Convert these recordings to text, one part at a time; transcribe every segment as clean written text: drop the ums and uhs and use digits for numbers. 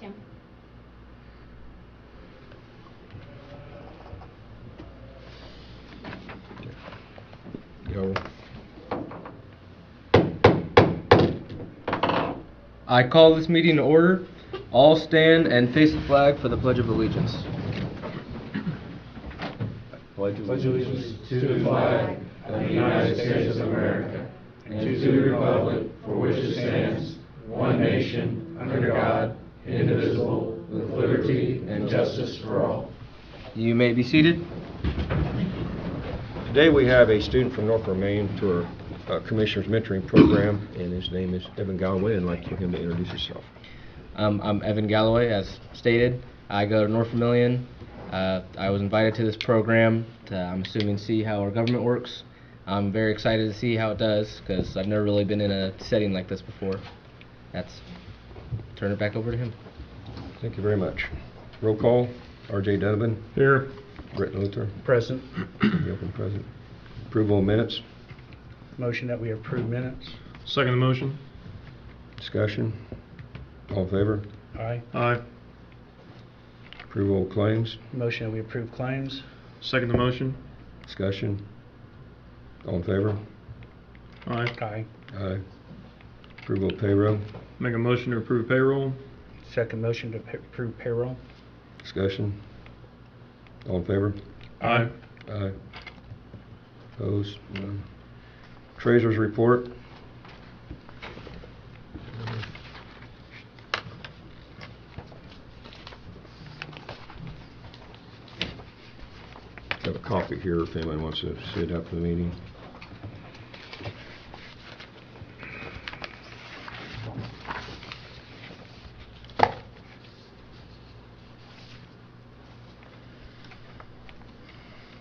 Tim. Go. I call this meeting to order. All stand and face the flag for the Pledge of Allegiance. Pledge allegiance to the flag of the United States of America and to the republic for which it stands, one nation, under God, indivisible, with liberty and justice for all. You may be seated. Today we have a student from Norfolk, Maine to our Commissioner's Mentoring Program, and his name is Evan Galloway. I'd like for him to introduce himself. I'm Evan Galloway, as stated. I go to North Vermilion. I was invited to this program to, I'm assuming, see how our government works. I'm very excited to see how it does, because I've never really been in a setting like this before. Turn it back over to him. Thank you very much. Roll call. R.J. Donovan. Here. Brett Luther. Present. Gilpin present. Approval of minutes. Motion that we approve minutes. Second the motion. Discussion. All in favor? Aye. Aye. Approval of claims. Motion that we approve claims. Second the motion. Discussion. All in favor? Aye. Aye. Aye. Approval of payroll. Make a motion to approve payroll. Second motion to approve payroll. Discussion. All in favor? Aye. Aye. Opposed? None. Treasurer's report. Got a copy here if anyone wants to see it after the meeting.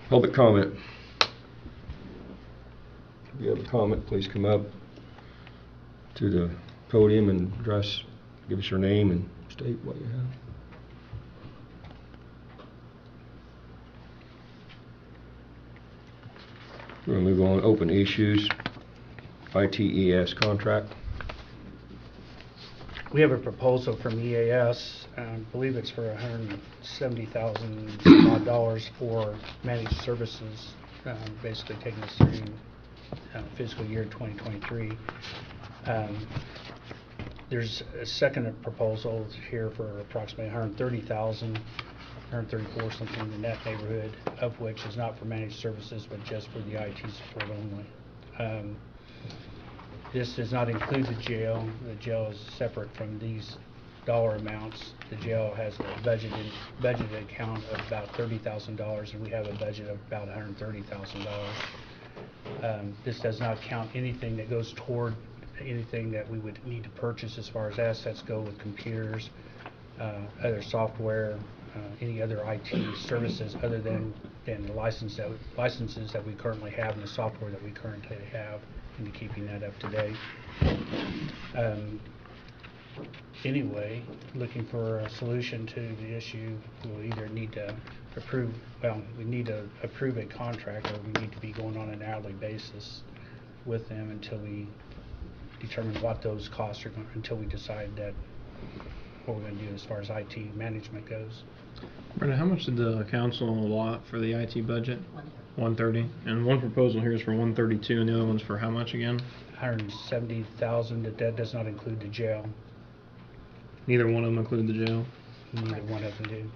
Public comment. If you have a comment, please come up to the podium and give us your name and state what you have. We're going to move on. Open issues. ITES contract. We have a proposal from EAS, I believe it's for $170,000 for managed services, basically taking us through fiscal year 2023. There's a second proposal here for approximately $130,000, 134 something in that neighborhood, of which is not for managed services but just for the IT support only. This does not include the jail. The jail is separate from these dollar amounts. The jail has a budgeted account of about $30,000, and we have a budget of about $130,000. This does not count anything that goes toward anything that we would need to purchase as far as assets go, with computers, other software, any other IT services other than the licenses that we currently have and the software that we currently have, into keeping that up to date. Anyway, looking for a solution to the issue, we'll either need to approve a contract, or we need to be going on an hourly basis with them until we determine what those costs are going, until we decide that what we're going to do as far as IT management goes. Brenda, how much did the council allot for the IT budget? 130. And one proposal here is for 132, and the other one's for how much again? 170,000. That does not include the jail. Neither one of them include the jail. Neither one of them do.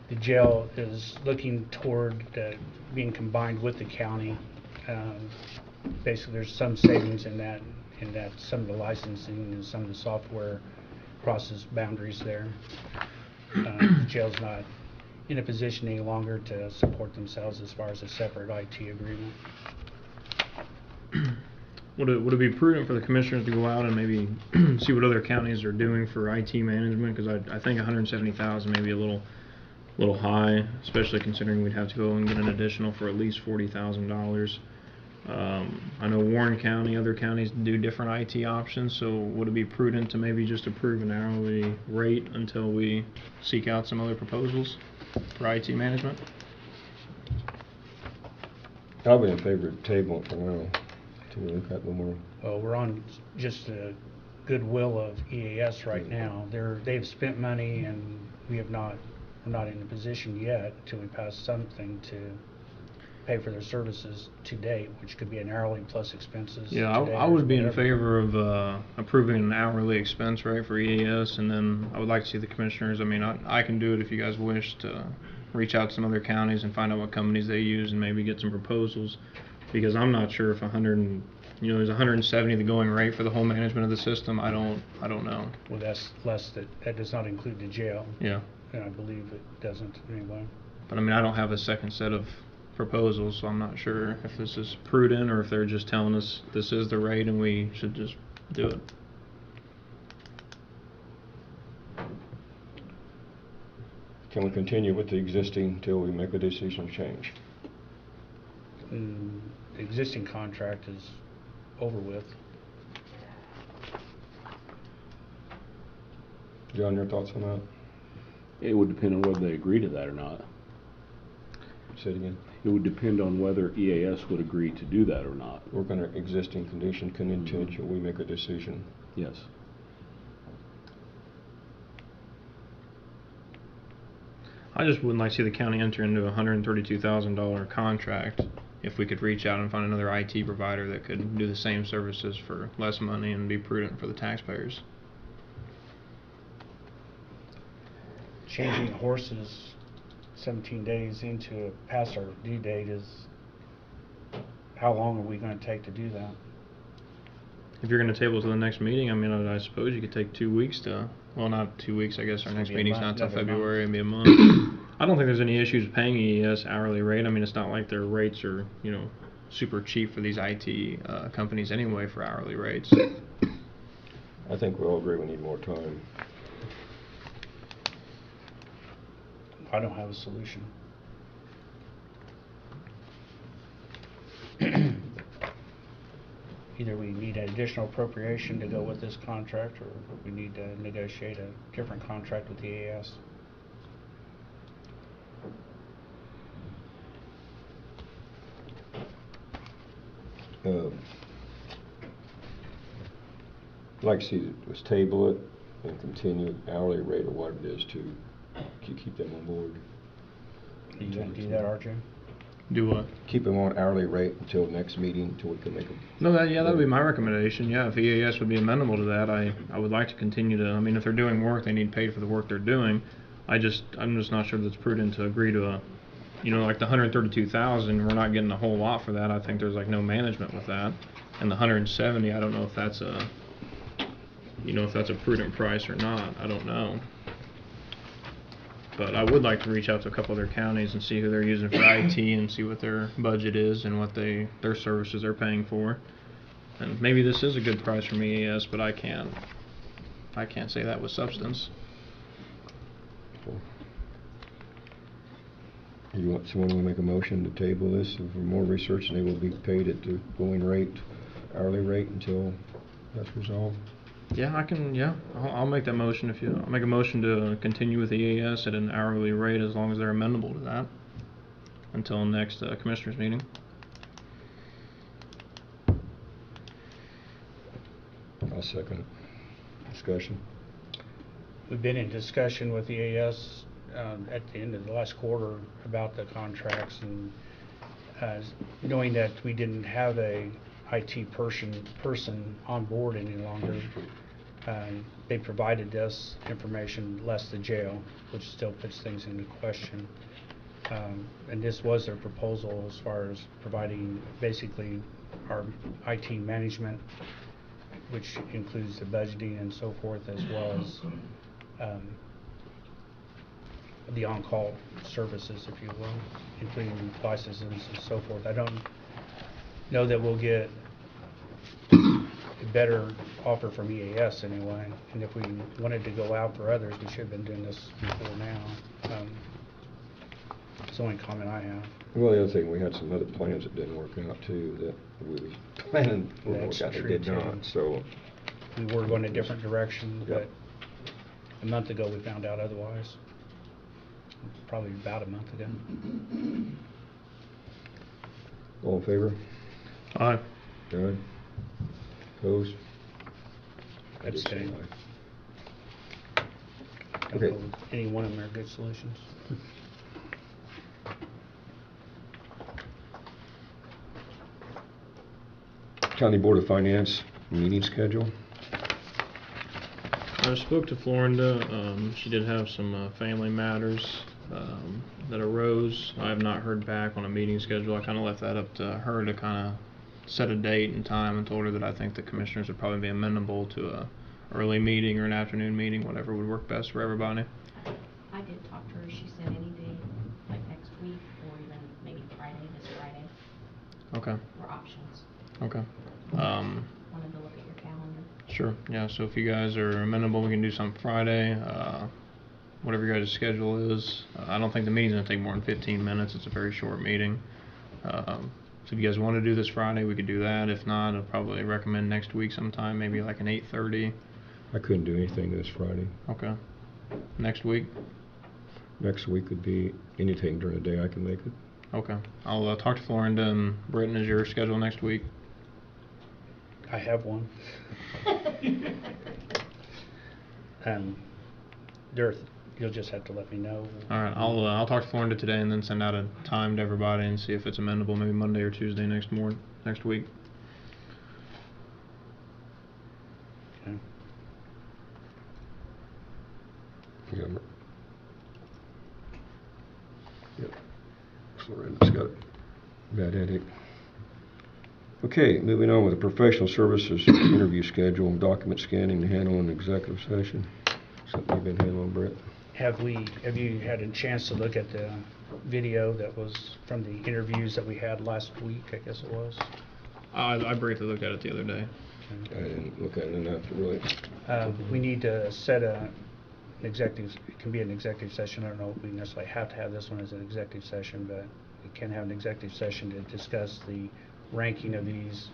The jail is looking toward being combined with the county. Basically, there's some savings in that some of the licensing and some of the software crosses boundaries there. The jail's not in a position any longer to support themselves as far as a separate IT agreement. Would it be prudent for the commissioners to go out and maybe see what other counties are doing for IT management? Because I think 170,000 may be a little high, especially considering we'd have to go and get an additional for at least $40,000. I know Warren County, other counties do different IT options, so would it be prudent to maybe just approve an hourly rate until we seek out some other proposals for IT management? I'll be in favor of tabling for now, until we look at one more. Well, we're on just goodwill of EAS right now. They've spent money, and we're not in a position yet until we pass something to pay for their services to date, which could be an hourly plus expenses. Yeah, to date I or would be in whatever. favor of approving an hourly expense rate for EAS, and then I would like to see the commissioners. I mean, I can do it if you guys wish to reach out to some other counties and find out what companies they use and maybe get some proposals, because I'm not sure if there's 170 the going rate for the whole management of the system. I don't know. Well, that's less, that does not include the jail, Yeah, and I believe it doesn't anyway. but I mean, I don't have a second set of proposals, so I'm not sure if this is prudent or if they're just telling us this is the rate and we should just do it. Can we continue with the existing till we make a decision to change? The existing contract is over with. John, your thoughts on that? It would depend on whether they agree to that or not. Say it again. It would depend on whether EAS would agree to do that or not. Work under existing condition can continue till we make a decision. Yes. I just wouldn't like to see the county enter into a $132,000 contract if we could reach out and find another IT provider that could do the same services for less money and be prudent for the taxpayers. Changing horses 17 days into past our due date is, how long are we going to take to do that? If you're going to table to the next meeting, I mean, I suppose you could take 2 weeks to, well, not 2 weeks, I guess our next Maybe a meeting's month, not till another month. February, it'd be a month. I don't think there's any issues paying EAS hourly rate. I mean, it's not like their rates are, super cheap for these IT companies anyway for hourly rates. I think we all agree we need more time. I don't have a solution. Either we need an additional appropriation to go with this contract, or we need to negotiate a different contract with the EAS. I'd like to see us table it and continue hourly rate of what it is to keep them on board. Are you going to do that, RJ? Do what? Keep them on hourly rate until next meeting, until we can make them. No, that would be my recommendation. Yeah, if EAS would be amenable to that, I would like to continue to. I mean, if they're doing work, they need paid for the work they're doing. I'm just not sure that it's prudent to agree to a, like the 132,000. We're not getting a whole lot for that. I think there's like no management with that, and the 170. I don't know if that's a, if that's a prudent price or not. I don't know. But I would like to reach out to a couple other counties and see who they're using for IT and see what their budget is and what their services they're paying for. And maybe this is a good price from EAS, but I can't say that with substance. You want someone to make a motion to table this for more research, and they will be paid at the going rate, hourly rate, until that's resolved? Yeah, I can. Yeah, I'll make that motion. I'll make a motion to continue with EAS at an hourly rate as long as they're amenable to that until next commissioners meeting. I'll second it. Discussion? We've been in discussion with the EAS at the end of the last quarter about the contracts, and knowing that we didn't have a IT person on board any longer, they provided us information less the jail, which still puts things into question. And this was their proposal as far as providing basically our IT management, which includes the budgeting and so forth, as well as the on-call services, if you will, including licenses and so forth. I don't know that we'll get a better offer from EAS anyway, and if we wanted to go out for others, we should have been doing this before now. It's the only comment I have. Well, the other thing, we had some other plans that didn't work out too, that we was planning to work That's out, they true, did too. not, so. We were going a different direction, but Yep. a month ago we found out otherwise. Probably about a month ago. All in favor? Aye. Aye. Opposed? I did say Abstain. aye. Okay. Any one of them are good solutions. County Board of Finance meeting schedule. I spoke to Florinda. She did have some family matters that arose. I have not heard back on a meeting schedule. I kind of left that up to her to kind of set a date and time, and told her that I think the commissioners would probably be amenable to a early meeting or an afternoon meeting, whatever would work best for everybody. I did talk to her. She said any day, like next week, or even maybe this Friday, Okay. were options. Okay. Wanted to look at your calendar. Sure. Yeah. So if you guys are amenable, we can do something Friday. Whatever your guys' schedule is. I don't think the meeting's gonna take more than 15 minutes. It's a very short meeting. So if you guys want to do this Friday, we could do that. If not, I'll probably recommend next week sometime, maybe like an 8:30. I couldn't do anything this Friday. Okay. Next week. Next week would be anything during the day I can make it. Okay. I'll talk to Florinda. And Britton, is your schedule next week? I have one. Darth, you'll just have to let me know. All right. I'll talk to Florinda today and then send out a time to everybody and see if it's amenable. Maybe Monday or Tuesday next week. Okay. Yeah. Yep. Florinda's got a bad headache. Okay, moving on with the professional services interview schedule, document scanning and handling in executive session. Something you've been handling, Brett? Have you had a chance to look at the video that was from the interviews that we had last week, I guess it was? I briefly looked at it the other day. I didn't look at it enough to really. We need to set an executive, it can be an executive session. I don't know if we necessarily have to have this one as an executive session, but we can have an executive session to discuss the ranking of these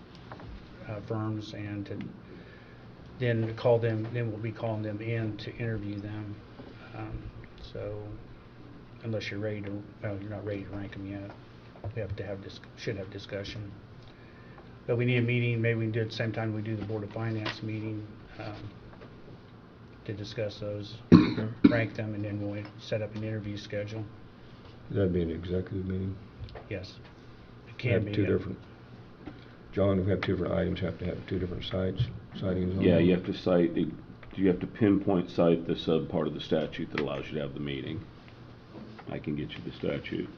firms, and to then we'll be calling them in to interview them. So unless you're ready to, well, you're not ready to rank them yet. We have to should have discussion. But we need a meeting. Maybe we can do it at the same time we do the Board of Finance meeting, to discuss those, rank them, and then we'll set up an interview schedule. That'd be an executive meeting. Yes. It We can have be. two different. John, we have two different items, have to have two different sightings on Yeah, them. you have to cite, you have to pinpoint cite the sub part of the statute that allows you to have the meeting. I can get you the statute.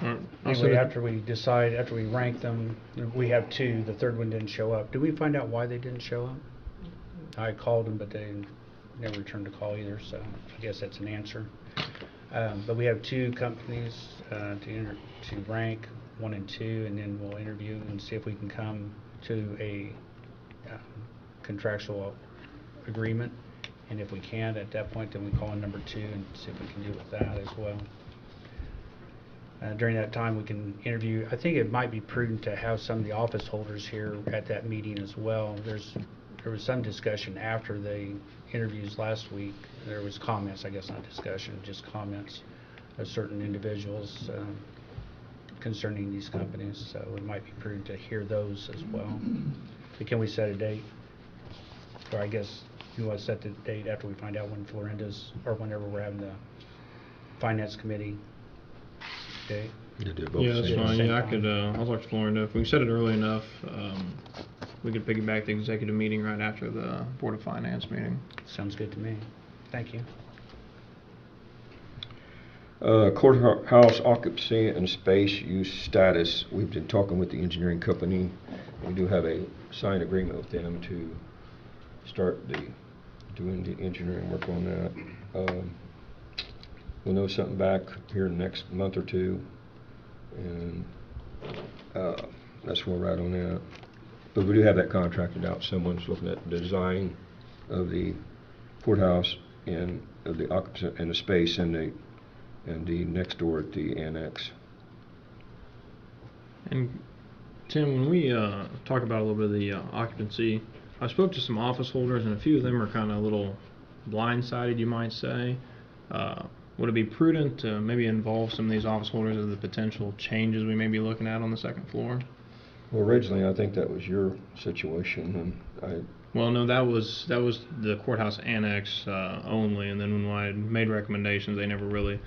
All right. Anyway, after we rank them, we have two. The third one didn't show up. Did we find out why they didn't show up? I called them, but they never returned a call either, so I guess that's an answer. But we have two companies to rank, 1 and 2, and then we'll interview and see if we can come to a contractual agreement. And if we can't, at that point, then we call on number 2 and see if we can deal with that as well. During that time, we can interview. I think it might be prudent to have some of the office holders here at that meeting as well. There was some discussion after the interviews last week. There was comments, I guess not discussion, just comments of certain individuals concerning these companies. So it might be prudent to hear those as well. But can we set a date? Or I guess you want to set the date after we find out when Florinda's, or whenever we're having the finance committee date. You do both Yeah, that's same fine. time. Yeah, I could. I'll talk to Florinda. If we can set it early enough, we could piggyback the executive meeting right after the Board of Finance meeting. Sounds good to me. Thank you. Courthouse occupancy and space use status. We've been talking with the engineering company. We do have a signed agreement with them to start doing the engineering work on that. We'll know something back here in the next month or two, and that's where we're at on that. But we do have that contracted out. Someone's looking at the design of the courthouse and of the occupancy and the space and the next door at the annex. And Tim, when we talk about a little bit of the occupancy, I spoke to some office holders, and a few of them are kind of a little blindsided, you might say. Would it be prudent to maybe involve some of these office holders of the potential changes we may be looking at on the second floor? Well, originally, I think that was your situation, and Well, no, that was the courthouse annex only, and then when I made recommendations, they never really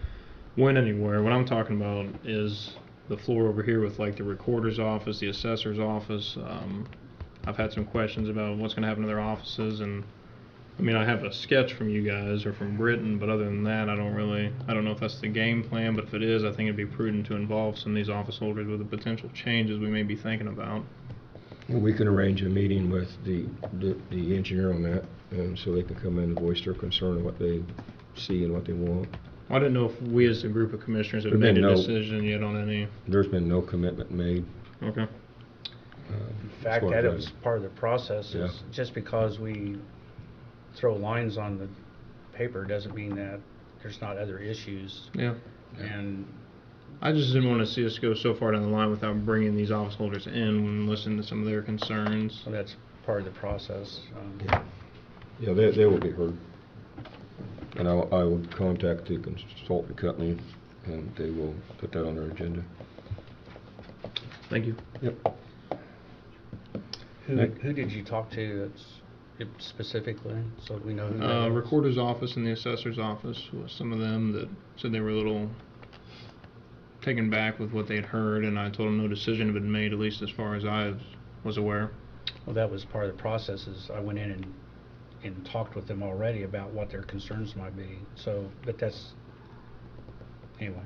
went anywhere. What I'm talking about is the floor over here with like the recorder's office, the assessor's office. I've had some questions about what's going to happen to their offices, and I mean, I have a sketch from you guys or from Britain, but other than that, I don't know if that's the game plan, but if it is, I think it'd be prudent to involve some of these office holders with the potential changes we may be thinking about. we can arrange a meeting with the engineer on that, and so they can come in and voice their concern of what they see and what they want. I didn't know if we as a group of commissioners had There's made been a no- decision yet on any. There's been no commitment made. Okay. In fact, that it was part of the process. Yeah. Is just because we throw lines on the paper doesn't mean that there's not other issues. Yeah. And I just didn't want to see us go so far down the line without bringing these office holders in and listening to some of their concerns. so that's part of the process. Yeah, they will be heard. And I will contact the consultant company, and they will put that on their agenda. Thank you. Yep. Who did you talk to specifically, so we know who that is? Recorder's office and the assessor's office was some of them that said they were a little taken back with what they had heard, and I told them no decision had been made, at least as far as I was aware. Well, that was part of the process. Is I went in and talked with them already about what their concerns might be. So, but that's anyway.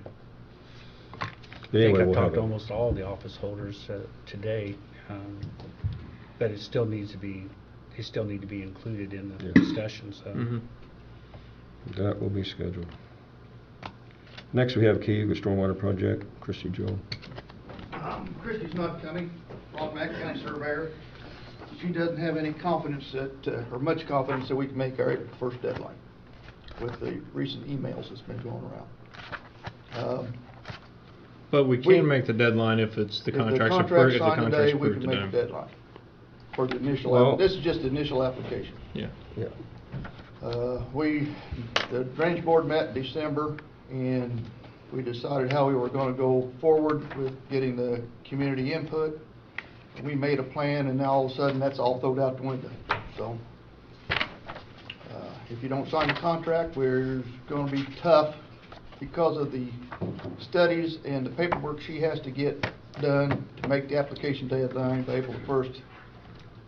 I think Anyway, I've we'll talked have to it. almost all the office holders today, but it still needs to be. They still need to be included in the Yeah. discussion. So. Mm-hmm. That will be scheduled. Next, we have Cayuga Stormwater Project, Christy Joe. Christie's not coming, Rock Mac County Surveyor. She doesn't have any confidence that, or much confidence that we can make our April 1st deadline with the recent emails that's been going around. But we We- can make the deadline if it's the If contract's contract's approved. If the signed contract's today, we approved can make the today. deadline for the initial, Well- this is just the initial application. Yeah. Yeah. The Drainage Board met in December, and we decided how we were gonna go forward with getting the community input. We made a plan, and now all of a sudden, that's all thrown out the window. So, if you don't sign the contract, we're gonna be tough because of the studies and the paperwork she has to get done to make the application deadline by April 1st.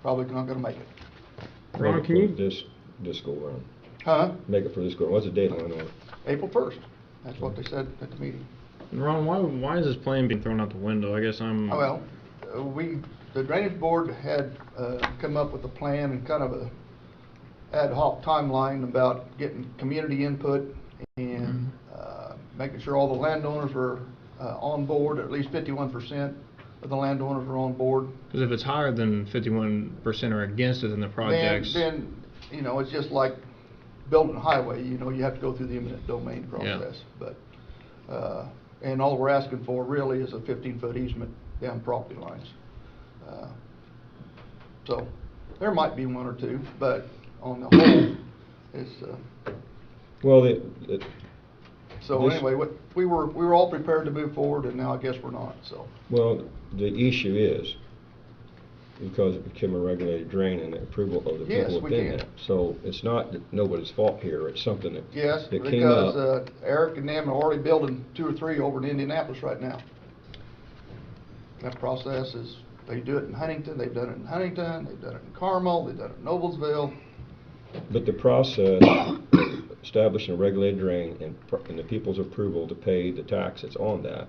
Probably not gonna make it. Ron, Make it can for you- This go around. Huh? Make it for this go, what's the deadline on it? April 1st. That's what they said at the meeting. And Ron, why is this plan being thrown out the window? I guess I'm. Oh, well, the Drainage Board had come up with a plan and kind of a ad hoc timeline about getting community input and making sure all the landowners were on board, at least 51% of the landowners were on board. Because if it's higher than 51% are against it, then the project's. Then, you know, it's just like building a highway, you know, you have to go through the eminent domain process. But, and all we're asking for really is a 15-foot easement down property lines. So, there might be one or two, but on the whole, it's, Well, so This- anyway, we were all prepared to move forward, and now I guess we're not, so. well, the issue is, because it became a regulated drain and the approval of the Yes, people we within can. it. So it's not that nobody's fault here, it's something that. Yes, that came up. because Eric and them are already building 2 or 3 over in Indianapolis right now. That process is, they do it in Huntington, they've done it in Huntington, they've done it in Carmel, they've done it in Noblesville. But the process, establishing a regulated drain and the people's approval to pay the tax that's on that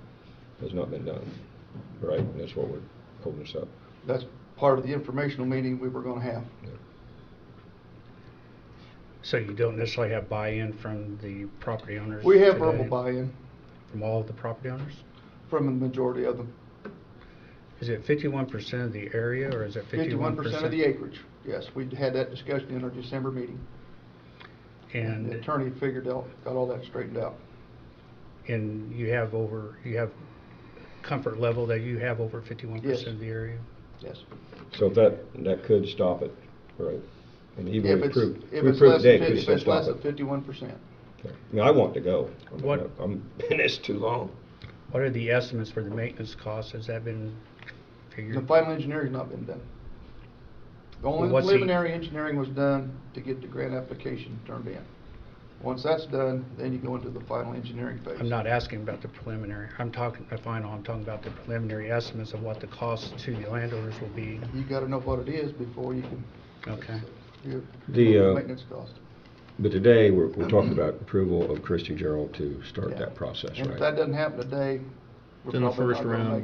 has not been done, right? And that's what we're holding us up. That's part of the informational meeting we were gonna have. So you don't necessarily have buy-in from the property owners? We have today? verbal buy-in From all of the property owners? from the majority of them. Is it 51% of the area, or is it 51%? 51% of the acreage, yes. We had that discussion in our December meeting. And, The attorney got all that straightened out. and you have comfort level that you have over 51% of the area? Yes. So if that could stop it, right? And even If we it's, approved, if we it's approved less today, than it could 50, if still it's less stop than it. 51%. Okay. I mean, I want to go. I mean, What- I'm in this too long. What are the estimates for the maintenance costs? Has that been figure? The final engineering's not been done. Only Well, the what's the- preliminary engineering was done to get the grant application turned in. Once that's done, then you go into the final engineering phase. I'm not asking about the preliminary. I'm talking about the preliminary estimates of what the cost to the landowners will be. You gotta know what it is before you can. Okay. The, Maintenance cost. But today, we're talking about approval of Christie Gerald to start Yeah. that process, And if right? that doesn't happen today, we're Then the probably first not gonna round make-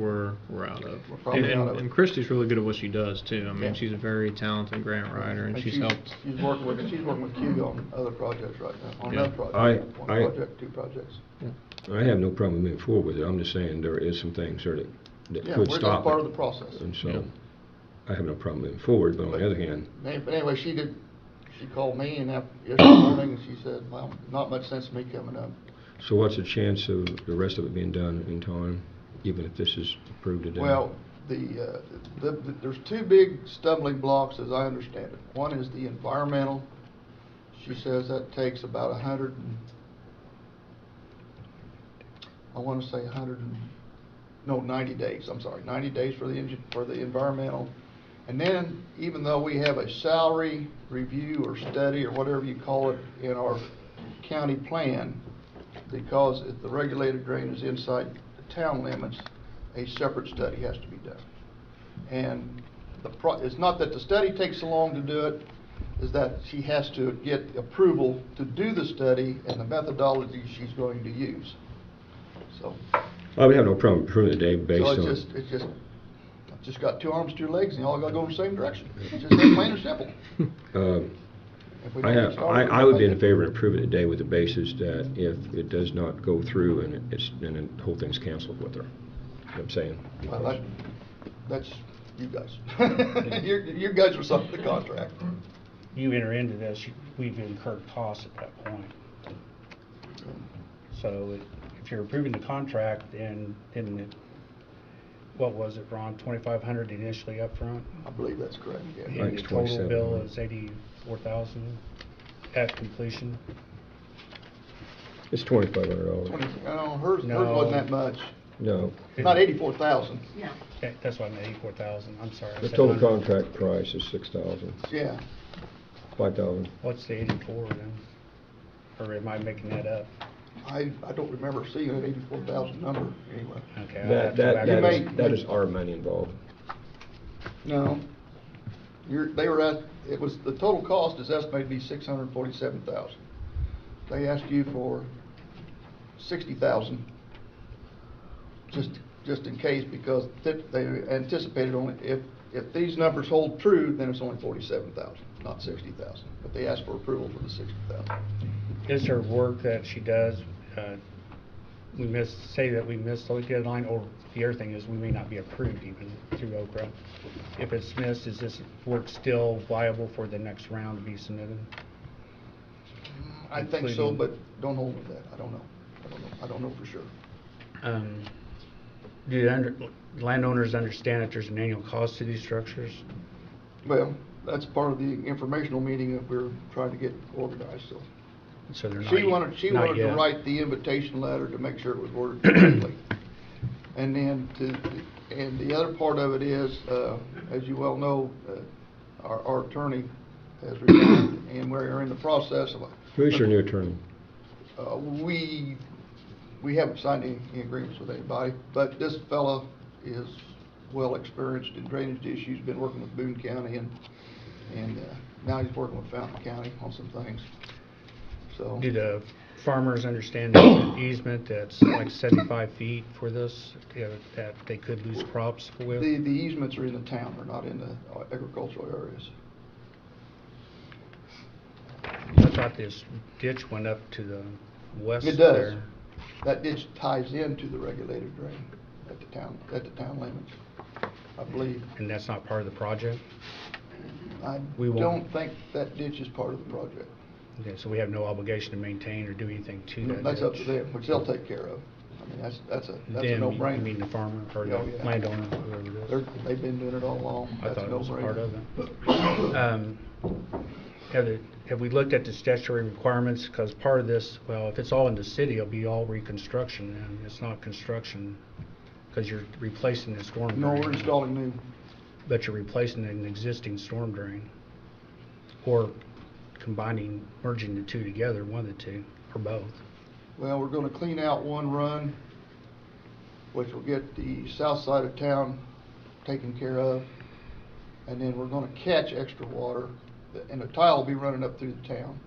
we're out of. We're probably out of it. And Christie's really good at what she does too. I mean, Yeah. she's a very talented grant writer, and she's helped. She's working with Q on other projects right now, on Yeah. another project, one I- project, 2 projects. I have no problem moving forward with it. I'm just saying there is some things there that Yeah, could that's stop part it. of the process. And Yeah. so, I have no problem moving forward, but on the other hand, But anyway, she called me and yesterday morning, and she said, well, not much sense in me coming up. so what's the chance of the rest of it being done in time, even if this is approved today? Well, there's 2 big stumbling blocks, as I understand it. One is the environmental. She says that takes about 90 days, I'm sorry, 90 days for the environmental. And then, even though we have a salary review or study or whatever you call it in our county plan, because if the regulated drain is inside the town limits, a separate study has to be done. And it's not that the study takes so long to do it, is that she has to get approval to do the study and the methodology she's going to use. So, I would have no problem approving it today based on. I've just got 2 arms, 2 legs, and y'all gotta go in the same direction. It's just that plain and simple. If we don't get started, I would be we'll in favor of approving it today with the basis that if it does not go through and then the whole thing's canceled with her. You know what I'm saying? Well, that's you guys. You guys are signing the contract. You enter into this, we've incurred costs at that point. So if you're approving the contract, then what was it, Ron, 2,500 initially up front? I believe that's correct, yeah. Right. And the it's total 27. bill is 84,000 at completion? It's $2,500. Hers No. wasn't that much. No, Not 84,000. Yeah. That's why I meant 84,000, I'm sorry. I the said total 100. contract price is $6,000, Yeah. $5,000. What's the 84 then? Or am I making that up? I don't remember seeing an 84,000 number anyway. Okay. I'll have to back You up. may- That is our money involved. No. The total cost is estimated to be 647,000. They asked you for 60,000, just in case, because they anticipated only, if these numbers hold true, then it's only 47,000, not 60,000. But they asked for approval for the 60,000. Is there work that she does, we say that we missed the deadline, or the other thing is we may not be approved even through Okra. If it's missed, is this work still viable for the next round to be submitted? I think so, Including- but don't hold me to that. I don't know for sure. Do landowners understand that there's an annual cost to these structures? Well, that's part of the informational meeting that we're trying to get organized, so. So they're not. She wanted not to yet. write the invitation letter to make sure it was worded correctly. And then and the other part of it is, as you well know, our attorney has resigned, and we're in the process of. Who's your new attorney? We haven't signed any agreements with anybody, but this fella is well experienced in drainage issues, been working with Boone County, and now he's working with Fountain County on some things. So. Do the farmers understand there's an easement that's like 75 feet for this, that they could lose crops with? The easements are in the town, they're not in the agricultural areas. I thought this ditch went up to the west It does. there. That ditch ties into the regulated drain at the town limits, I believe. And that's not part of the project? We won't- don't think that ditch is part of the project. Okay, so we have no obligation to maintain or do anything to that That's up to ditch? them, which they'll take care of. I mean, that's a Them, you no-brainer. mean the farmer or the Oh, yeah. landowner, whoever it is? They've been doing it all along. I That's thought a it was a part no-brainer. of it. Have we looked at the statutory requirements? Because part of this, well, if it's all in the city, it'll be all reconstruction, and it's not construction Because you're replacing the storm No, drain. we're installing new. But you're replacing an existing storm drain. Or combining, merging the two together, one of the two, or both. Well, we're gonna clean out one run, which will get the south side of town taken care of. And then we're gonna catch extra water, and the tile will be running up through the town.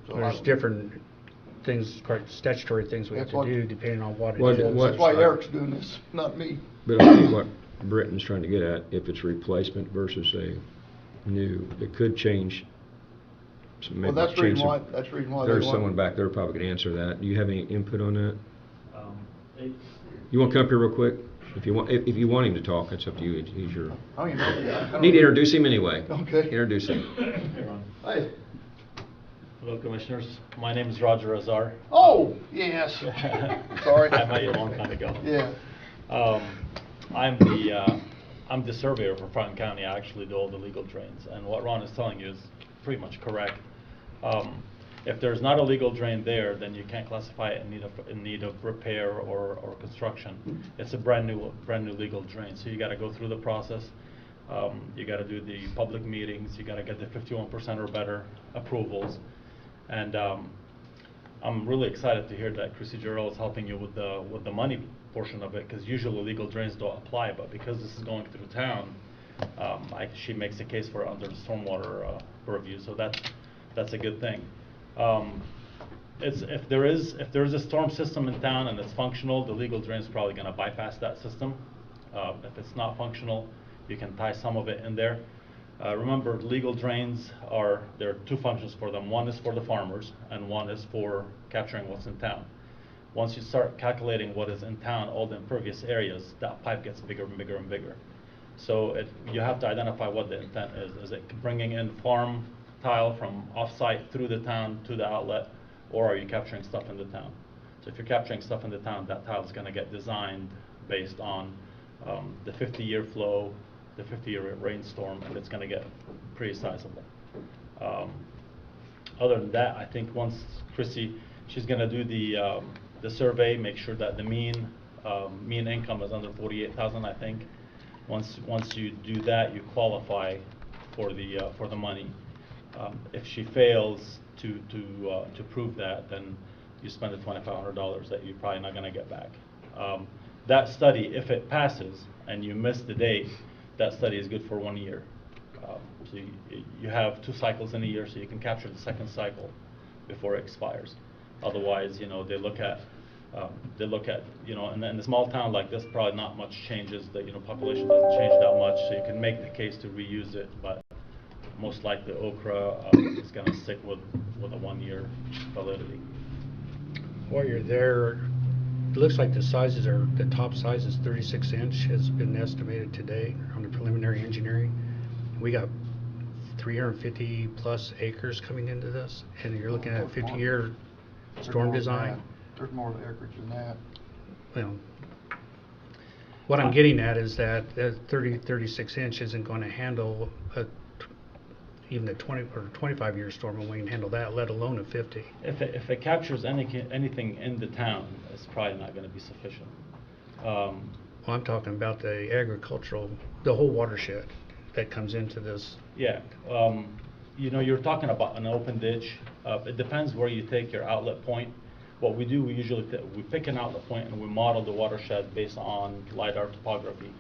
So There's different things, correct, statutory things we have That's to what- do depending on what it What- is. That's why Eric's doing this, not me. But I think what Britton's trying to get at, if it's replacement versus a new, it could change. Well, that's the reason why, that's the reason why they There's want. someone back there who probably could answer that. Do you have any input on that? It's, You want to come up here real quick? If you want him to talk, it's up to you. He's your. I don't even know the guy. I don't Need to know. introduce him anyway. Okay. Introduce him. hey, Ron. Hey. Hello, Commissioners. My name is Roger Azar. Oh, yes. Sorry. I met you a long time ago. Yeah. I'm the surveyor for Franklin County. I actually do all the legal drains, and what Ron is telling you is pretty much correct. If there's not a legal drain there, then you can't classify it in need of repair or construction. It's a brand new legal drain, so you got to go through the process. You got to do the public meetings. You got to get the 51% or better approvals, and I'm really excited to hear that Chrissy Jarrell is helping you with the money portion of it, because usually legal drains don't apply, but because this is going through town, she makes a case for it under the stormwater purview, so that's a good thing. If there is a storm system in town and it's functional, the legal drain is probably going to bypass that system. If it's not functional, you can tie some of it in there. Remember, legal drains there are two functions for them. One is for the farmers, and one is for capturing what's in town. Once you start calculating what is in town, all the impervious areas, that pipe gets bigger and bigger and bigger. So you have to identify what the intent is. Is it bringing in farm tile from off-site through the town to the outlet, or are you capturing stuff in the town? So if you're capturing stuff in the town, that tile is going to get designed based on the 50-year flow, the 50-year rainstorm, and it's going to get pretty sizable. Other than that, I think once Chrissy, she's going to do the survey, make sure that the mean income is under 48,000. I think once you do that, you qualify for the money. If she fails to prove that, then you spend the $2,500 that you're probably not going to get back. That study, if it passes and you miss the date, that study is good for 1 year. So you have 2 cycles in a year, so you can capture the second cycle before it expires. Otherwise, they look at, in a small town like this, probably not much changes. Population doesn't change that much, so you can make the case to reuse it, but most likely Okra is going to stick with a 1 year validity. While you're there, it looks like the top size is 36 inch has been estimated today on the preliminary engineering. We got 350 plus acres coming into this, and you're looking at 50-year storm design. There's more acreage than that. Well, what I'm getting at is that 36 inch isn't going to handle even a 20 or 25-year storm, and we can handle that, let alone a 50. If it captures anything in the town, it's probably not going to be sufficient. Well, I'm talking about the whole watershed that comes into this. Yeah, you're talking about an open ditch. It depends where you take your outlet point. What we do, we usually we pick an outlet point and we model the watershed based on LiDAR topography.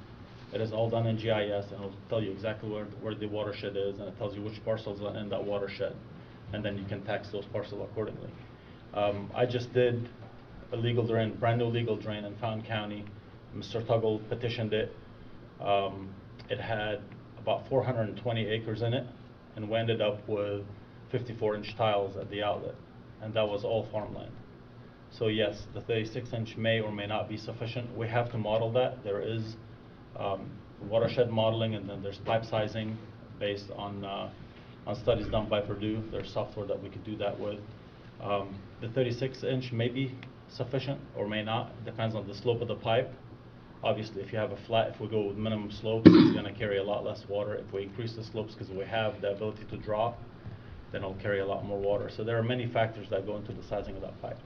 It is all done in GIS, and it'll tell you exactly where the watershed is, and it tells you which parcels are in that watershed, and then you can tax those parcels accordingly. I just did a brand new legal drain in Fountain County. Mr. Tuggle petitioned it. It had about 420 acres in it, and we ended up with 54-inch tiles at the outlet, and that was all farmland. So yes, the 36-inch may or may not be sufficient. We have to model that. There is watershed modeling, and then there's pipe sizing based on studies done by Purdue. There's software that we could do that with. The 36-inch may be sufficient or may not. It depends on the slope of the pipe. Obviously, if you have if we go with minimum slopes, it's going to carry a lot less water. If we increase the slopes because we have the ability to draw, then it'll carry a lot more water. So there are many factors that go into the sizing of that pipe.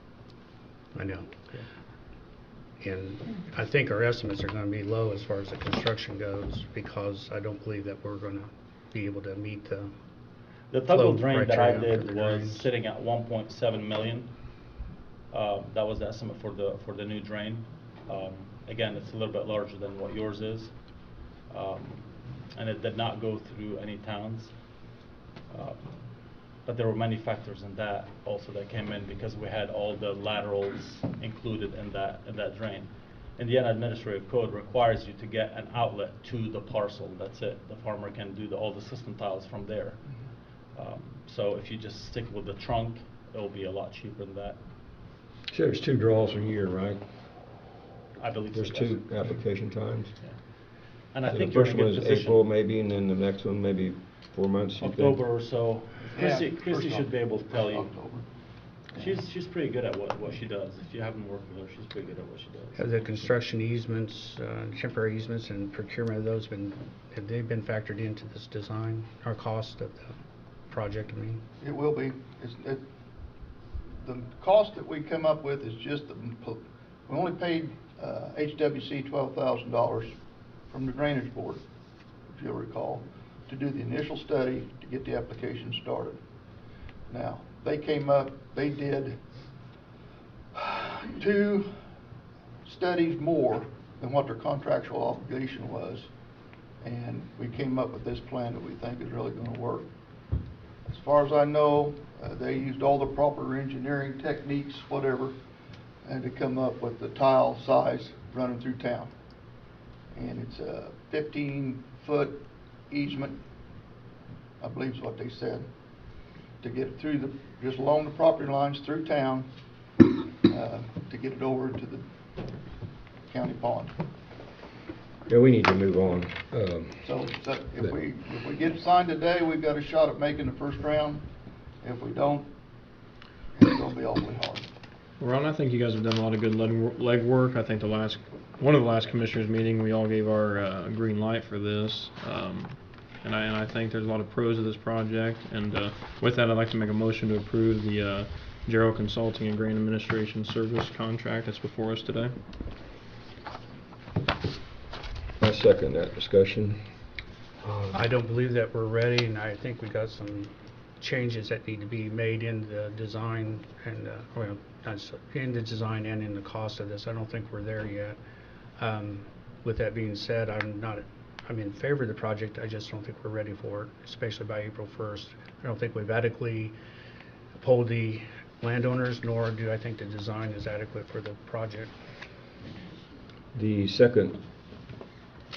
I know. And I think our estimates are gonna be low as far as the construction goes, because I don't believe that we're gonna be able to meet the The tugboat flow drain that I criteria for did the was drains. sitting at 1.7 million. That was the estimate for the new drain. Again, it's a little bit larger than what yours is. And it did not go through any towns. But there were many factors in that also that came in, because we had all the laterals included in that drain. Indiana Administrative Code requires you to get an outlet to the parcel. That's it. The farmer can do all the system tiles from there. So if you just stick with the trunk, it'll be a lot cheaper than that. So there's 2 draws a year, right? I believe There's so, 2 yes. application times. Yeah. And I So think the you're first in a one good is position. April maybe, and then the next one maybe 4 months, you think? October or so. Yeah, Chrissy first should be able to tell you. October. She's pretty good at what she does. If you haven't worked with her, she's pretty good at what she does. Have the construction easements, temporary easements and procurement of those have they been factored into this design, or cost of the project, I mean? It will be. The cost that we come up with is just, we only paid HWC $12,000 from the Drainage Board, if you'll recall, to do the initial study to get the application started. Now, they came up, they did 2 studies more than what their contractual obligation was, and we came up with this plan that we think is really going to work. As far as I know, they used all the proper engineering techniques, whatever, and to come up with the tile size running through town. And it's a 15-foot easement, I believe is what they said, to get it through just along the property lines through town, to get it over to the county pond. Yeah, we need to move on. So if we get it signed today, we've got a shot at making the first round. If we don't, it's gonna be awfully hard. Ron, I think you guys have done a lot of good legwork. I think one of the last commissioners meeting, we all gave our green light for this. And I think there's a lot of pros to this project. And with that, I'd like to make a motion to approve the Gerald Consulting and Grant Administration Service contract that's before us today. I second that discussion. I don't believe that we're ready, and I think we got some changes that need to be made in the design and, well, in the design and in the cost of this. I don't think we're there yet. With that being said, I'm in favor of the project. I just don't think we're ready for it, especially by April 1st. I don't think we've adequately polled the landowners, nor do I think the design is adequate for the project. The second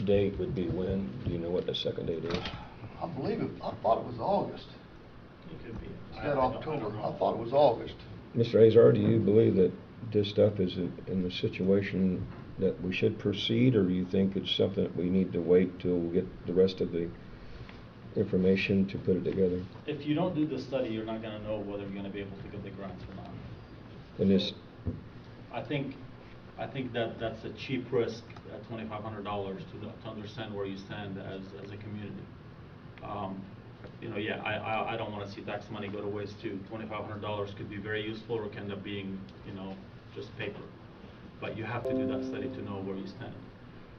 date would be when? Do you know what the second date is? I thought it was August, It could be. instead of October. I thought it was August. Mr. Azar, do you believe that this stuff is in the situation that we should proceed, or do you think it's something that we need to wait till we get the rest of the information to put it together? If you don't do the study, you're not gonna know whether you're gonna be able to get the grants or not. And this, I think that that's a cheap risk at $2,500 to understand where you stand as a community. You know, yeah, I don't want to see tax money go to waste too. $2,500 could be very useful, or it can end up being, you know, just paper. But you have to do that study to know where you stand.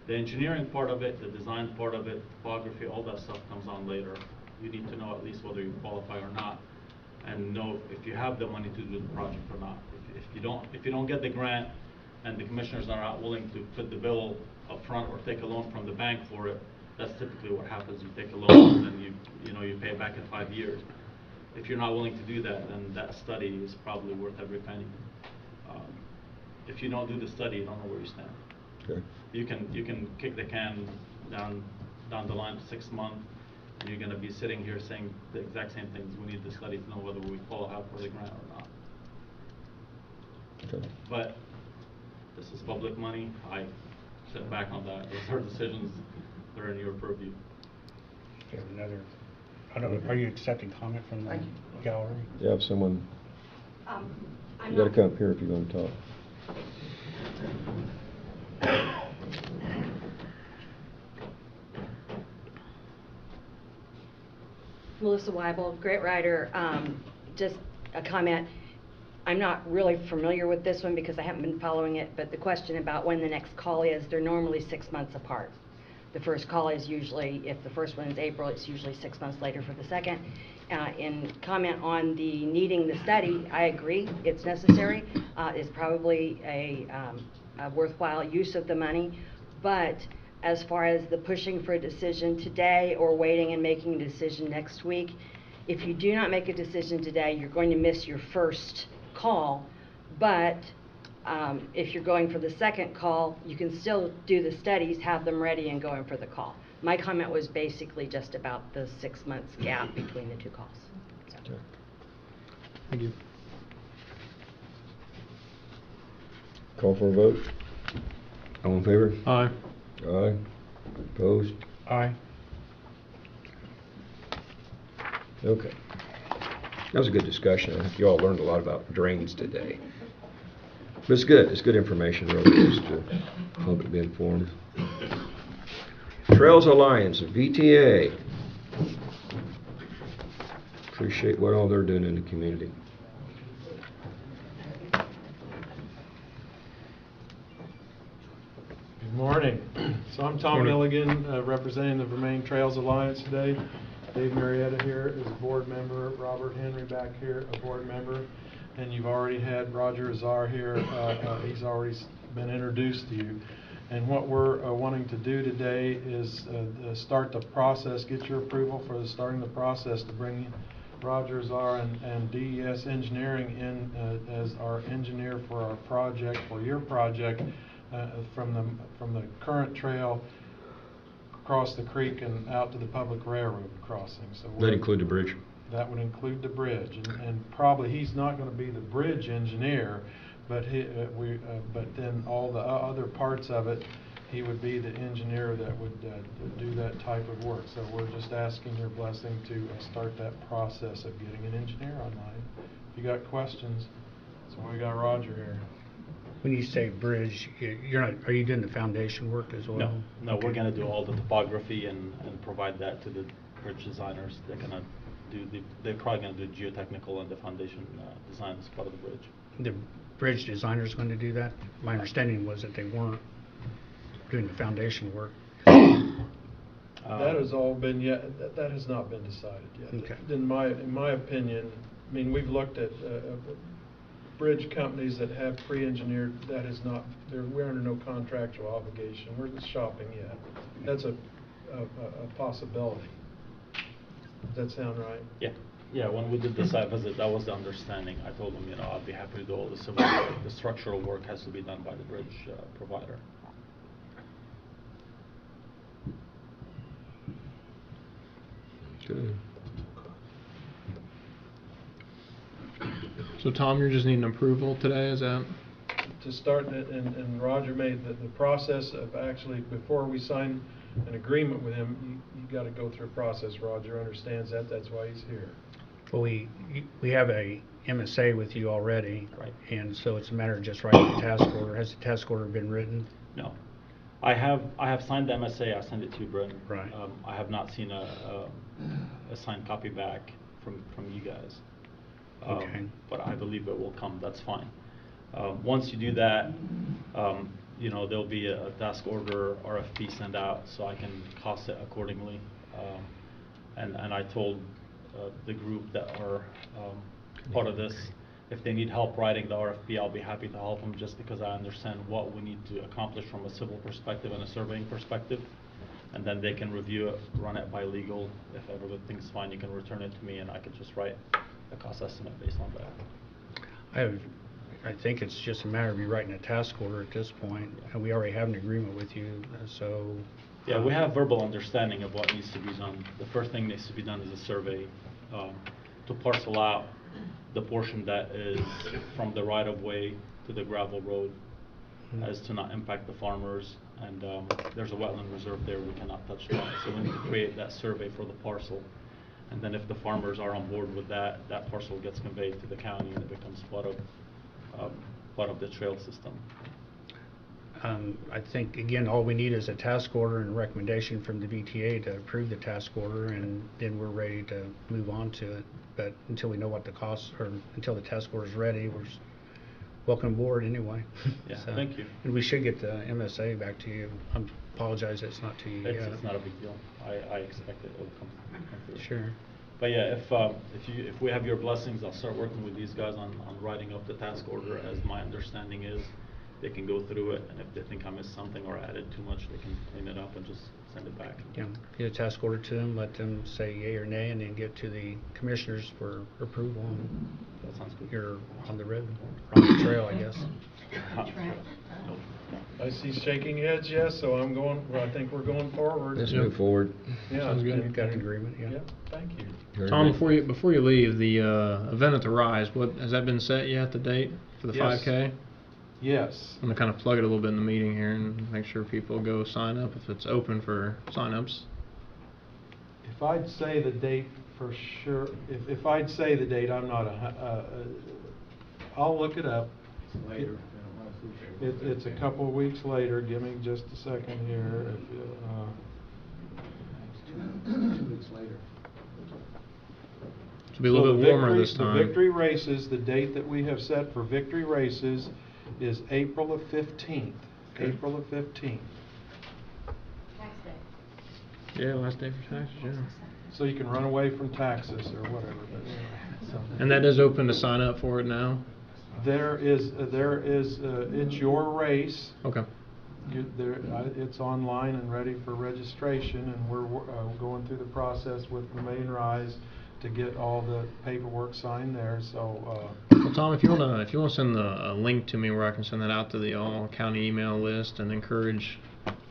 The engineering part of it, the design part of it, topography, all that stuff comes on later. You need to know at least whether you qualify or not, and know if you have the money to do the project or not. If you don't get the grant, and the commissioners are not willing to put the bill up front or take a loan from the bank for it, that's typically what happens. You take a loan and then you pay it back in 5 years. If you're not willing to do that, then that study is probably worth every penny. If you don't do the study, you don't know where you stand. okay. You can kick the can down the line 6 months, and you're going to be sitting here saying the exact same things. We need the study to know whether we qualify for the grant or not. Okay. But this is public money. I sit back on that. Those are decisions that are in your purview. Okay, I don't know, are you accepting comment from the gallery? You have someone, I'm you gotta not- come up here if you're gonna talk. Melissa Weibel, Great Writer. Just a comment. I'm not really familiar with this one because I haven't been following it, but the question about when the next call is, they're normally 6 months apart. The first call is usually, if the first one is April, it's usually 6 months later for the second. In comment on the needing the study, I agree, it's necessary. It's probably a worthwhile use of the money, but as far as the pushing for a decision today or waiting and making a decision next week, if you do not make a decision today, you're going to miss your first call, but if you're going for the second call, you can still do the studies, have them ready, and go in for the call. My comment was basically just about the 6 months gap between the two calls. So. Okay. Thank you. Call for a vote. All in favor? Aye. Aye. Opposed? Aye. Okay. That was a good discussion. I think you all learned a lot about drains today. But it's good. It's good information, really, just to public be informed. Trails Alliance, VTA. Appreciate what all they're doing in the community. Good morning. So I'm Tom Milligan, representing the Vermain Trails Alliance today. Dave Marietta here is a board member, Robert Henry back here, a board member, and you've already had Roger Azar here. He's already been introduced to you. And what we're wanting to do today is start the process, get your approval for starting the process to bring Roger Azar and DES Engineering in as our engineer for our project, for your project, from the current trail across the creek and out to the public railroad crossing. So That include the bridge? That would include the bridge, and probably he's not going to be the bridge engineer, but but then all the other parts of it, he would be the engineer that would do that type of work. So we're just asking your blessing to start that process of getting an engineer online. If you got questions, so we got Roger here. When you say bridge, you're not, are you doing the foundation work as well? No, we're gonna do all the topography and provide that to the bridge designers. They're probably gonna do geotechnical and the foundation design as part of the bridge. The bridge designer's going to do that? My understanding was that they weren't doing the foundation work. That has all been that has not been decided yet. Okay. In my opinion, I mean, we've looked at bridge companies that have pre-engineered. That is not. We're under no contractual obligation. We're just shopping yet. That's a possibility. Does that sound right? Yeah. Yeah, when we did the site visit, that was the understanding. I told them, I'd be happy to do all the civil work. The structural work has to be done by the bridge provider. Good. So Tom, you're just needing approval today, is that? To start, and Roger made the process of actually, before we sign an agreement with him, you got to go through a process. Roger understands that. That's why he's here. Well, we have a MSA with you already, Right. And so it's a matter of just writing the task order. Has the task order been written? No. I have signed the MSA. I sent it to you, Brent. Right. I have not seen a signed copy back from you guys. Okay. But I believe it will come. That's fine. Once you do that, there'll be a task order RFP sent out, so I can cost it accordingly. And I told the group that are part of this, if they need help writing the RFP, I'll be happy to help them, just because I understand what we need to accomplish from a civil perspective and a surveying perspective. And then they can review it, run it by legal. If everything's fine, you can return it to me, and I can just write a cost estimate based on that. I think it's just a matter of you writing a task order at this point, and we already have an agreement with you, so. Yeah, we have verbal understanding of what needs to be done. The first thing needs to be done is a survey to parcel out the portion that is from the right-of-way to the gravel road, as to not impact the farmers. And there's a wetland reserve there, we cannot touch that. So we need to create that survey for the parcel. And then if the farmers are on board with that, that parcel gets conveyed to the county and it becomes part of the trail system. I think, again, all we need is a task order and recommendation from the VTA to approve the task order, and then we're ready to move on to it. But until we know what the costs, or until the task order is ready, we're welcome aboard anyway. Yeah, thank you. And we should get the MSA back to you. I apologize it's not to you yet. It's not a big deal. I expect it will come through. Sure. But yeah, if we have your blessings, I'll start working with these guys on writing up the task order. As my understanding is, they can go through it, and if they think I missed something or added too much, they can clean it up and just send it back. Yeah, get a task order to them, let them say yea or nay, and then get to the commissioners for approval, and That sounds good. you're on the road, or on the trail, I guess. I see shaking heads, yes, so I think we're going forward. Let's move forward. Yeah. Sounds good. You've got an agreement, yeah. Yep, thank you. Very Tom, good. before you leave, the event at the Rise, what has that been set yet? The date for the Yes. 5K? Yes. I'm gonna kind of plug it a little bit in the meeting here and make sure people go sign up if it's open for signups. If I'd say the date for sure, if I'd say the date, I'm not I'll look it up. It's a couple of weeks later. Give me just a second here. Two weeks later. It'll be a little So bit warmer this The time. victory races, the date that we have set for victory races is April of 15th. Okay. April of 15th. Tax day. Yeah, last day for taxes, yeah. So you can run away from taxes or whatever. But anyway, so. And that is open to sign up for it now? There is, it's your race. Okay. It's online and ready for registration, and we're going through the process with the main Rise to get all the paperwork signed there. So. Well, Tom, if you wanna send a link to me where I can send that out to the all county email list and encourage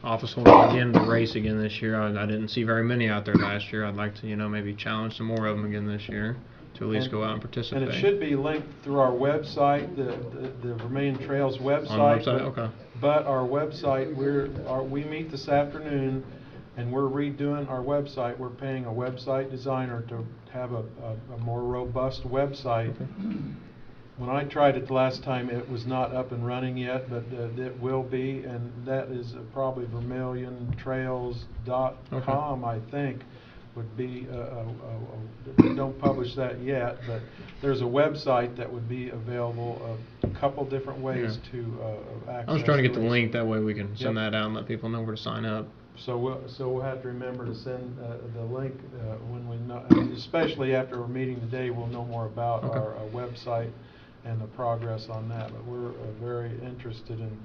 office holders again to race again this year. I didn't see very many out there last year. I'd like to maybe challenge some more of them again this year to at least go out and participate. And it should be linked through our website, the Vermilion Trails website. On the website, okay. But our website, we meet this afternoon, and we're redoing our website. We're paying a website designer to have a more robust website. When I tried it the last time, it was not up and running yet, but it will be, and that is probably vermiliontrails.com, I think, would be, don't publish that yet, but there's a website that would be available a couple different ways to access. I was trying to get the race. link, that way we can send Yep. that out and let people know where to sign up. So we'll have to remember to send the link when we know, especially after our meeting today, we'll know more about Okay. our website and the progress on that. But we're very interested in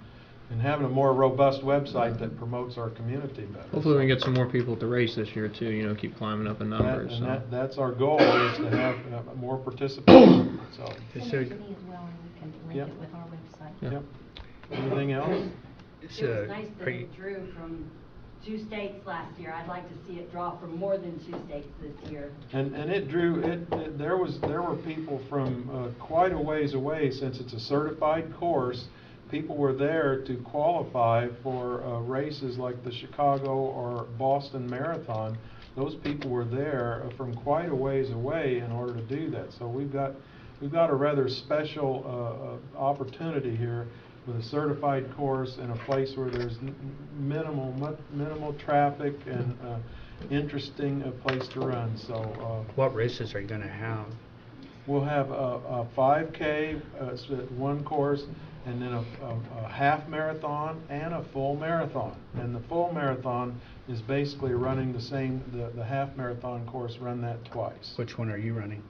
having a more robust website that promotes our community better. Hopefully we can get some more people at the race this year too, keep climbing up in numbers. So. That's our goal, is to have more participation, so. Send it to me as well, and we can link Yep. it with our website. Yeah. Yep. Anything else? It was nice are that you- it drew from 2 states last year. I'd like to see it draw from more than 2 states this year. And it drew, there were people from quite a ways away, since it's a certified course. People were there to qualify for races like the Chicago or Boston Marathon. Those people were there from quite a ways away in order to do that. So we've got a rather special opportunity here with a certified course in a place where there's minimal traffic and interesting place to run. So What races are you gonna have? we'll have a 5K, one course, and then a half marathon and a full marathon. And the full marathon is basically running the same, the half marathon course, run that twice. Which one are you running?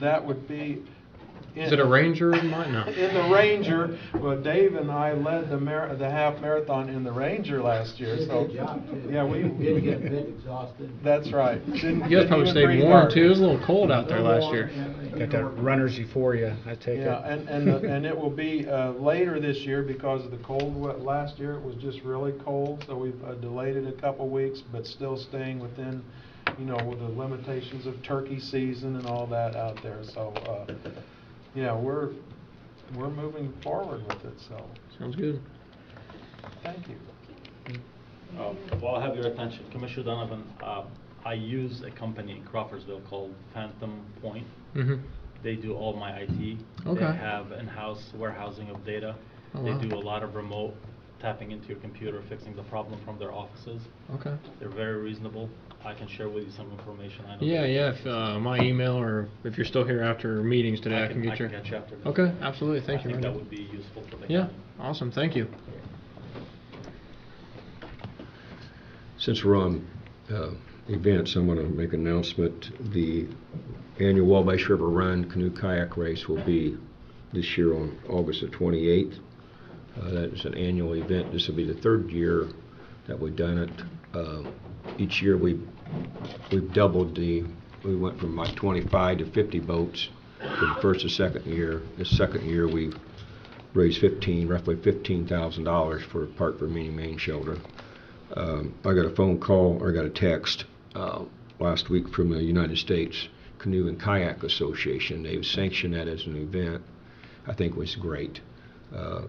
That would be. Is it a Ranger? Might not. In the Ranger, well, Dave and I led the half marathon in the Ranger last year, so. Good job, too. Yeah, we. Didn't get a bit exhausted. That's right. You guys probably stayed warm too. It was a little cold out there last year. Got that runners euphoria, I take it. Yeah, and it will be later this year because of the cold. Last year it was just really cold, so we've delayed it a couple weeks, but still staying within, with the limitations of turkey season and all that out there. So, yeah, we're moving forward with it. So, Sounds good. thank you. Well, I have your attention, Commissioner Donovan. I use a company in Crawfordsville called Phantom Point. Mm-hmm. They do all my IT. Okay. They have in-house warehousing of data. Oh, They wow. do a lot of remote tapping into your computer, fixing the problem from their offices. Okay. They're very reasonable. I can share with you some information. I know Yeah, that- yeah. If my email, or if you're still here after meetings today, I can get your. get you after this. Okay, absolutely. Thank you. I think Randy. that would be useful for the Yeah, county. awesome. Thank you. Since we're on events, I'm going to make an announcement. The annual Wabash River Run canoe kayak race will be this year on August the 28th. That is an annual event. This will be the third year that we've done it. Each year we've doubled we went from like 25 to 50 boats for the first and second year. The second year we've raised roughly $15,000 for Park Vermini Main Shelter. I got a phone call, or I got a text last week from the United States Canoe and Kayak Association. They've sanctioned that as an event. I think it was great.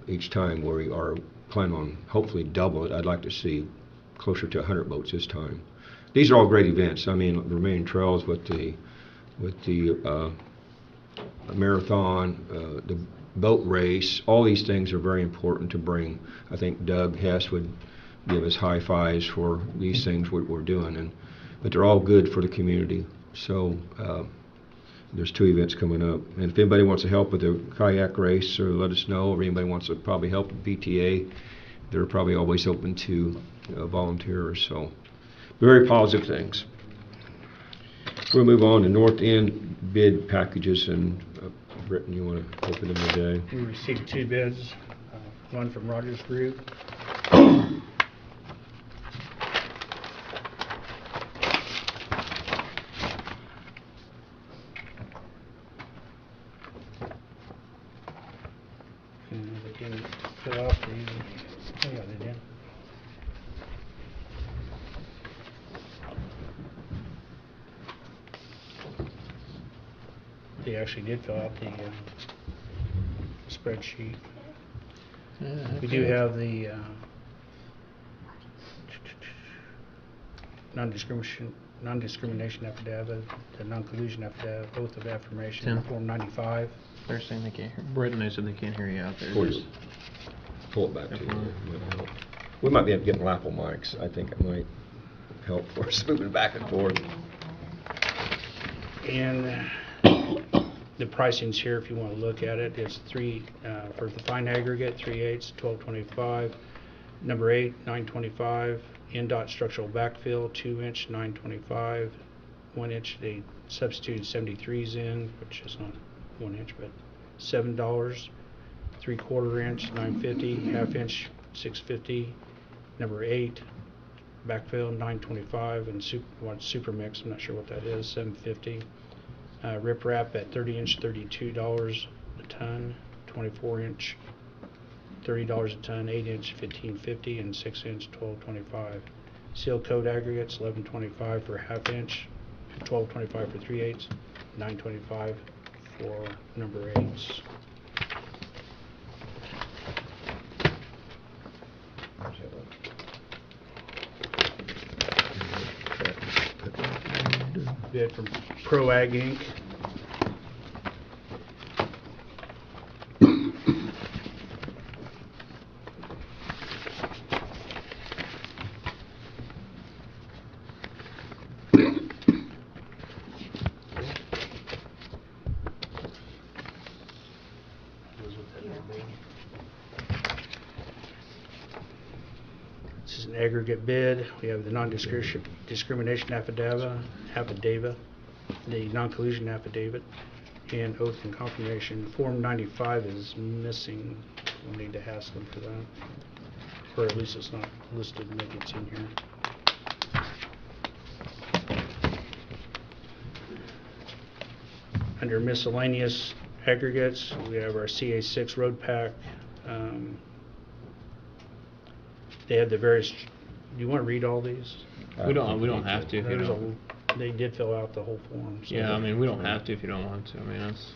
Each time we are planning on hopefully double it. I'd like to see closer to 100 boats this time. These are all great events. I mean, the Remaining Trails with the marathon, the boat race, all these things are very important to bring. I think Doug Hess would give us high fives for these things we're doing, but they're all good for the community. So there's 2 events coming up, and if anybody wants to help with the kayak race, or let us know, or anybody wants to probably help with PTA, they're probably always open to volunteers. So very positive things. We'll move on to North End bid packages, and Britton, you want to open them today? We received 2 bids, one from Rogers Group. And they didn't fill out the, oh yeah, they did. They actually did fill out the spreadsheet. We do have the non-discrimination affidavit, the non-collusion affidavit, oath of affirmation, Tim? Form 95. They're saying they can't hear. Britton, they said they can't hear you out there. Pull it back to you. We might be able to get lapel mics. I think it might help for us moving back and forth. And the pricing's here if you want to look at it. It's for the fine aggregate, 3/8, $12.25. Number 8, $9.25. NDOT structural backfill, 2-inch, $9.25. 1-inch, they substituted 73s in, which is not 1 inch, but $7. 3/4 inch, $9.50. 1/2 inch, $6.50. Number 8, backfill, $9.25, and super mix, I'm not sure what that is, $7.50. Riprap at 30-inch, $32 a ton. 24-inch, $30 a ton. 8-inch, $15.50, and 6-inch, $12.25. Seal coat aggregates, $11.25 for 1/2 inch, $12.25 for 3/8, $9.25 for number 8s. Bid from Pro Ag Inc. This is an aggregate bid. We have the non-discrimination affidavit, the non-collusion affidavit, and oath and confirmation. Form 95 is missing. We'll need to ask them for that. Or at least it's not listed, maybe it's in here. Under miscellaneous aggregates, we have our CA6 road pack. They have the various, do you want to read all these? We don't have to if you There's don't. They did fill out the whole form. So. Yeah, I mean, we don't have to if you don't want to. I mean, that's.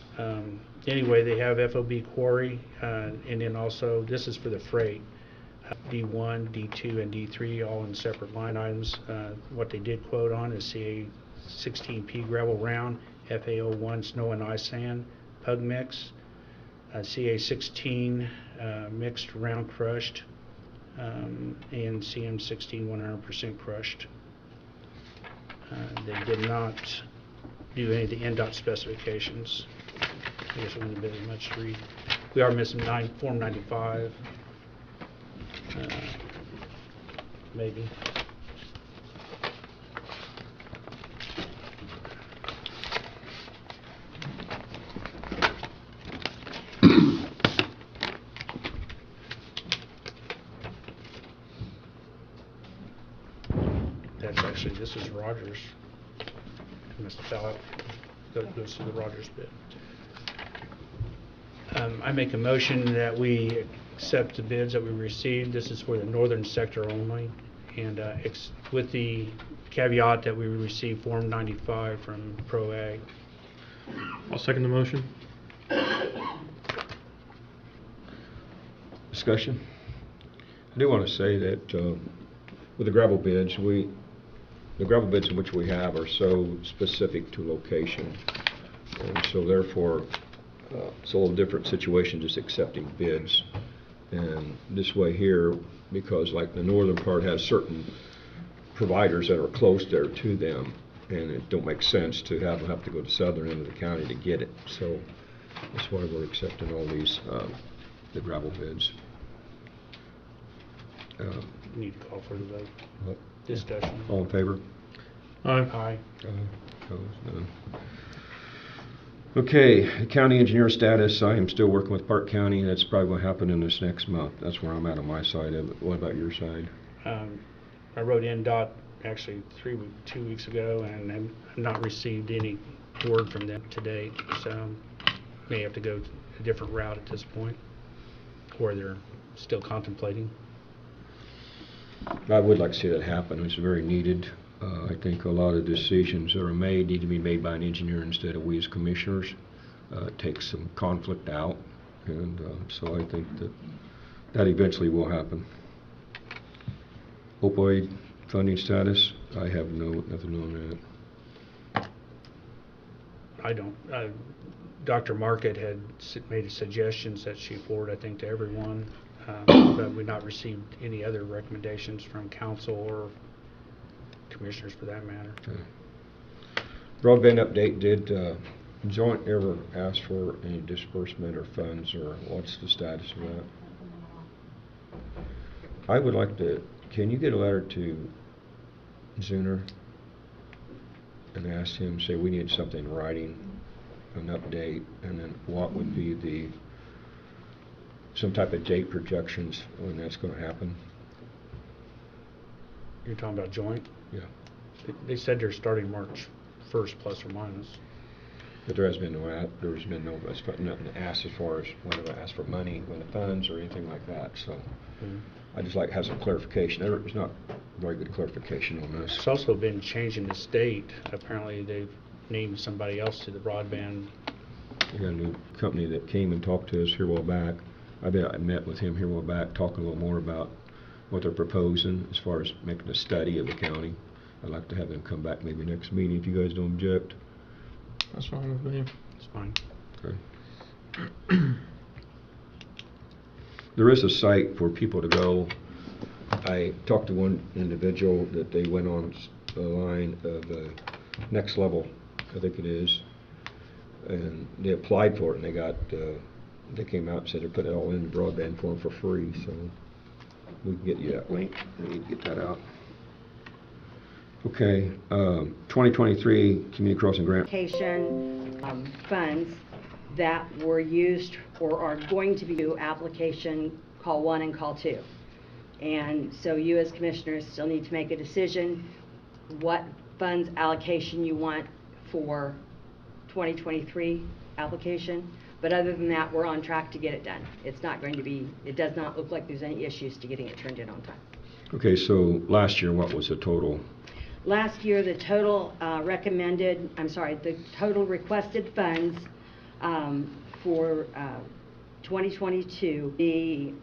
Anyway, they have FOB quarry, and then also, this is for the freight. D1, D2, and D3, all in separate line items. What they did quote on is CA 16P gravel round, FA01 snow and ice sand, pug mix, CA 16 mixed round crushed, and CM16 100% crushed. They did not do any of the NDOT specifications. I guess it wouldn't have been much to read. We are missing Form 95, maybe. That's actually, this is Rogers. I must have fell out. Goes to the Rogers bid. I make a motion that we accept the bids that we received. This is for the northern sector only, and with the caveat that we received Form 95 from ProAg. I'll second the motion. Discussion? I do want to say that with the gravel bids, the gravel bids in which we have are so specific to location, and so therefore it's a little different situation just accepting bids. And this way here, because like the northern part has certain providers that are close there to them, and it don't make sense to have to go to the southern end of the county to get it. So that's why we're accepting all these the gravel bids. Need to call for the vote. What? Discussion. All in favor? Aye. Aye. Opposed? None. Okay, county engineer status. I am still working with Park County. That's probably going to happen in this next month. That's where I'm at on my side of it. What about your side? I wrote NDOT actually 2 weeks ago, and I've not received any word from them to date, so may have to go a different route at this point, or they're still contemplating. I would like to see that happen. It's very needed. I think a lot of decisions that are made need to be made by an engineer instead of we as commissioners. It takes some conflict out, and so I think that eventually will happen. Opioid funding status, I have nothing on that. I don't. Dr. Market had made suggestions that she forwarded, I think, to everyone, but we've not received any other recommendations from council or commissioners for that matter. Okay. Broadband update, did Joint ever ask for any disbursement or funds, or what's the status of that? I would like to, can you get a letter to Zuner and ask him, say we need something in writing, an update, and then what would be some type of date projections when that's going to happen? You're talking about Joint? Yeah. They said they're starting March 1st, plus or minus. But there's been no nothing asked as far as whether they ask for money, when the funds, or anything like that. So I just like to have some clarification. There's not very good clarification on this. It's also been changing the state. Apparently they've named somebody else to the broadband. We got a new company that came and talked to us here a while back. I met with him here a while back, talking a little more about what they're proposing as far as making a study of the county. I'd like to have them come back maybe next meeting if you guys don't object. That's fine with me. It's fine. Okay. There is a site for people to go. I talked to one individual that they went on the line of Next Level, I think it is, and they applied for it, and they got they came out and said they're putting it all in the broadband form for free. So we can get you that link. We need to get that out. Okay, 2023 Community Crossing Grant. Application funds that were used or are going to be due application call 1 and call 2. And so you as commissioners still need to make a decision what funds allocation you want for 2023 application. But other than that, we're on track to get it done. It's not going to be, it does not look like there's any issues to getting it turned in on time. Okay, so last year, what was the total? Last year, the total the total requested funds for 2022 be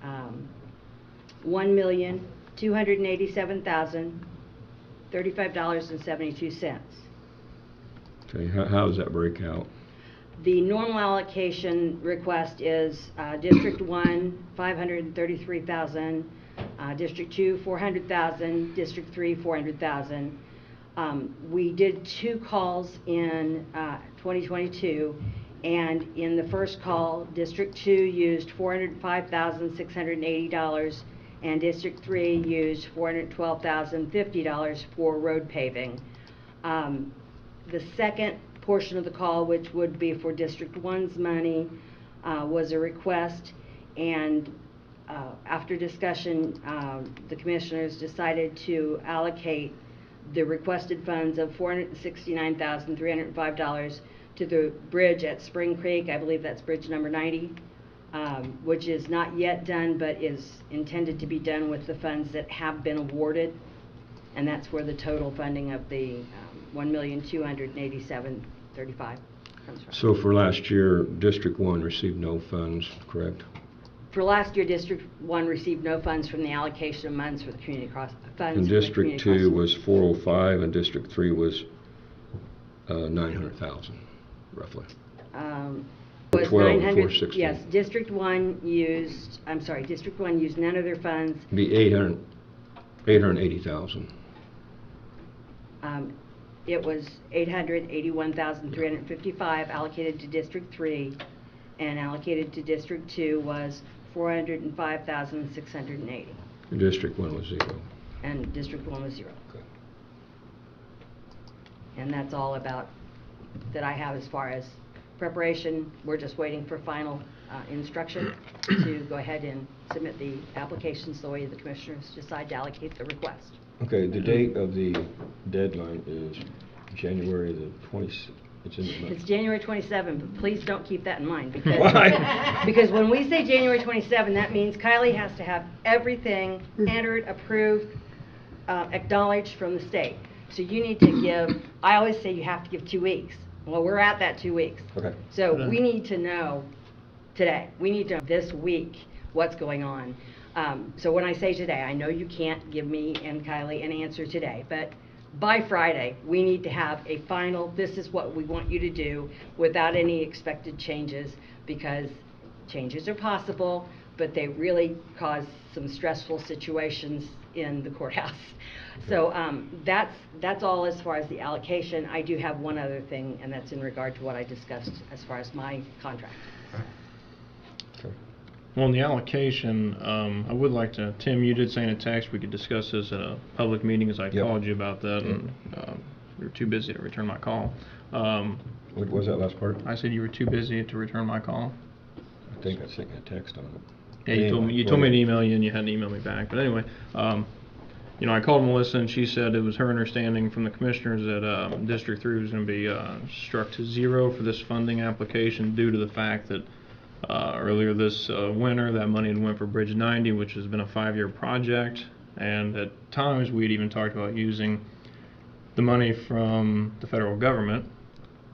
$1,287,035.72. Okay, how does that break out? The normal allocation request is District 1, $533,000, District 2, 400,000, District 3, 400,000. We did 2 calls in 2022, and in the first call, District 2 used $405,680, and District 3 used $412,050 for road paving. The second portion of the call, which would be for District 1's money, was a request, and after discussion, the commissioners decided to allocate the requested funds of $469,305 to the bridge at Spring Creek. I believe that's bridge number 90, which is not yet done, but is intended to be done with the funds that have been awarded, and that's where the total funding of the $1,287,035 comes from. So for last year, District 1 received no funds, correct? For last year, District 1 received no funds from the allocation of funds for the community cross funds. And for the District community 2 cross- was 405, and District 3 was 900,000, roughly. Was 12 and 900 416. Yes, District 1 used, I'm sorry, District 1 used none of their funds. Be 880,000. It was $881,355 allocated to District 3, and allocated to District 2 was $405,680, And District 1 was 0. and District 1 was 0. Okay. And that's all about, that I have as far as preparation. We're just waiting for final instruction to go ahead and submit the applications the way the commissioners decide to allocate the request. Okay, the date of the deadline is January the 26th. It's in the month. It's January 27, but please don't keep that in mind, because Why? because when we say January 27, that means Kylie has to have everything entered, approved, acknowledged from the state. So you need to give, I always say you have to give 2 weeks. Well, we're at that 2 weeks. Okay. So we need to know today. We need to know this week what's going on. So when I say today, I know you can't give me and Kylie an answer today, but by Friday, we need to have a final, this is what we want you to do, without any expected changes, because changes are possible, but they really cause some stressful situations in the courthouse. So that's all as far as the allocation. I do have one other thing, and that's in regard to what I discussed as far as my contract. Okay. Well, in the allocation, I would like to, Tim, you did say in a text we could discuss this at a public meeting, as I Yep. called you about that, and you were too busy to return my call. What was that last part? I said you were too busy to return my call. I think I sent you a text on it. Yeah, you told me Anyway, to email you, and you hadn't emailed me back. But anyway, you know, I called Melissa, and she said it was her understanding from the commissioners that District 3 was going to be struck to 0 for this funding application due to the fact that earlier this winter that money had went for Bridge 90, which has been a 5-year project, and at times we had even talked about using the money from the federal government.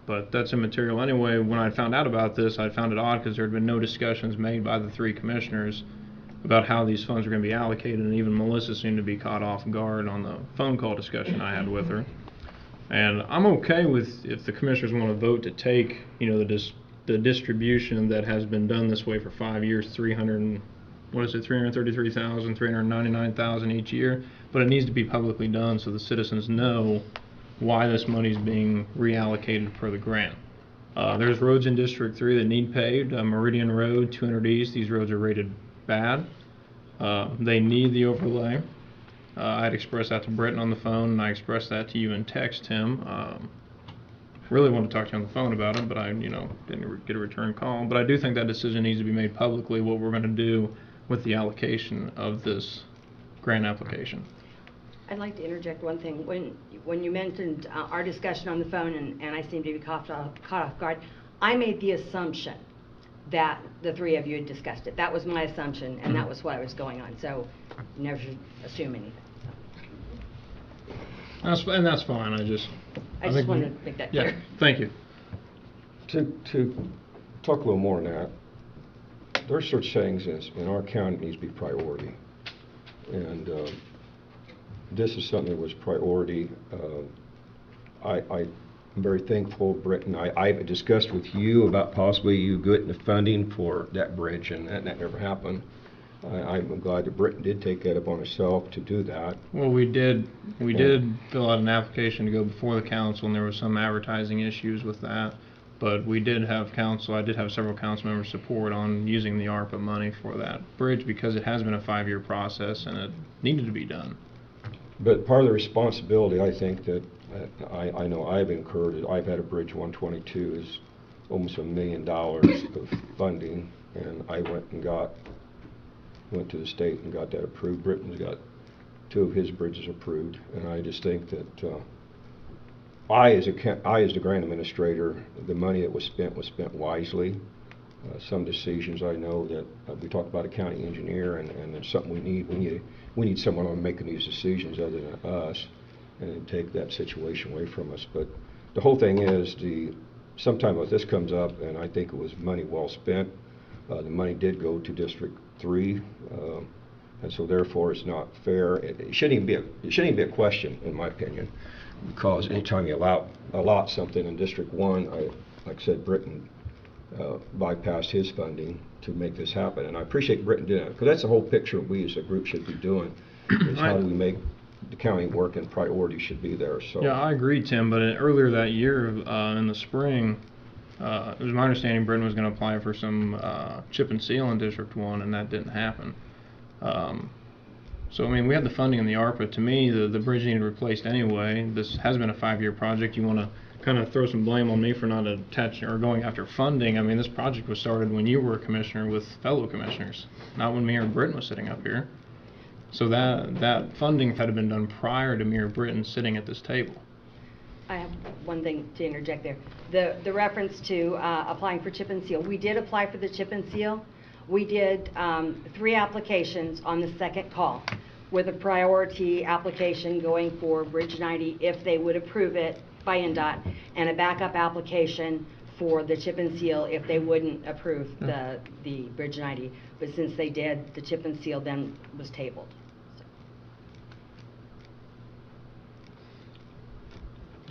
But that's immaterial anyway. When I found out about this, I found it odd because there had been no discussions made by the 3 commissioners about how these funds were going to be allocated, and even Melissa seemed to be caught off guard on the phone call discussion I had with her. And I'm okay with if the commissioners want to vote to take, you know, the distribution that has been done this way for 5 years, 333,000, 399,000 each year, but it needs to be publicly done so the citizens know why this money is being reallocated per the grant. There's roads in District 3 that need paved. Meridian Road, 200 East, these roads are rated bad. They need the overlay. I'd expressed that to Britton on the phone, and I expressed that to you in text, Tim. Really wanted to talk to you on the phone about it, but I, you know, didn't get a return call. But I do think that decision needs to be made publicly, what we're going to do with the allocation of this grant application. I'd like to interject one thing. When you mentioned our discussion on the phone, and I seem to be caught off guard, I made the assumption that the 3 of you had discussed it. That was my assumption, and that was what was going on. So you never should assume anything. That's fine. I just just wanted to make that clear. Yeah, thank you. To talk a little more on that, there are such things as in our county needs to be priority, and this is something that was priority. I'm very thankful, Britton. I've discussed with you about possibly you getting the funding for that bridge, and that never happened. I'm glad that Britton did take that upon himself to do that. Well, we did fill out an application to go before the council, and there was some advertising issues with that. But we did have I did have several council members support on using the ARPA money for that bridge because it has been a 5-year process and it needed to be done. But part of the responsibility, I think, that I know I've incurred, I've had a Bridge 122 is almost $1 million of funding, and I went to the state and got that approved. Britton's got 2 of his bridges approved, and I just think that I, as the grant administrator, the money that was spent wisely. Some decisions I know that we talked about a county engineer, and it's something we need someone on making these decisions other than us, and take that situation away from us. But the whole thing is, sometime if this comes up, and I think it was money well spent. The money did go to District 3, and so therefore it's not fair. It shouldn't even be a question, in my opinion, because anytime you allot something in District 1, like I said, Britton bypassed his funding to make this happen, and I appreciate Britton doing it, because that's the whole picture we as a group should be doing, is how do we make the county work, and priorities should be there. So yeah, I agree, Tim, but earlier that year in the spring, it was my understanding Britton was going to apply for some chip and seal in District 1, and that didn't happen. So, I mean, we had the funding in the ARPA. To me, the bridge needed replaced anyway. This has been a 5-year project. You want to kind of throw some blame on me for not attaching or going after funding. I mean, this project was started when you were a commissioner with fellow commissioners, not when Mayor Britton was sitting up here. So that funding had been done prior to Mayor Britton sitting at this table. I have one thing to interject there. The reference to applying for chip and seal. We did apply for the chip and seal. We did 3 applications on the second call, with a priority application going for Bridge 90 if they would approve it by NDOT, and a backup application for the chip and seal if they wouldn't approve the Bridge 90. But since they did, the chip and seal then was tabled.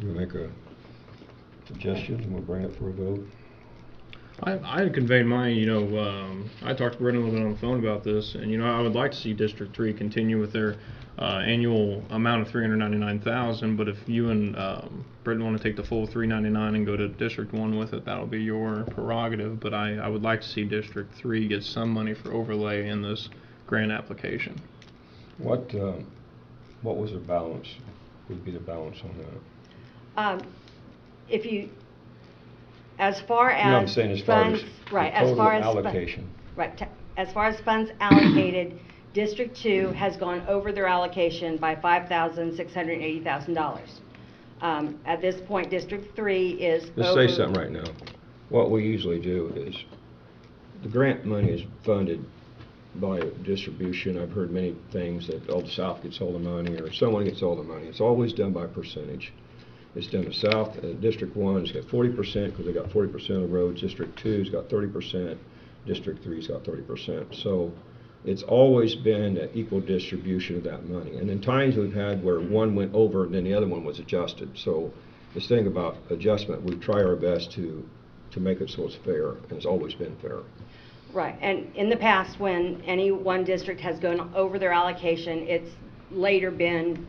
you make a suggestion, and we'll bring it for a vote. I had conveyed mine, I talked to Britton a little bit on the phone about this, and, I would like to see District 3 continue with their annual amount of $399,000, but if you and Britton want to take the full $399 and go to District 1 with it, that'll be your prerogative, but I would like to see District 3 get some money for overlay in this grant application. What was the balance, would be the balance on that? If you, as far as I'm saying as far as funds, right, the as total far as allocation. Right, as far as funds allocated, District 2 has gone over their allocation by $5,680,000. At this point, District 3 is Let's over. say something right now. What we usually do is, the grant money is funded by distribution. I've heard many things that Old South gets all the money, or someone gets all the money. It's always done by percentage. It's done the South. District 1's got 40% because they got 40% of the roads. District 2's got 30%. District 3's got 30%. So it's always been an equal distribution of that money. And in times we've had where one went over and then the other one was adjusted. So this thing about adjustment, we try our best to make it so it's fair, and it's always been fair. Right, and in the past, when any one district has gone over their allocation, it's later been,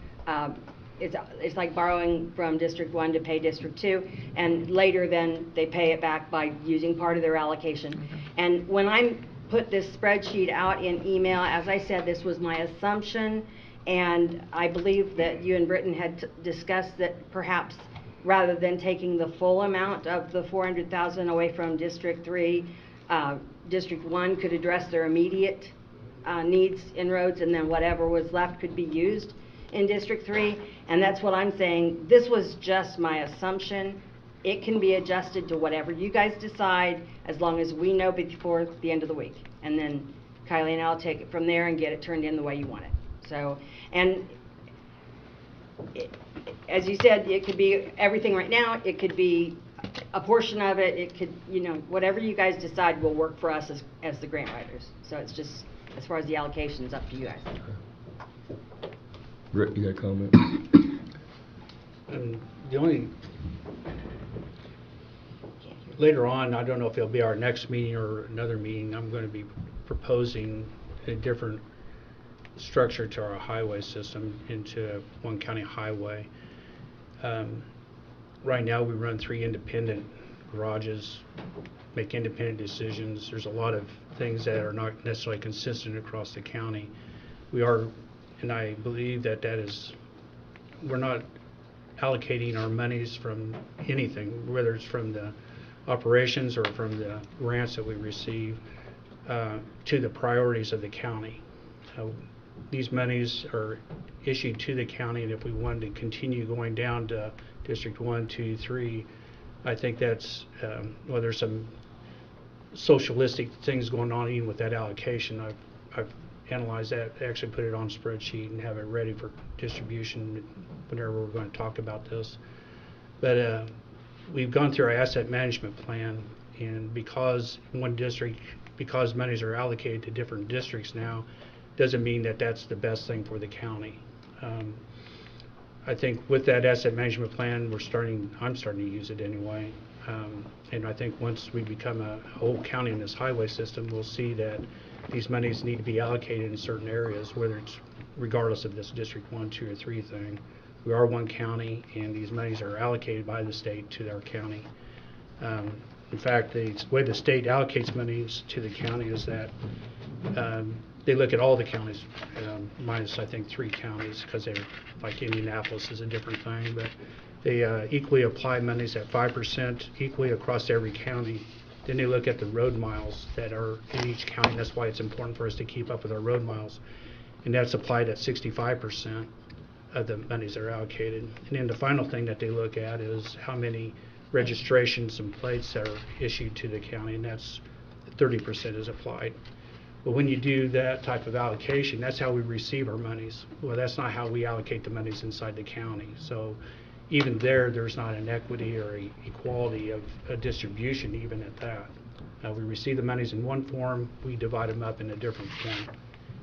it's like borrowing from District 1 to pay District 2, and later then they pay it back by using part of their allocation. Mm-hmm. And when I put this spreadsheet out in email, as I said, this was my assumption, and I believe that you and Britton had discussed that perhaps rather than taking the full amount of the $400,000 away from District 3, District 1 could address their immediate needs in roads, and then whatever was left could be used in District 3. And that's what I'm saying. This was just my assumption. It can be adjusted to whatever you guys decide, as long as we know before the end of the week. And then Kylie and I'll take it from there and get it turned in the way you want it. So, and as you said, it could be everything right now. It could be a portion of it. It could, whatever you guys decide will work for us as the grant writers. So it's just, as far as the allocation, is up to you guys. Rick, you got a comment? The only, later on, I don't know if it'll be our next meeting or another meeting, I'm going to be proposing a different structure to our highway system into one county highway. Right now, we run 3 independent garages, make independent decisions. There's a lot of things that are not necessarily consistent across the county. We are, and I believe that we're not allocating our monies from anything, whether it's from the operations or from the grants that we receive, to the priorities of the county. These monies are issued to the county, and if we wanted to continue going down to District 1, 2, 3, I think that's, well, there's some socialistic things going on even with that allocation. I've analyzed that, actually put it on a spreadsheet and have it ready for distribution whenever we're going to talk about this. But we've gone through our asset management plan, and because because monies are allocated to different districts now, doesn't mean that that's the best thing for the county. I think with that asset management plan, I'm starting to use it anyway. And I think once we become a whole county in this highway system, we'll see that these monies need to be allocated in certain areas, whether it's regardless of this District 1, 2, or 3 thing. We are one county, and these monies are allocated by the state to our county. In fact, the way the state allocates monies to the county is that they look at all the counties, minus I think 3 counties, because they're like Indianapolis is a different thing, but they equally apply monies at 5% equally across every county. Then they look at the road miles that are in each county. That's why it's important for us to keep up with our road miles, and that's applied at 65% of the monies that are allocated. And then the final thing that they look at is how many registrations and plates are issued to the county, and that's 30% is applied. But when you do that type of allocation, that's how we receive our monies. Well, that's not how we allocate the monies inside the county. So even there's not an equity or a equality of a distribution even at that. We receive the monies in one form, we divide them up in a different form.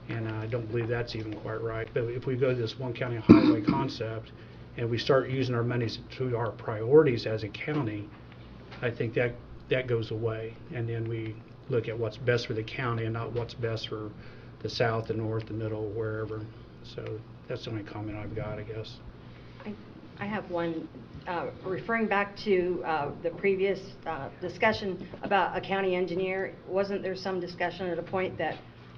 And I don't believe that's even quite right. But if we go to this one county highway concept and we start using our monies to our priorities as a county, I think that goes away. And then we look at what's best for the county and not what's best for the south, the north, the middle, wherever. So that's the only comment I've got, I guess. I have one, referring back to the previous discussion about a county engineer. Wasn't there some discussion at a point that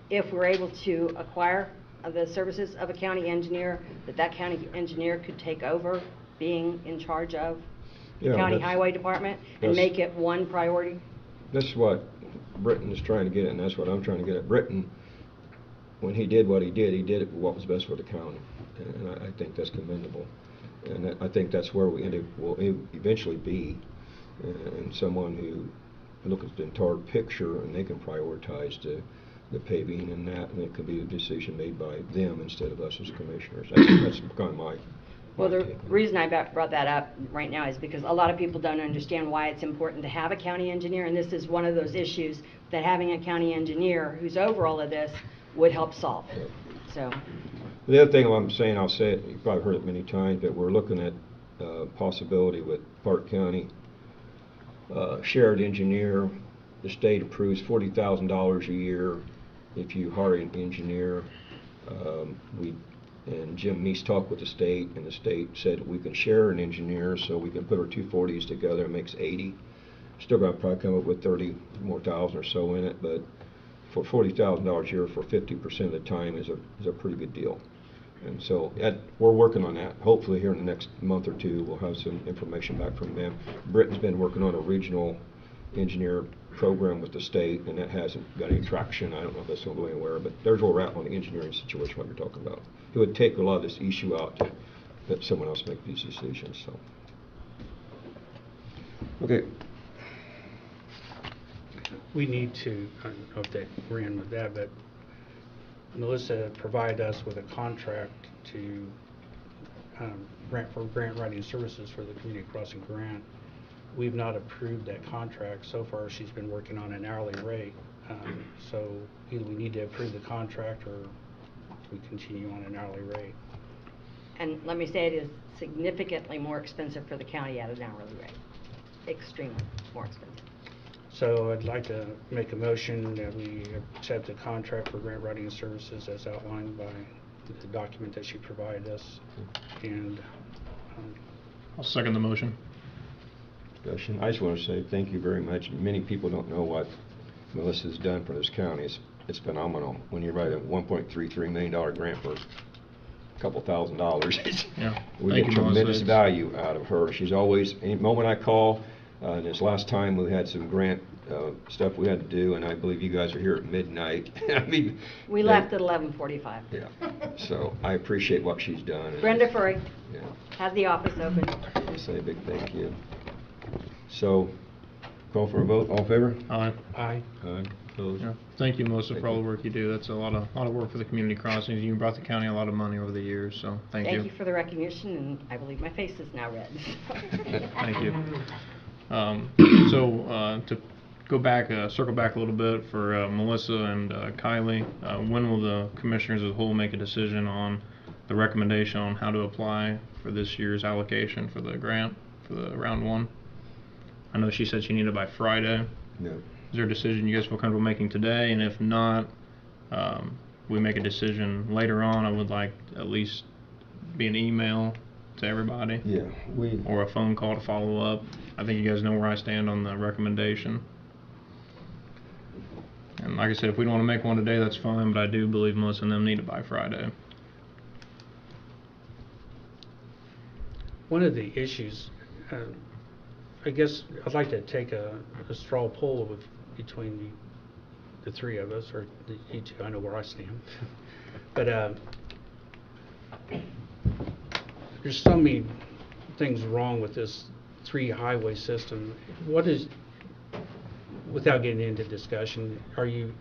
if we're able to acquire the services of a county engineer, that county engineer could take over being in charge of the county highway department and make it one priority? That's what Britton is trying to get at, and that's what I'm trying to get at. Britton, when he did what he did it for what was best for the county, and I think that's commendable. And I think that's where we will eventually be, and someone who looks at the entire picture and they can prioritize the paving and that, and it could be a decision made by them instead of us as commissioners. That's kind of my Well, the take. reason I brought that up right now is because a lot of people don't understand why it's important to have a county engineer, and this is one of those issues that having a county engineer who's over all of this would help solve. Yeah. So. The other thing I'm saying, I'll say it, you've probably heard it many times, but we're looking at possibility with Park County. Shared engineer, the state approves $40,000 a year if you hire an engineer. And Jim Meese talked with the state, and the state said we can share an engineer, so we can put our 240s together, it makes 80. Still got to probably come up with 30 more thousand or so in it, but for $40,000 a year for 50% of the time is a pretty good deal. And so we're working on that. Hopefully here in the next month or two we'll have some information back from them. Britain's been working on a regional engineer program with the state, and that hasn't got any traction. I don't know if that's going to go anywhere, but there's where we're at on the engineering situation, what you're talking about. It would take a lot of this issue out to let someone else make these decisions. So, okay. We need to, I don't know if they ran with that, but Melissa provided us with a contract to grant writing services for the community crossing grant. We've not approved that contract. So far she's been working on an hourly rate. So either we need to approve the contract or we continue on an hourly rate. And let me say it is significantly more expensive for the county at an hourly rate. Extremely more expensive. So I'd like to make a motion that we accept the contract for grant writing services as outlined by the document that she provided us. And I'll second the motion. Discussion. I just want to say thank you very much. Many people don't know what Melissa's done for this county. It's phenomenal. When you write a $1.33 million grant for a couple $1,000, Yeah. we Thank get you, Melissa. tremendous It's- value out of her. She's always, any moment I call, and this last time we had some grant stuff we had to do, and I believe you guys are here at midnight. I mean, We left at 11:45. Yeah. So I appreciate what she's done. Brenda Furry Yeah. has the office open. I say a big thank you. So, call for a vote. All in favor? Aye. aye. Aye. Opposed? Yeah. Thank you, Melissa, Thank for all the you. work you do. That's a lot of work for the community crossings. You brought the county a lot of money over the years, so thank you. Thank you for the recognition, and I believe my face is now red. Thank you. To go back, circle back a little bit for Melissa and Kylie, when will the commissioners as a whole make a decision on the recommendation on how to apply for this year's allocation for the grant for the round one? I know she said she needed it by Friday. No. Is there a decision you guys feel comfortable making today? And if not, we make a decision later on. I would like at least be an email to everybody. Yeah, Or a phone call to follow up. I think you guys know where I stand on the recommendation. And like I said, if we don't want to make one today, that's fine, but I do believe Melissa and them need it by Friday. One of the issues, I guess I'd like to take a straw poll between the three of us, or you two. I know where I stand. But there's so many things wrong with this 3-highway system. What is, without getting into discussion, are you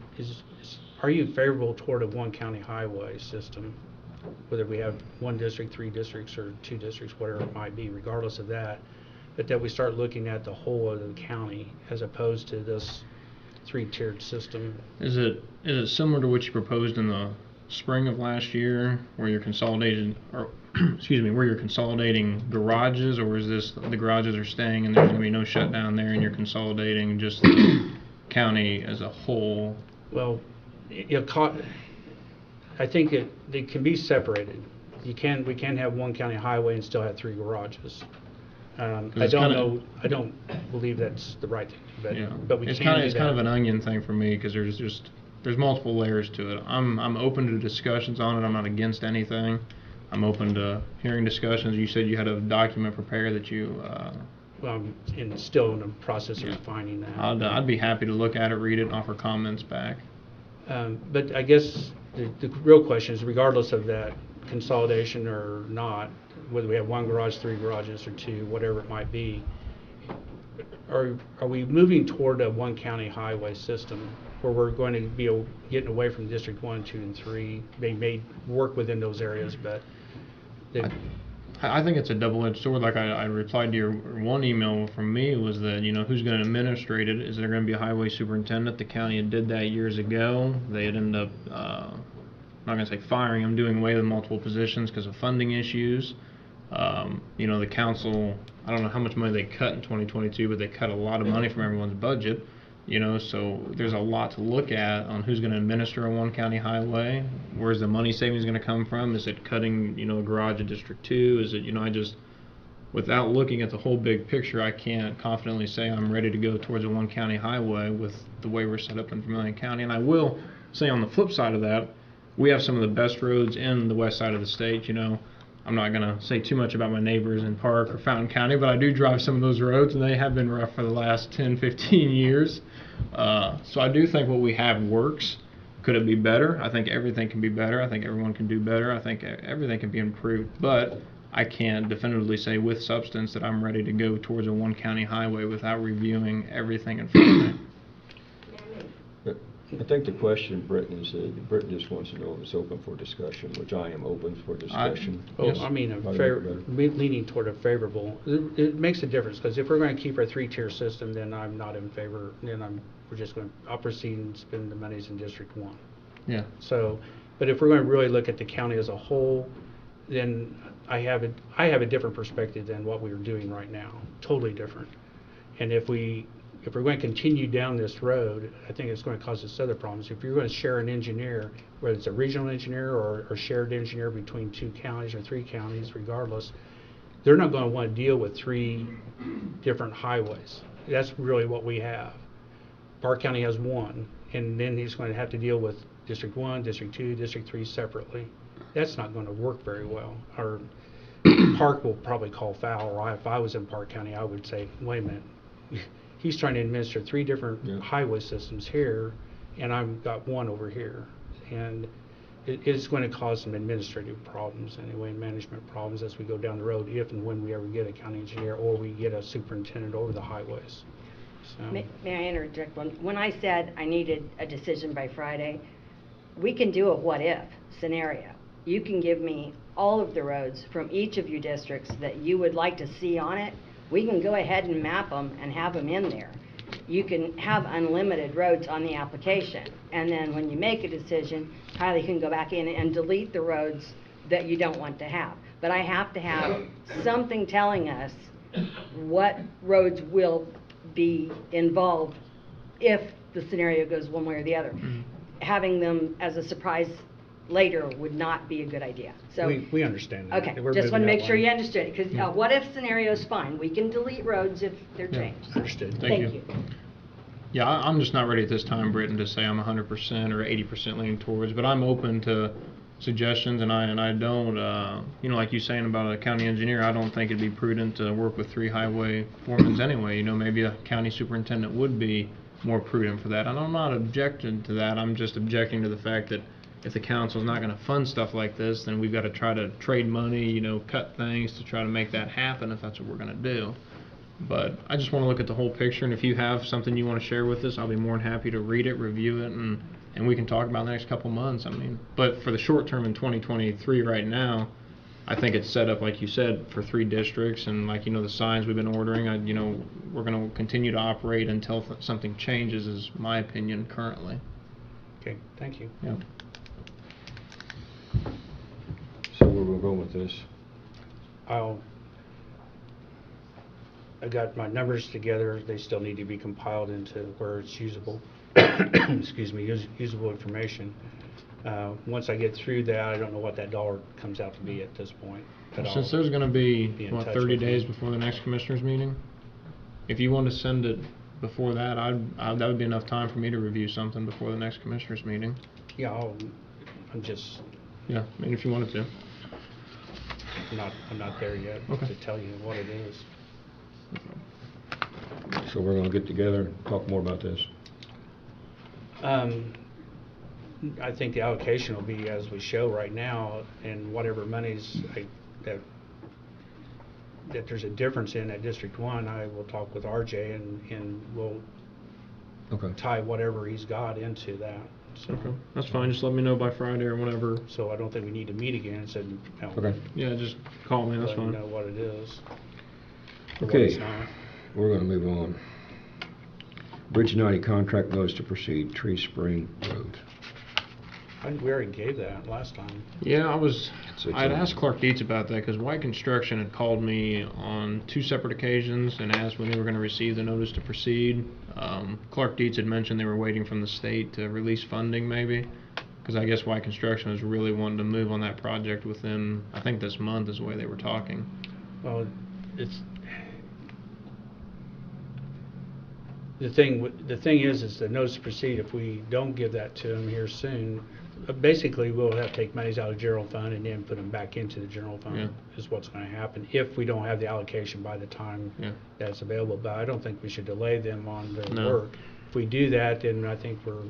favorable toward a 1-county highway system? Whether we have 1 district, 3 districts, or 2 districts, whatever it might be, regardless of that, but that we start looking at the whole of the county as opposed to this 3-tiered system. Is it similar to what you proposed in the spring of last year, where you're consolidating, or excuse me, where you're consolidating garages, or is this the garages are staying and there's going to be no shutdown there, and you're consolidating just the county as a whole? Well, I think they can be separated. We can have 1 county highway and still have 3 garages. I don't believe that's the right thing, but we it's can do that. It's kind of an onion thing for me, because there's multiple layers to it. I'm open to discussions on it. I'm not against anything. I'm open to hearing discussions. You said you had a document prepared that you. Well, I'm still in the process of refining that. I'd be happy to look at it, read it, and offer comments back. But I guess the real question is, regardless of that consolidation or not, whether we have 1 garage, 3 garages, or 2, whatever it might be, are we moving toward a 1 county highway system where we're going to be getting away from District 1, 2, and 3? They may work within those areas, but I think it's a double-edged sword. Like I replied to your one email from me was that, who's going to administrate it? Is there going to be a highway superintendent? The county had did that years ago. They had ended up, I'm not going to say firing them, doing away with multiple positions because of funding issues. The council, I don't know how much money they cut in 2022, but they cut a lot of money from everyone's budget. So there's a lot to look at on who's going to administer a 1 county highway. Where's the money savings going to come from? Is it cutting, a garage at District 2? Is it, without looking at the whole big picture, I can't confidently say I'm ready to go towards a 1 county highway with the way we're set up in Vermilion County. And I will say on the flip side of that, we have some of the best roads in the west side of the state. I'm not going to say too much about my neighbors in Park or Fountain County, but I do drive some of those roads, and they have been rough for the last 10, 15 years. So I do think what we have works. Could it be better? I think everything can be better. I think everyone can do better. I think everything can be improved. But I can't definitively say with substance that I'm ready to go towards a 1 county highway without reviewing everything in front of me. But I think the question Brittany said, Brittany just wants to know if it's open for discussion, which I am open for discussion. Yes. I mean, leaning toward a favorable. It makes a difference, because if we're going to keep our 3-tier system, then I'm not in favor. Then I'll proceed and spend the monies in District 1. Yeah. So, but if we're going to really look at the county as a whole, then I have a different perspective than what we are doing right now. Totally different. And if we if we're going to continue down this road, I think it's going to cause us other problems. If you're going to share an engineer, whether it's a regional engineer or shared engineer between 2 counties or 3 counties, regardless, they're not going to want to deal with 3 different highways. That's really what we have. Park County has 1, and then he's going to have to deal with District 1, District 2, District 3 separately. That's not going to work very well. Our Park will probably call foul, or if I was in Park County, I would say, wait a minute, he's trying to administer 3 different highway systems here, and I've got 1 over here. And it's going to cause some administrative problems anyway, management problems as we go down the road, if and when we ever get a county engineer or we get a superintendent over the highways. So. May I interject one? When I said I needed a decision by Friday, we can do a what-if scenario. You can give me all of the roads from each of your districts that you would like to see on it. We can go ahead and map them and have them in there. You can have unlimited roads on the application, and then when you make a decision, Kylie can go back in and delete the roads that you don't want to have. But I have to have something telling us what roads will be involved if the scenario goes one way or the other. Having them as a surprise later would not be a good idea. So we understand that. Okay, We're just want to moving make that sure line. you understood it, because what if scenario is fine. We can delete roads if they're changed. Understood. Thank you. Yeah, I'm just not ready at this time, Britton, to say I'm 100% or 80% leaning towards, but I'm open to suggestions, and I don't, you know, like you saying about a county engineer, I don't think it'd be prudent to work with 3 highway foremen anyway. You know, maybe a county superintendent would be more prudent for that. And I'm not objecting to that. I'm just objecting to the fact that if the council's not going to fund stuff like this, then we've got to try to trade money, you know, cut things to try to make that happen if that's what we're going to do. But I just want to look at the whole picture, and if you have something you want to share with us, I'll be more than happy to read it, review it, and we can talk about it the next couple months. I mean, but for the short term in 2023 right now, I think it's set up, like you said, for 3 districts, and like, you know, the signs we've been ordering, you know, we're going to continue to operate until something changes, is my opinion currently. Okay, thank you. Yeah. So where we'll go with this? I got my numbers together. They still need to be compiled into where it's usable. Excuse me, usable information. Once I get through that, I don't know what that dollar comes out to be at this point. But Since I'll there's going to be, in what, touch 30 with you. days before the next commissioners meeting, if you want to send it before that, that would be enough time for me to review something before the next commissioners meeting. Yeah, I'm just Yeah, I mean, if you wanted to. I'm not there yet Okay. to tell you what it is. So we're going to get together and talk more about this. I think the allocation will be as we show right now, and whatever monies that there's a difference in at District 1, I will talk with RJ and we'll tie whatever he's got into that. So, Okay, that's fine. Just let me know by Friday or whenever. So I don't think we need to meet again. So, Okay. Yeah, just call me. That's let you fine. know what it is. or what Okay, it's not. we're going to move on. Bridge 90 contract notice to proceed, Tree Spring Road. We already gave that last time. Yeah, It's I'd a- asked Clark Dietz about that because White Construction had called me on 2 separate occasions and asked when they were going to receive the notice to proceed. Clark Dietz had mentioned they were waiting from the state to release funding maybe, because I guess White Construction was really wanting to move on that project within, I think this month is the way they were talking. Well, the thing is the notice to proceed, if we don't give that to them here soon, basically we'll have to take monies out of general fund and then put them back into the general fund, Yeah. is what's going to happen if we don't have the allocation by the time that's available. But I don't think we should delay them on their No. work. If we do that, then I think we're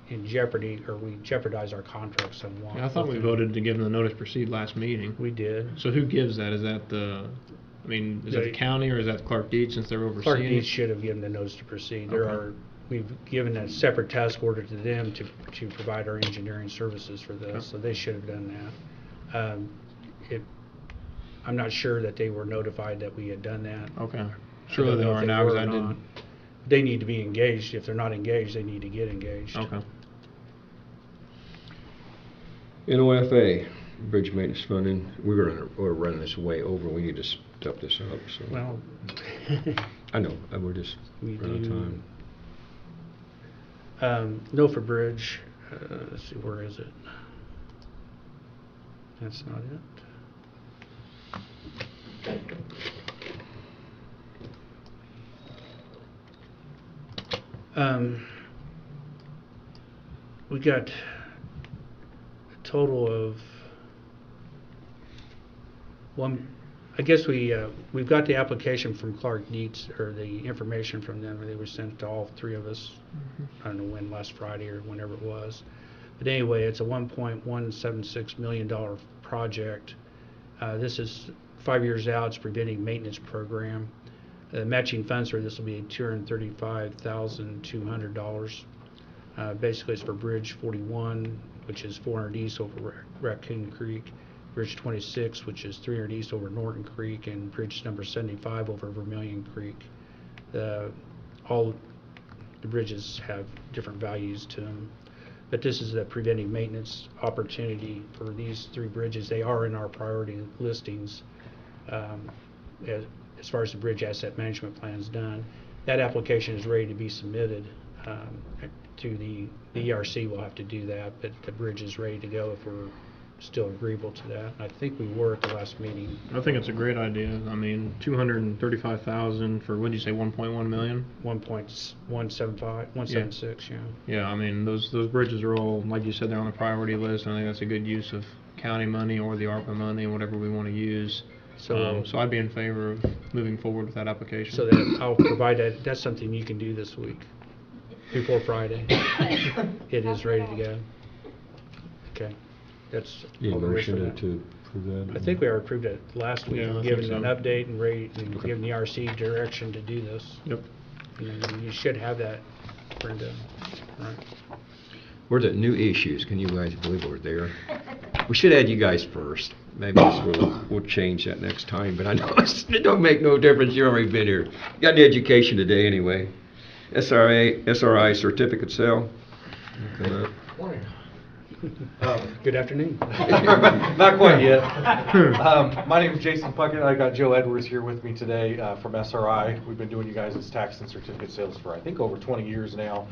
in jeopardy, or we jeopardize our contract somewhat. Yeah, I thought we voted to give them the notice to proceed last meeting. We did. So who gives that? Is that I mean, is that the county or is that Clark Dietz since they're overseeing Clark it? Dietz should have given the notice to proceed. Okay. We've given a separate task order to them to provide our engineering services for this, Okay. so they should have done that. I'm not sure that they were notified that we had done that. Okay. I Surely don't they know are if now were because or I didn't. not. They need to be engaged. If they're not engaged, they need to get engaged. Okay. NOFA, bridge maintenance funding, we're running this way over, we need to step this up, so. Well, I know, we're just We running out of do- time. Milford Bridge, let's see, where is it? That's not it. We got a total of I guess we've got the application from Clark Dietz, or the information from them, and they were sent to all three of us. I don't know when, last Friday or whenever it was. But anyway, it's a $1.176 million project. This is 5 years out. It's preventing maintenance program. Matching funds for this will be $235,200. Basically, it's for Bridge 41, which is 400 east over Raccoon Creek, Bridge 26, which is 300 east over Norton Creek, and Bridge number 75 over Vermilion Creek. All the bridges have different values to them, but this is a preventive maintenance opportunity for these three bridges. They are in our priority listings as far as the bridge asset management plan is done. That application is ready to be submitted to the ERC. Will have to do that, but the bridge is ready to go if we're still agreeable to that. I think we were at the last meeting. I think it's a great idea. I mean, 235,000 for, what did you say, 1.1 million? 1.176, yeah. Yeah, I mean, those bridges are all, like you said, they're on the priority list, and I think that's a good use of county money or the ARPA money, whatever we want to use. So I'd be in favor of moving forward with that application. So that I'll provide that. That's something you can do this week, before Friday. It is ready to go. Okay. That's all there is for that. To approve that? I think we already approved it last week, Yeah, I think giving so. an update and giving the RC direction to do this. Yep. And you should have that, Brenda. Right. Where the new issues, can you guys believe we're there? We should add you guys first. Maybe we'll change that next time, but I know it don't make no difference. You've already been here. You got the education today anyway. SRI certificate sale. Come up. Good afternoon. Not quite yet. My name is Jason Puckett. I got Joe Edwards here with me today from SRI. We've been doing you guys' tax and certificate sales for I think over 20 years now.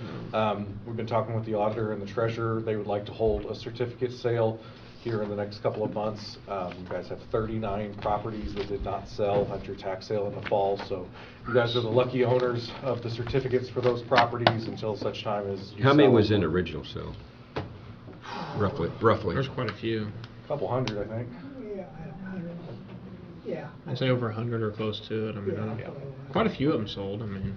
We've been talking with the auditor and the treasurer. They would like to hold a certificate sale here in the next couple of months. You guys have 39 properties that did not sell at your tax sale in the fall, so you guys are the lucky owners of the certificates for those properties until such time as you How many sell was them. in original sale? Roughly. There's quite a few. Couple hundred, I think. Yeah. I'd say over 100 or close to it. I mean, quite a few of them sold. I mean,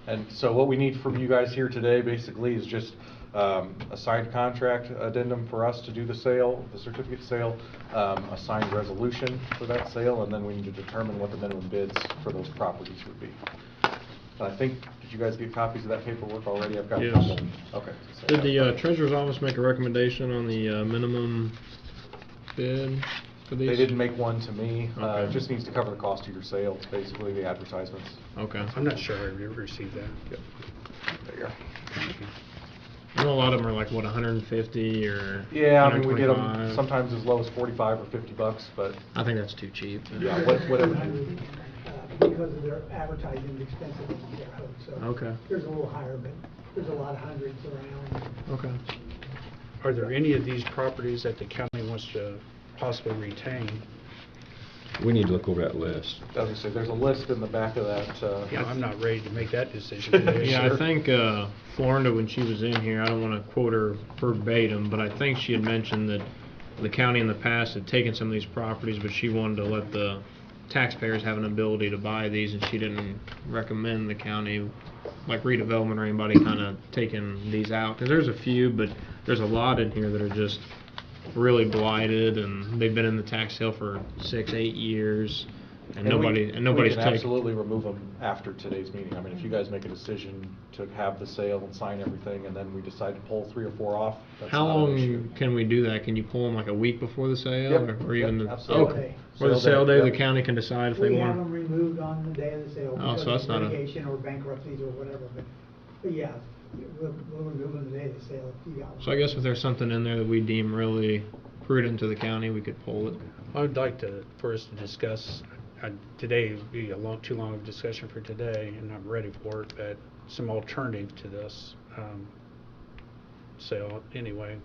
And so what we need from you guys here today basically is just a signed contract addendum for us to do the sale, the certificate sale, a signed resolution for that sale, and then we need to determine what the minimum bids for those properties would be. And I think, did you guys get copies of that paperwork already? I've got a Yes. couple. Okay. so- did the treasurer's office make a recommendation on the minimum bid for these? They didn't make one to me. Okay. It just needs to cover the cost of your sale. It's basically the advertisements. Okay. I'm not sure I received that. There you go. I know a lot of them are like, what, 150 or Yeah, I mean, we get them 125? sometimes as low as 45 or 50 bucks, but I think that's too cheap. yeah, what it would do. Because of their advertising is expensive in their hood, so. Okay. There's a little higher, but there's a lot of hundreds around. Okay. Are there any of these properties that the county wants to possibly retain? We need to look over that list. As I say, there's a list in the back of that. Yeah, I'm not ready to make that decision today, Yeah, I sir. think Florinda, when she was in here, I don't want to quote her verbatim, but I think she had mentioned that the county in the past had taken some of these properties, but she wanted to let the taxpayers have an ability to buy these, and she didn't recommend the county, like redevelopment or anybody, kind of taking these out. Because there's a few, but there's a lot in here that are just really blighted, and they've been in the tax sale for 6-8 years, and nobody's we can taking. absolutely remove them after today's meeting. I mean, if you guys make a decision to have the sale and sign everything, and then we decide to pull 3 or 4 off, that's How not an issue. long can we do that? Can you pull them like a week before the sale, Yep, or even yep, the absolutely. okay, or the sale day? The county can decide if they We have want. them removed on the day of the sale Oh, because so that's of not a- litigation or bankruptcies or whatever, but yeah, we'll remove them the day of the sale if you got one. So I guess if there's something in there that we deem really prudent to the county, we could pull it. I would like for us to discuss today would be too long of a discussion for today, and I'm ready for it, but some alternative to this. So anyway,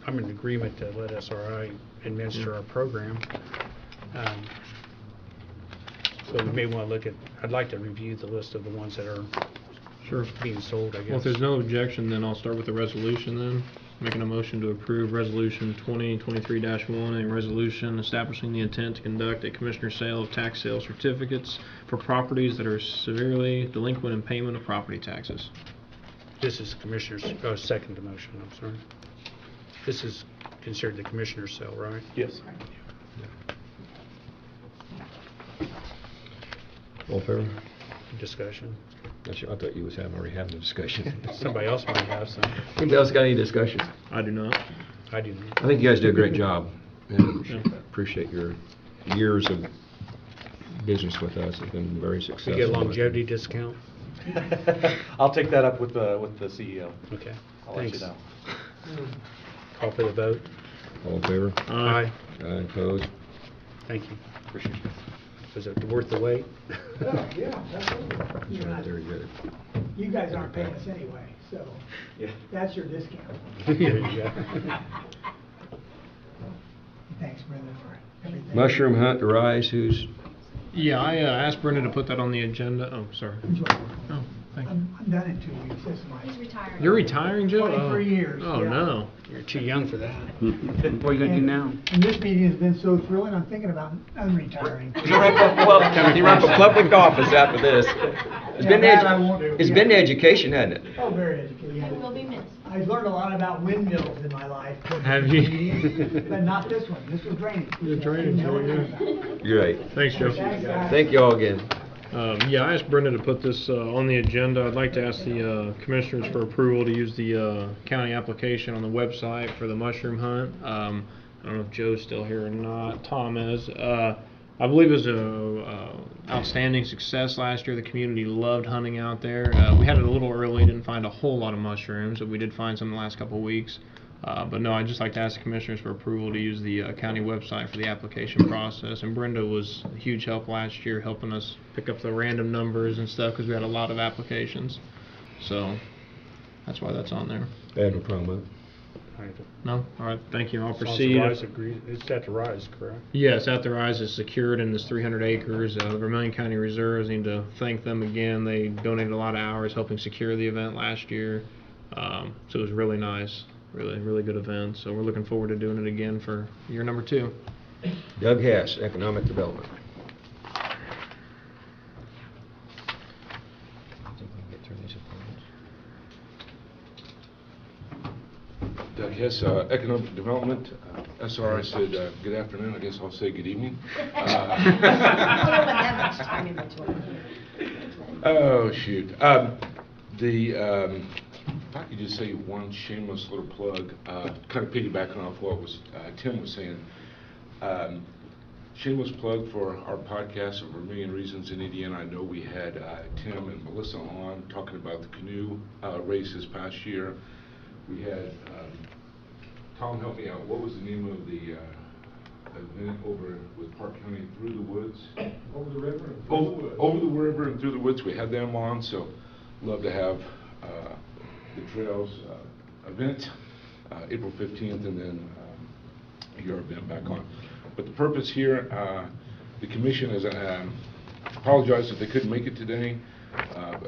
I'm in agreement to let SRI administer our program. So we may want to look at, I'd like to review the list of the ones that are Sure. being sold, I guess. Well, if there's no objection, then I'll start with the resolution then. Making a motion to approve Resolution 2023-1, a resolution establishing the intent to conduct a commissioner sale of tax sale certificates for properties that are severely delinquent in payment of property taxes. This is Commissioner's, second to motion, I'm sorry. This is considered the Commissioner's sale, right? Yes. All in favor? Discussion. I thought you was already having a discussion. Somebody else might have some. Anybody else got any discussion? I do not. I do not. I think you guys do a great job, and Yeah. appreciate your years of business with us. It's been very successful. We get a longevity discount? I'll take that up with the CEO. Okay. I'll let you Thanks. know. Call for the vote. All in favor? Aye. Aye, opposed? Thank you. Appreciate it. Was it worth the wait? Yeah, absolutely. That's You're right not- there, you got it. You guys aren't paying us anyway, so Yeah. that's your discount. There you go. Thanks, Brenda, for everything. Mushroom Hunt to Rise, who's, Yeah, I asked Brenda to put that on the agenda. Oh, sorry. Enjoy. Oh, thank you. I'm done in 2 weeks, that's He's my. retiring. You're retiring, Joe? 23 years, Oh, yeah. no. You're too young for that. What are you gonna do now? And this meeting has been so thrilling, I'm thinking about unretiring. you run for public office after this. It's been, Yeah, that I won't do, it's yeah. been education, hasn't it? Oh, very educated. It will be missed. I've learned a lot about windmills in my life. Have you? But not this one, this was drainage. Yeah, drainage, Never yeah. learned about it. You're right. Thanks, Joe. Thanks, guys. Thank you all again. Yeah, I asked Brenda to put this on the agenda. I'd like to ask the commissioners for approval to use the county application on the website for the mushroom hunt. I don't know if Joe's still here or not. Tom is. I believe it was a outstanding success last year. The community loved hunting out there. We had it a little early, didn't find a whole lot of mushrooms, but we did find some in the last couple of weeks. But no, I'd just like to ask the commissioners for approval to use the county website for the application process. And Brenda was a huge help last year, helping us pick up the random numbers and stuff because we had a lot of applications. So that's why that's on there. I have no problem with it. No? All right, thank you. I'll As long as proceed. the Rise agrees, it's at the Rise, correct? Yes, At the Rise is secured in this 300 acres. Vermilion County Reserves, need to thank them again. They donated a lot of hours helping secure the event last year. So it was really nice. Really, really good event. So we're looking forward to doing it again for year number 2. Doug Hess, Economic Development. Doug Hess, Economic Development. SRI said, good afternoon. I guess I'll say good evening. Oh, shoot. If I could just say one shameless little plug, kind of piggybacking off what Tim was saying. Shameless plug for our podcast of Vermilion Reasons in Indiana. I know we had Tim and Melissa on talking about the canoe race this past year. We had, Tom, help me out, what was the name of the event over with Park County, Through the Woods? Over the river and Over the river and Through the Woods. We had them on, so love to have the Trails event, April 15th, and then your event back on. But the purpose here, the commission has apologized if they couldn't make it today.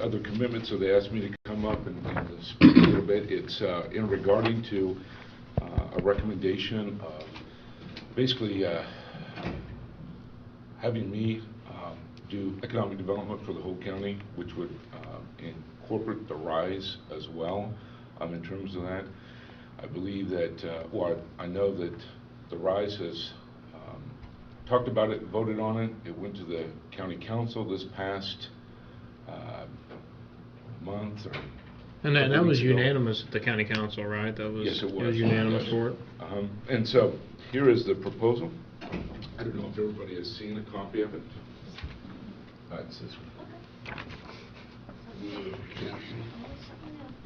Other commitments, so they asked me to come up and speak a little bit. It's in regarding to a recommendation of basically having me do economic development for the whole county, which would incorporate the RISE as well in terms of that. I believe that, well, I know that the RISE has talked about it, voted on it. It went to the county council this past month. And that was unanimous at the county council, right? That was, Yes, it was. It was unanimous Yes. for it. And so here is the proposal. I don't know if everybody has seen a copy of it. It's this one.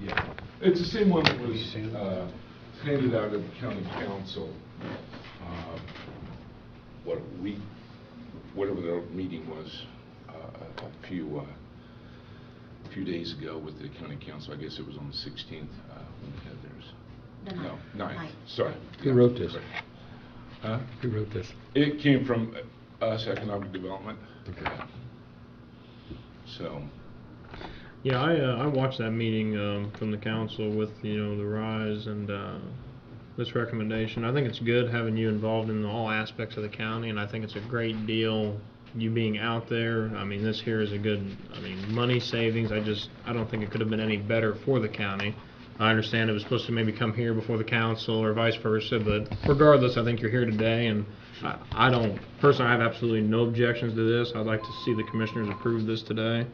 Yeah, it's the same one that was handed out at the county council, what, a week whatever their meeting was, a few days ago with the county council. I guess it was on the 16th when we had theirs. The No, ninth. 9th, sorry. Who Yeah, wrote this? correct. Huh? Who wrote this? It came from us, Economic Development. Okay. So, Yeah, I watched that meeting from the council with, you know, the RISE and this recommendation. I think it's good having you involved in all aspects of the county, and I think it's a great deal you being out there. I mean, this here is a good, money savings. I don't think it could have been any better for the county. I understand it was supposed to maybe come here before the council or vice versa, but regardless, I think you're here today, and I don't, personally, I have absolutely no objections to this. I'd like to see the commissioners approve this today.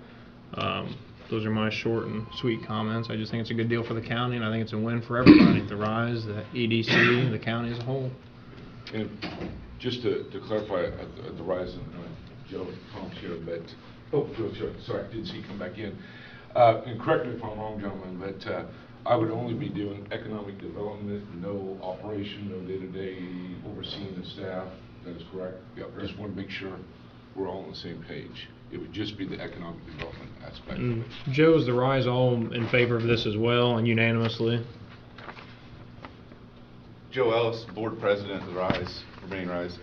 Those are my short and sweet comments. I just think it's a good deal for the county, and I think it's a win for everybody, the RISE, the EDC, the county as a whole. and just to clarify, the RISE, and Joe Tom's here, but, oh, Joe, sorry, I didn't see you come back in. And correct me if I'm wrong, gentlemen, but I would only be doing economic development, no operation, no day-to-day overseeing the staff. That is correct? Yep. Just want to make sure we're all on the same page. It would just be the economic development aspect of it. Joe's the RISE all in favor of this as well, and unanimously? Joe Ellis, Board President of the RISE, Remaining RISE.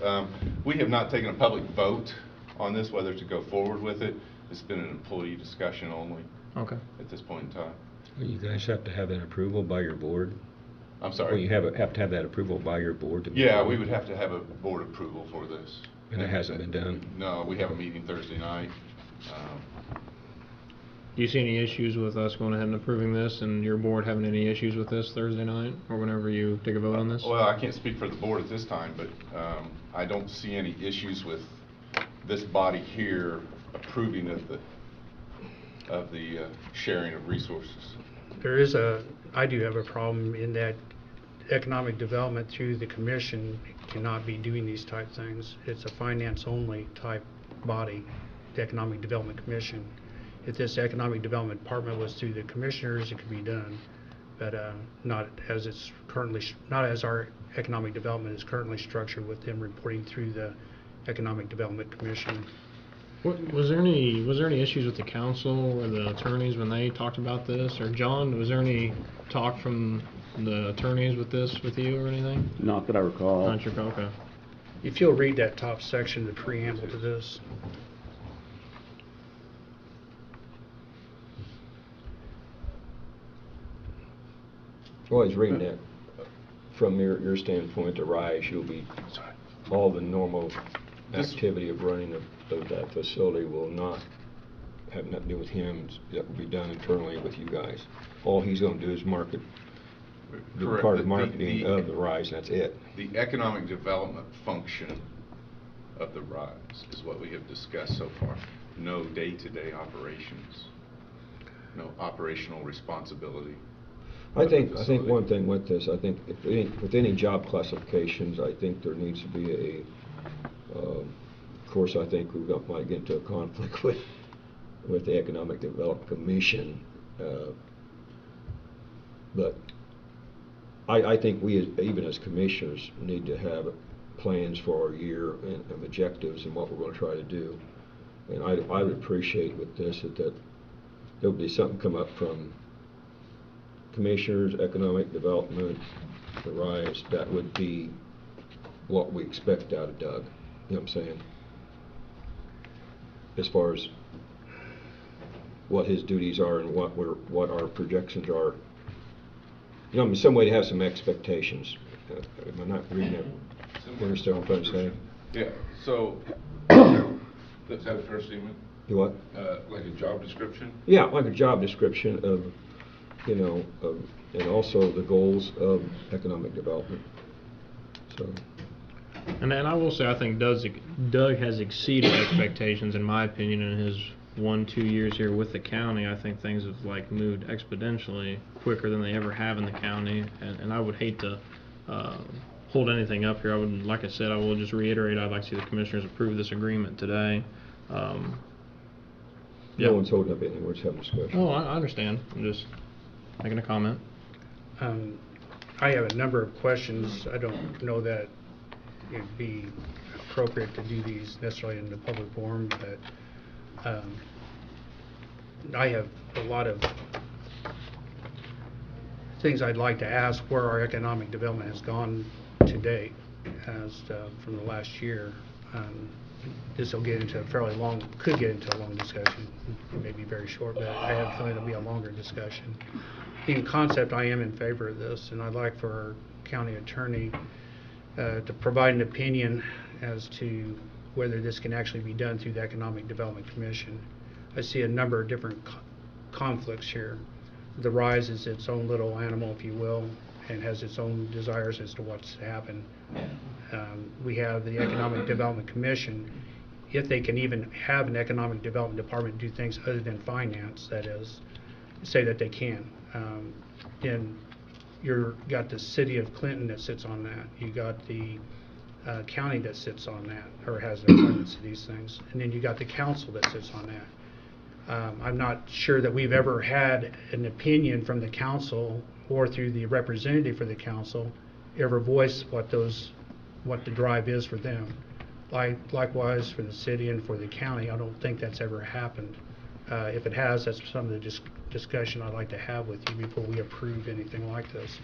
We have not taken a public vote on this, whether to go forward with it. It's been an employee discussion only. Okay. At this point in time. Well, you guys have to have that approval by your board? I'm sorry? Well, you have to have that approval by your board to move Yeah, forward? we would have to have a board approval for this. And it hasn't been done? No, we have a meeting Thursday night. Do you see any issues with us going ahead and approving this, and your board having any issues with this Thursday night, or whenever you take a vote on this? Well, I can't speak for the board at this time, but I don't see any issues with this body here approving of the sharing of resources. I do have a problem in that economic development through the commission cannot be doing these type things. It's a finance-only type body, the Economic Development Commission. If this Economic Development Department was through the commissioners, it could be done, but not as our economic development is currently structured with them reporting through the Economic Development Commission. Was there any issues with the council or the attorneys when they talked about this? Or John, was there any talk from the attorneys with this with you or anything? Not that I recall. Not your call, okay. If you'll read that top section, the preamble to this. Well, I was reading that. From your standpoint, the RISE, you'll be, all the normal activity of running of that facility will not have nothing to do with him. That will be done internally with you guys. All he's going to do is market, do Correct. part of marketing of the RISE, that's it. The economic development function of the RISE is what we have discussed so far. No day-to-day operations, no operational responsibility. I think one thing with this, I think with any job classifications, I think there needs to be of course, I think we might get into a conflict with the Economic Development Commission, but I think we, even as commissioners, need to have plans for our year and of objectives and what we're going to try to do. And I would appreciate with this that there would be something come up from commissioners, economic development, the RISE, that would be what we expect out of Doug. You know what I'm saying? As far as what his duties are and what our projections are. You know, I mean, some way to have some expectations. Am I not reading that? You understand what I'm trying to say? Yeah, so, is that a fair statement? You what? Like a job description? Yeah, like a job description of, you know, and also the goals of economic development. So. And I will say, I think Doug has exceeded expectations, in my opinion, in his 1-2 years here with the county. I think things have moved exponentially quicker than they ever have in the county, and I would hate to hold anything up here. Like I said, I will just reiterate, I'd like to see the commissioners approve this agreement today. Yeah. No one's holding up anything, we're just having a discussion. Oh, I understand. I'm just making a comment. I have a number of questions. I don't know that it'd be appropriate to do these necessarily in the public forum, but I have a lot of things I'd like to ask where our economic development has gone to date as from the last year. This will get into a could get into a long discussion. It may be very short, but I have a feeling it'll be a longer discussion. In concept, I am in favor of this, and I'd like for our county attorney to provide an opinion as to whether this can actually be done through the Economic Development Commission. I see a number of different conflicts here. The RISE is its own little animal, if you will, and has its own desires as to what's to happen. We have the Economic Development Commission. If they can even have an Economic Development Department do things other than finance, that is, say that they can. Then you've got the city of Clinton that sits on that. You got the county that sits on that, or has appointments to these things. And then you got the council that sits on that. I'm not sure that we've ever had an opinion from the council or through the representative for the council ever voice what the drive is for them. Likewise for the city and for the county, I don't think that's ever happened. If it has, that's some of the discussion I'd like to have with you before we approve anything like this.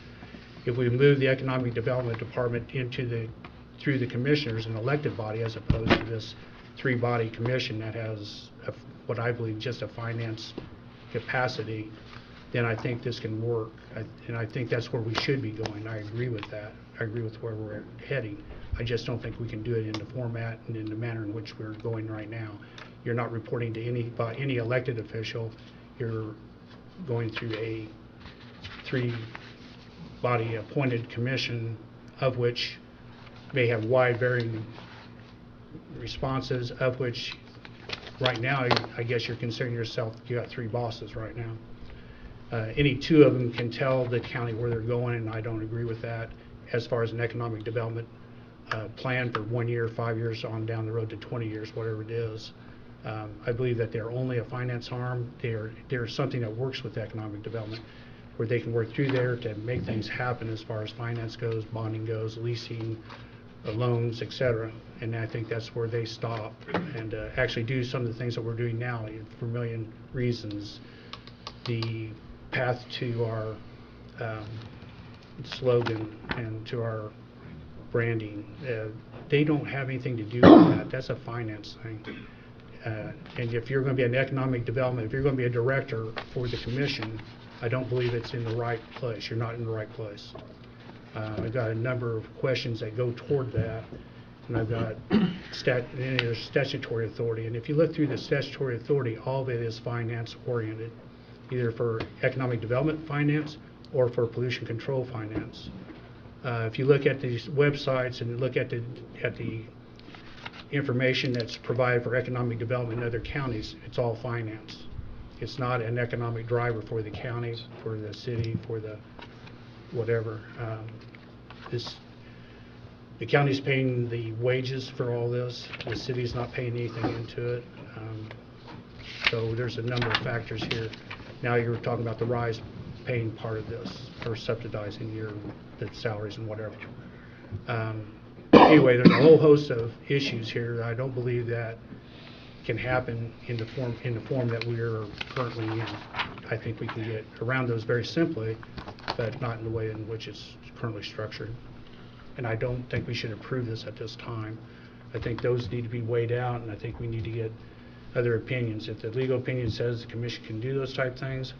If we move the Economic Development Department through the commissioners, an elected body, as opposed to this three-body commission that has what I believe just a finance capacity, then I think this can work. And I think that's where we should be going. I agree with that. I agree with where we're heading. I just don't think we can do it in the format and in the manner in which we're going right now. You're not reporting to any elected official. You're going through a three-body appointed commission, of which may have wide varying responses, of which right now I guess you're considering yourself, you got three bosses right now. Any two of them can tell the county where they're going, and I don't agree with that as far as an economic development plan for 1 year, 5 years on down the road to 20 years, whatever it is. I believe that they're only a finance arm. They're something that works with economic development, where they can work through there to make things happen as far as finance goes, bonding goes, leasing, loans, etc. And I think that's where they stop and actually do some of the things that we're doing now for a million reasons. The path to our slogan and to our branding, they don't have anything to do with that. That's a finance thing. And if you're going to be an economic development, if you're going to be a director for the commission, I don't believe it's in the right place. You're not in the right place. I've got a number of questions that go toward that, and I've got statutory authority. And if you look through the statutory authority, all of it is finance oriented, either for economic development finance or for pollution control finance. If you look at these websites and look at the information that's provided for economic development in other counties, it's all finance. It's not an economic driver for the county, for the city, for the whatever. The county's paying the wages for all this. The city's not paying anything into it. So there's a number of factors here. Now you're talking about the RISE paying part of this, or subsidizing the salaries and whatever. Anyway, there's a whole host of issues here that I don't believe that can happen in the form that we're currently in. I think we can get around those very simply, but not in the way in which it's currently structured. And I don't think we should approve this at this time. I think those need to be weighed out, and I think we need to get other opinions. If the legal opinion says the commission can do those type things,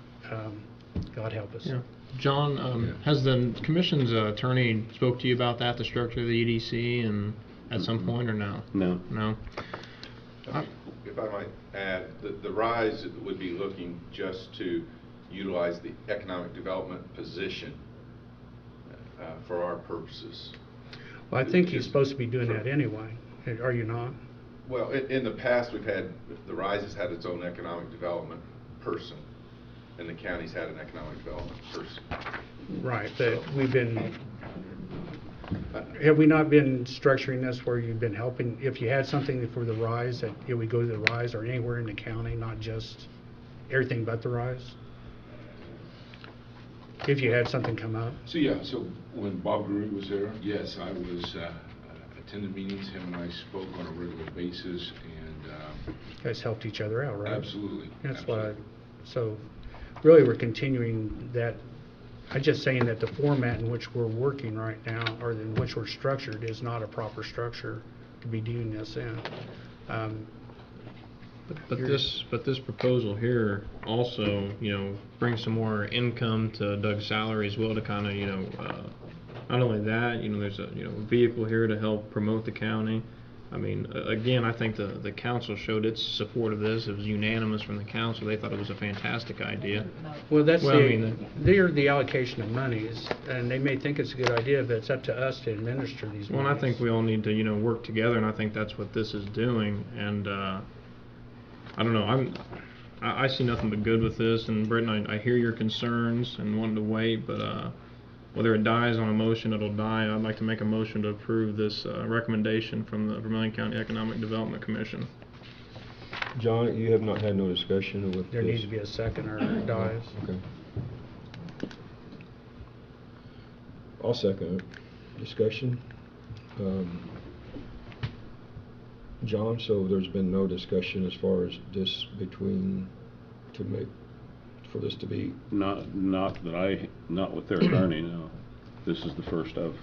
God help us. Yeah. John, has the commission's attorney spoke to you about that, the structure of the EDC, and at some point, or no? No. No? If I might add, the RISE would be looking just to utilize the economic development position for our purposes. Well, I think you're supposed to be doing that anyway. Are you not? Well, in the past, the RISE has had its own economic development person, and the county's had an economic development person. Right, but have we not been structuring this where you've been helping, if you had something for the RISE, that it would go to the RISE or anywhere in the county, not just everything but the RISE? If you had something come up. So when Bob Drury was there, yes, I was attended meetings. Him and I spoke on a regular basis, and You guys helped each other out, right? absolutely. That's absolutely. so really we're continuing that. I'm just saying that the format in which we're working right now, or in which we're structured, is not a proper structure to be doing this in. But this proposal here also, brings some more income to Doug's salary as well to kind of, not only that, there's a, vehicle here to help promote the county. I mean, again, I think the council showed its support of this. It was unanimous from the council. They thought it was a fantastic idea. Well, Well, they're the allocation of monies, and they may think it's a good idea, but it's up to us to administer these Well, monies. and I think we all need to, work together, and I think that's what this is doing. And I don't know. I see nothing but good with this. And Britton, I hear your concerns and wanting to wait, but whether it dies on a motion, it'll die. I'd like to make a motion to approve this recommendation from the Vermillion County Economic Development Commission. John, you have not had no discussion with this? There needs to be a second or it dies. Okay. I'll second it. Discussion? John, so there's been no discussion as far as this for this to be? Not with their attorney, no. This is the first of.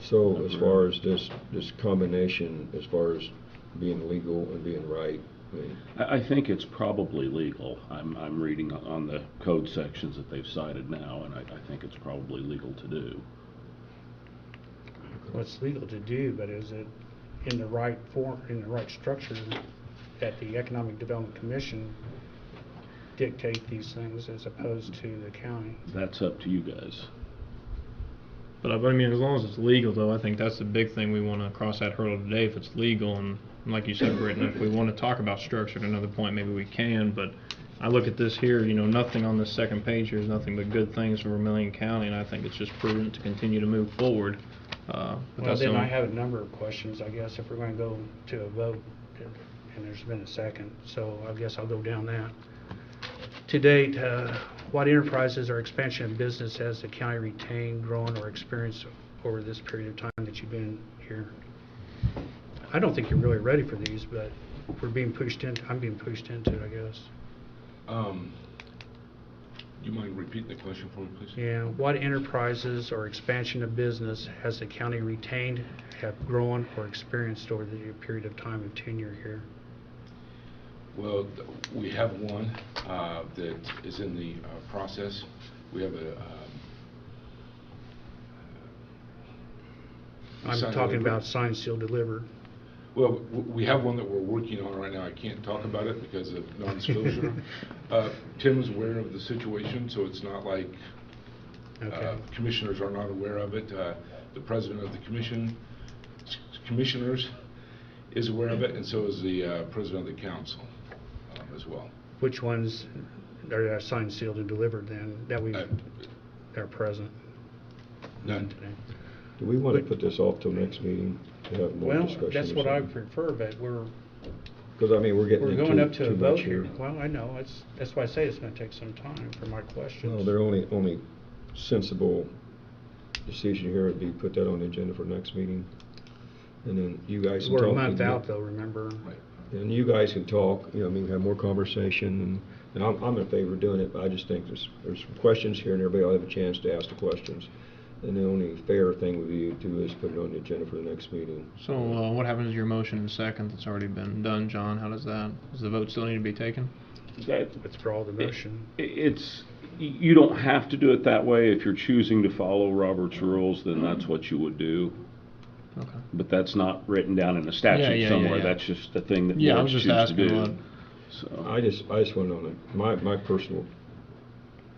So as far as this combination, as far as being legal and being right, I mean, I think it's probably legal. I'm reading on the code sections that they've cited now, and I think it's probably legal to do. Well, it's legal to do, but is it in the right form, in the right structure that the Economic Development Commission dictate these things as opposed to the county? That's up to you guys. But I mean, as long as it's legal, though, I think that's the big thing. We want to cross that hurdle today. If it's legal, and like you said, Britton, if we want to talk about structure at another point, maybe we can. But I look at this here, nothing on this second page here is nothing but good things for Vermillion County, and I think it's just prudent to continue to move forward. Well, then I have a number of questions, I guess, if we're going to go to a vote, and there's been a second, so I guess I'll go down that. To date, what enterprises or expansion of business has the county retained, grown, or experienced over this period of time that you've been here? I don't think you're really ready for these, but we're being pushed into. I'm being pushed into it, I guess. You mind repeating the question for me, please? Yeah. What enterprises or expansion of business has the county retained, have grown, or experienced over the period of time of tenure here? Well, we have one that is in the process. We have a I'm signed talking delivery. about signed, sealed, delivered. Well, we have one that we're working on right now. I can't talk about it because of non-disclosure. Tim is aware of the situation, so it's not like commissioners are not aware of it. The president of the commissioners is aware of it, and so is the president of the council as well. Which ones are signed, sealed, and delivered then, that are present? None. Today? do we want to put this off till next meeting to have more Well, discussion? that's what I prefer, but Because I mean, we're getting we're into going up to a too vote much here. Well, I know, that's why I say it's going to take some time for my questions. No, their only sensible decision here would be put that on the agenda for next meeting. And then you guys can talk. We're a month out though, remember? Right. And you guys can talk, I mean, have more conversation, and I'm in favor of doing it, but I just think there's some questions here, and everybody will have a chance to ask the questions. And the only fair thing would be to do is put it on the agenda for the next meeting. So what happens to your motion in second that's already been done, John? How does that, does the vote still need to be taken? Withdraw the motion. You don't have to do it that way. If you're choosing to follow Robert's rules, then that's what you would do. Okay. But that's not written down in a statute somewhere. Yeah. That's just a thing that Yeah, I boards was choose just to asking do. what. So I just went on my personal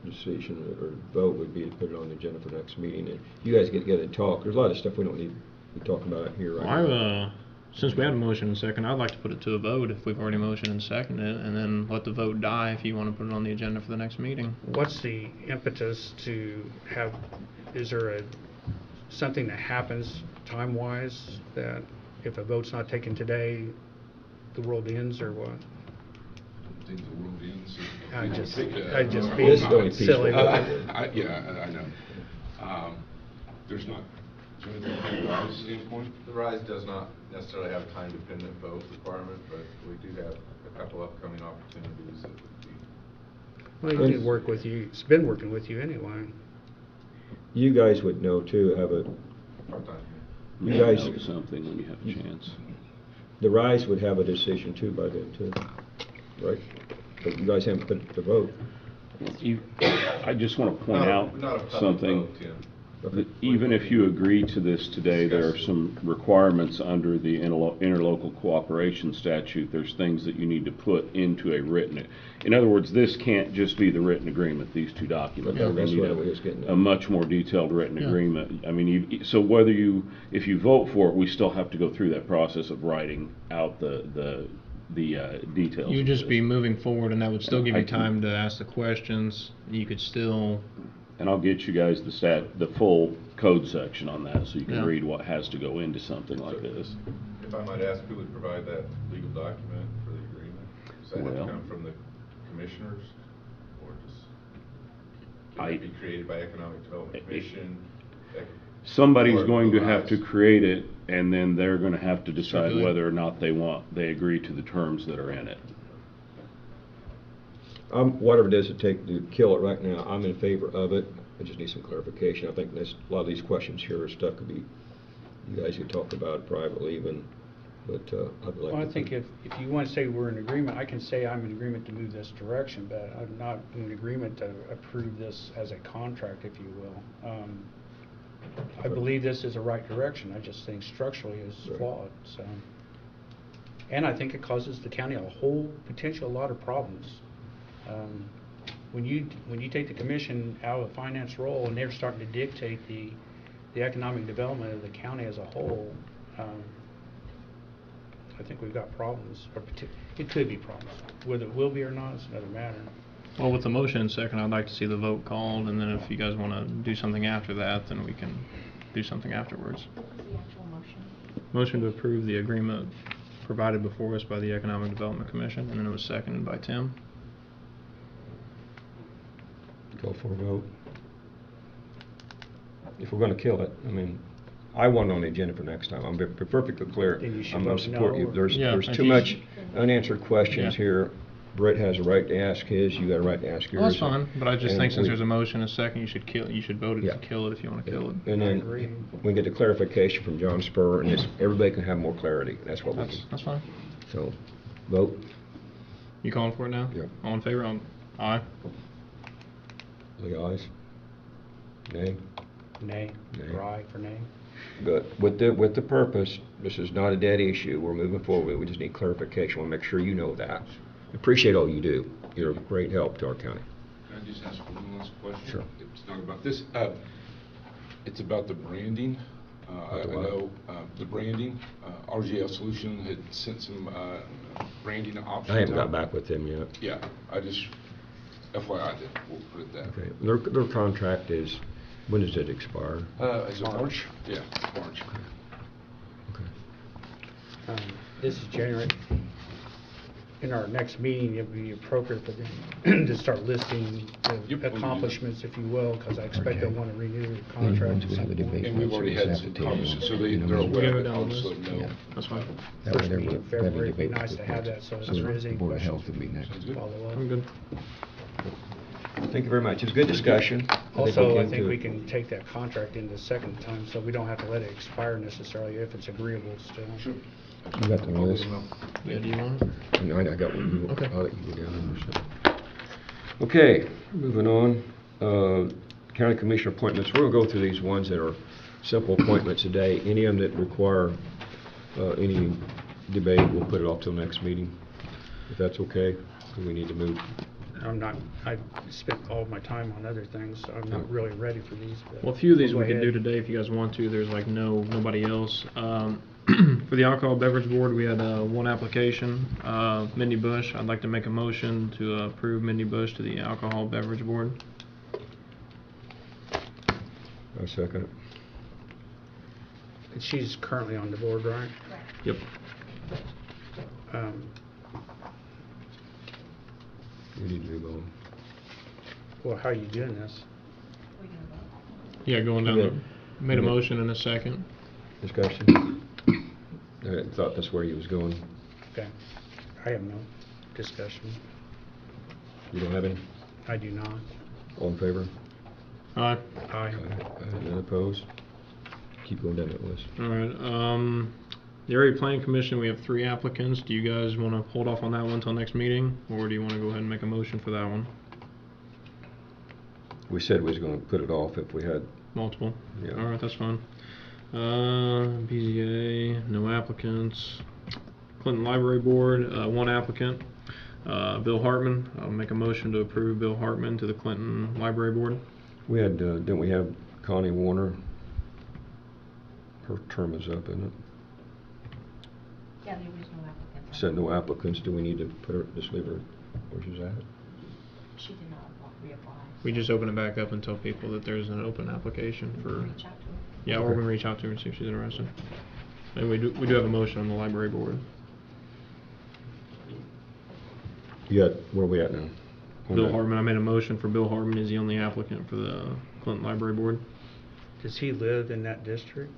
decision or vote would be to put it on the agenda for next meeting, and you guys get together and talk. There's a lot of stuff we don't need to be talking about here right now. Since we had a motion and second, I'd like to put it to a vote if we've already motioned and seconded it, and then let the vote die if you want to put it on the agenda for the next meeting. What's the impetus to have, is there something that happens time-wise that if a vote's not taken today, the world ends, or what? I think the world ends. I just This being is the only piece silly. we're yeah, I know. There's not So anything from the RISE standpoint? The RISE does not necessarily have a time-dependent vote requirement, but we do have a couple upcoming opportunities that would be. Well, he did work with you, it's been working with you anyway. You guys would know too, Part-time. you guys, Know something when you have a chance. the RISE would have a decision too by then too, right? But you guys haven't put the vote. I just want to point out Not a public something. vote, Tim. That even if you agree to this today, there are some requirements under the interlocal cooperation statute. There's things that you need to put into a written. In other words, this can't just be the written agreement, these two documents. Yeah, We're gonna that's need what I was getting at. a much more detailed written agreement. I mean, so whether if you vote for it, we still have to go through that process of writing out the details. You would of just this. be moving forward, and that would still give I you can- time to ask the questions. You could still, And I'll get you guys the full code section on that, so you can Yeah. read what has to go into something like this. If I might ask, who would provide that legal document for the agreement? Does that have Well- to come from the commissioners, or can I- it be created by Economic Development Commission? Somebody's Or going to the have to RISE? create it, and then they're gonna have to decide Stipulate. whether or not they agree to the terms that are in it. Whatever it is to take to kill it right now, I'm in favor of it. I just need some clarification. I think a lot of these questions here are stuff could be, you guys could talk about privately even, but I'd like to. Well, I think if you want to say we're in agreement, I can say I'm in agreement to move this direction, but I'm not in agreement to approve this as a contract, if you will. I believe this is the right direction, I just think structurally is Right. flawed, so. And I think it causes the county a a lot of problems. When you take the commission out of the finance role and they're starting to dictate the economic development of the county as a whole, I think we've got problems, or it could be problems. Whether it will be or not is another matter. well, with the motion in second, I'd like to see the vote called, and then if you guys want to do something after that, then we can do something afterwards. What was the actual motion? Motion to approve the agreement provided before us by the Economic Development Commission, and then it was seconded by Tim. Go for a vote. If we're gonna kill it, I mean, I want it on the agenda for next time. I'm perfectly clear. Then you should I'm gonna vote no, support you. or- There's Yeah, there's if too you- much unanswered questions Yeah. here. Brett has a right to ask his, you got a right to ask yours. Well, that's fine, but I just And think since we- there's a motion and a second, you should vote it Yeah. to kill it if you want to kill it. And I then agree. we get the clarification from John Spur, and everybody can have more clarity. That's what we can. That's fine. So, vote. You calling for it now? Yeah. All in favor? Aye. The ayes. Nay. Nay, Nay. or aye for nay. Good. With the purpose, this is not a dead issue. We're moving forward. We just need clarification. We'll make sure you know that. Appreciate all you do. You're a great help to our county. Can I just ask one last question? Sure. It's not about this, it's about the branding. I About the what? know, the branding, RGL Solution had sent some, branding options I haven't got out. back with them yet. Yeah, I just, FYI, then, we'll put it that. Okay. Their contract is, when does it expire? Is it March? Yeah, March. Okay. This is January. In our next meeting, it would be appropriate for them to start listing Yep. the accomplishments, if you will, because I expect they'll want to renew the contract at some point. And we've already had some conversations, so they're aware of it, I'll just let them know. That's fine. First meeting in February, it'd be nice to have that, so if there is any questions, we can Sounds good. follow I'm up. good. Thank you very much. It's a good discussion. Also, I get think into we it. can take that contract in the second time, so we don't have to let it expire necessarily if it's agreeable still. Sure. You got the I'll let list? them know. Yeah, do you want it? No, I got one. Okay. I'll let you go down there, so. Okay, moving on. County Commissioner appointments. We're gonna go through these ones that are simple appointments today. Any of them that require any debate, we'll put it off till next meeting, if that's okay. We need to move. I spent all of my time on other things, so I'm not really ready for these. but Well, a few of these we'll we go could do ahead. today if you guys want to. There's like nobody else. For the Alcohol Beverage Board, we had one application, Mindy Bush. I'd like to make a motion to approve Mindy Bush to the Alcohol Beverage Board. A second. And she's currently on the board, right? Yep. We need to move on. Well, how are you doing this? Yeah, going down Made a motion in a second. Discussion? I thought that's where he was going. Okay. I have no discussion. You don't have any? I do not. All in favor? Aye. Aye. None opposed? Keep going down that list. All right. The Area Planning Commission, we have 3 applicants. Do you guys want to hold off on that one until next meeting, or do you want to go ahead and make a motion for that one? We said we was gonna put it off if we had, Multiple? Yeah. All right, that's fine. BZA, no applicants. Clinton Library Board, 1 applicant. Bill Hartman, I'll make a motion to approve Bill Hartman to the Clinton Library Board. we had, didn't we have Connie Warner? Her term is up, isn't it? Yeah, there was no applicant. Said no applicants, do we need to put her, just leave her where she's at? She did not reapply. We just open it back up and tell people that there's an open application for, Reach out to her. yeah, or we can reach out to her and see if she's interested. And we do have a motion on the library board. You got, where are we at now? On Bill that? Hartman, I made a motion for Bill Hartman is the only applicant for the Clinton Library Board. Does he live in that district?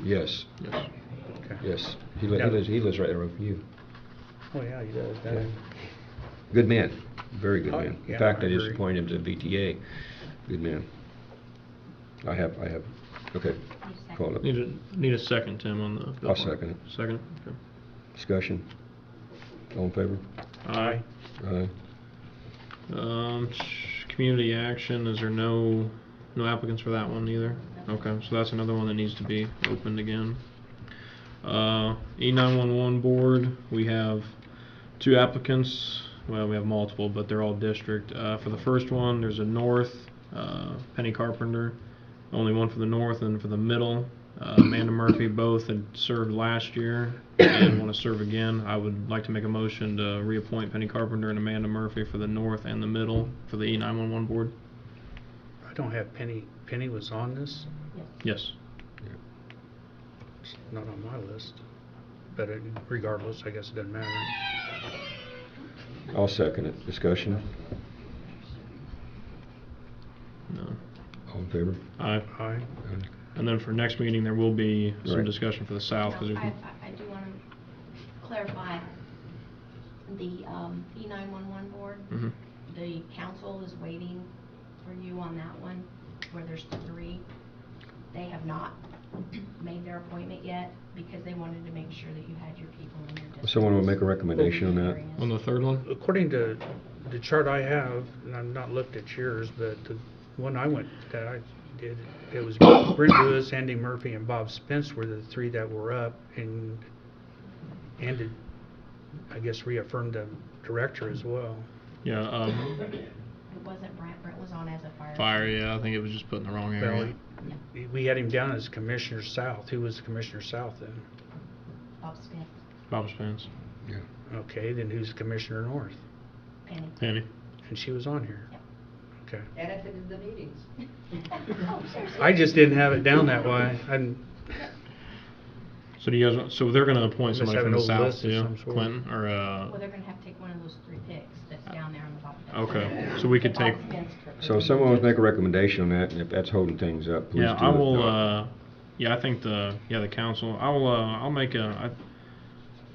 Yes, Yes. Okay. yes. He Yeah. lives right there from you. Oh, yeah, he does. Yeah. Good man, very good Oh, man. yeah, In fact, I I just agree. appointed him to VTA. Good man. I have, okay, call it. Need a second, Tim, on the. Bill I'll Hartman. second it. Second, okay. Discussion? All in favor? Aye. Aye. Community action, is there no applicants for that one either? Okay, so that's another one that needs to be opened again. E911 board, we have 2 applicants, well, we have multiple, but they're all district. For the first one, there's a north, Penny Carpenter, only one for the north and for the middle. Amanda Murphy, both had served last year and want to serve again. I would like to make a motion to reappoint Penny Carpenter and Amanda Murphy for the north and the middle for the E911 board. I don't have Penny was on this, Yes. it's not on my list. But regardless, I guess it doesn't matter. I'll second it. Discussion? No. All in favor? Aye. Aye. Aye. And then for next meeting, there will be some Right. discussion for the south. 'Cause No, there's- I do want to clarify, the E911 board, Mhm. the council is waiting for you on that one, where there's 3. They have not made their appointment yet, because they wanted to make sure that you had your people in your district. Someone will make a recommendation on that? On the third one? According to the chart I have, and I've not looked at yours, but the one I did, it was Brent Lewis, Andy Murphy, and Bob Spence were the 3 that were up, and Andy, I guess, reaffirmed the director as well. Yeah, It wasn't Brent was on as a fire. fire, yeah, I think it was just put in the wrong area. Well, we had him down as Commissioner South. Who was Commissioner South then? Bob Spence, Bob Spence. Yeah. Okay, then who's Commissioner North? Penny. Penny. And she was on here. Yep. Okay. And attended the meetings. Oh, seriously. I just didn't have it down that way. So do you guys, so they're gonna appoint Must somebody have from an the old south list of too? some sort. Clinton, or, Well, they're gonna have to take one of those 3 picks that's down there on the bottom. okay, so we could take, Bob Spence took So it. if someone wants to make a recommendation on that, and if that's holding things up, please do it. yeah, I will, yeah, I think the council, I'll make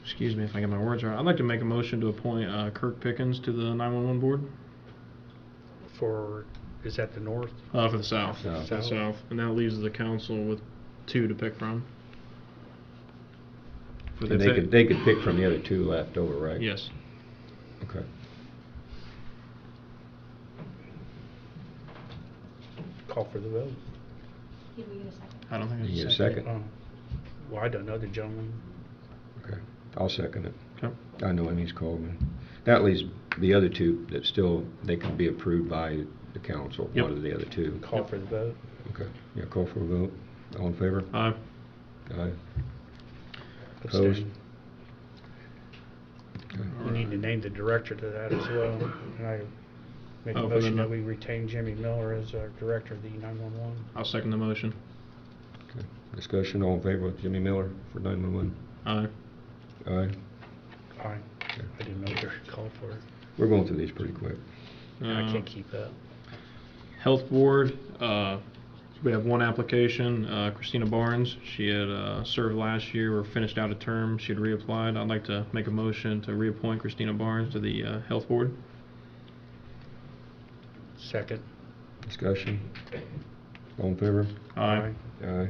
excuse me if I get my words right, I'd like to make a motion to appoint, Kirk Pickens to the 911 board, Is that the North? for the south. South. For the south, and that leaves the council with 2 to pick from. For And the- they could pick from the other 2 left over, right? Yes. Okay. Call for the vote. Did we get a second? I don't think You it's get a second? Oh. Well, I don't know the gentleman. Okay. I'll second it. Okay. I know him, he's called me. That leaves the other 2 that still, they can be approved by the council, Yep. one of the other 2. Call for the vote. Okay. Yeah, call for a vote. All in favor? Aye. Aye. Opposed? Abstain. We need to name the director to that as well. And I make a Oh, for the motion no- that we retain Jimmy Miller as our director of the E911. I'll second the motion. Okay. Discussion, all in favor of Jimmy Miller for 911? Aye. Aye. Aye. I didn't know they were called for it. We're going through these pretty quick. I can't keep up. Health board, So we have one application, Christina Barnes. She had served last year or finished out a term. She had reapplied. I'd like to make a motion to reappoint Christina Barnes to the Health Board. Second. Discussion? All in favor? Aye. Aye.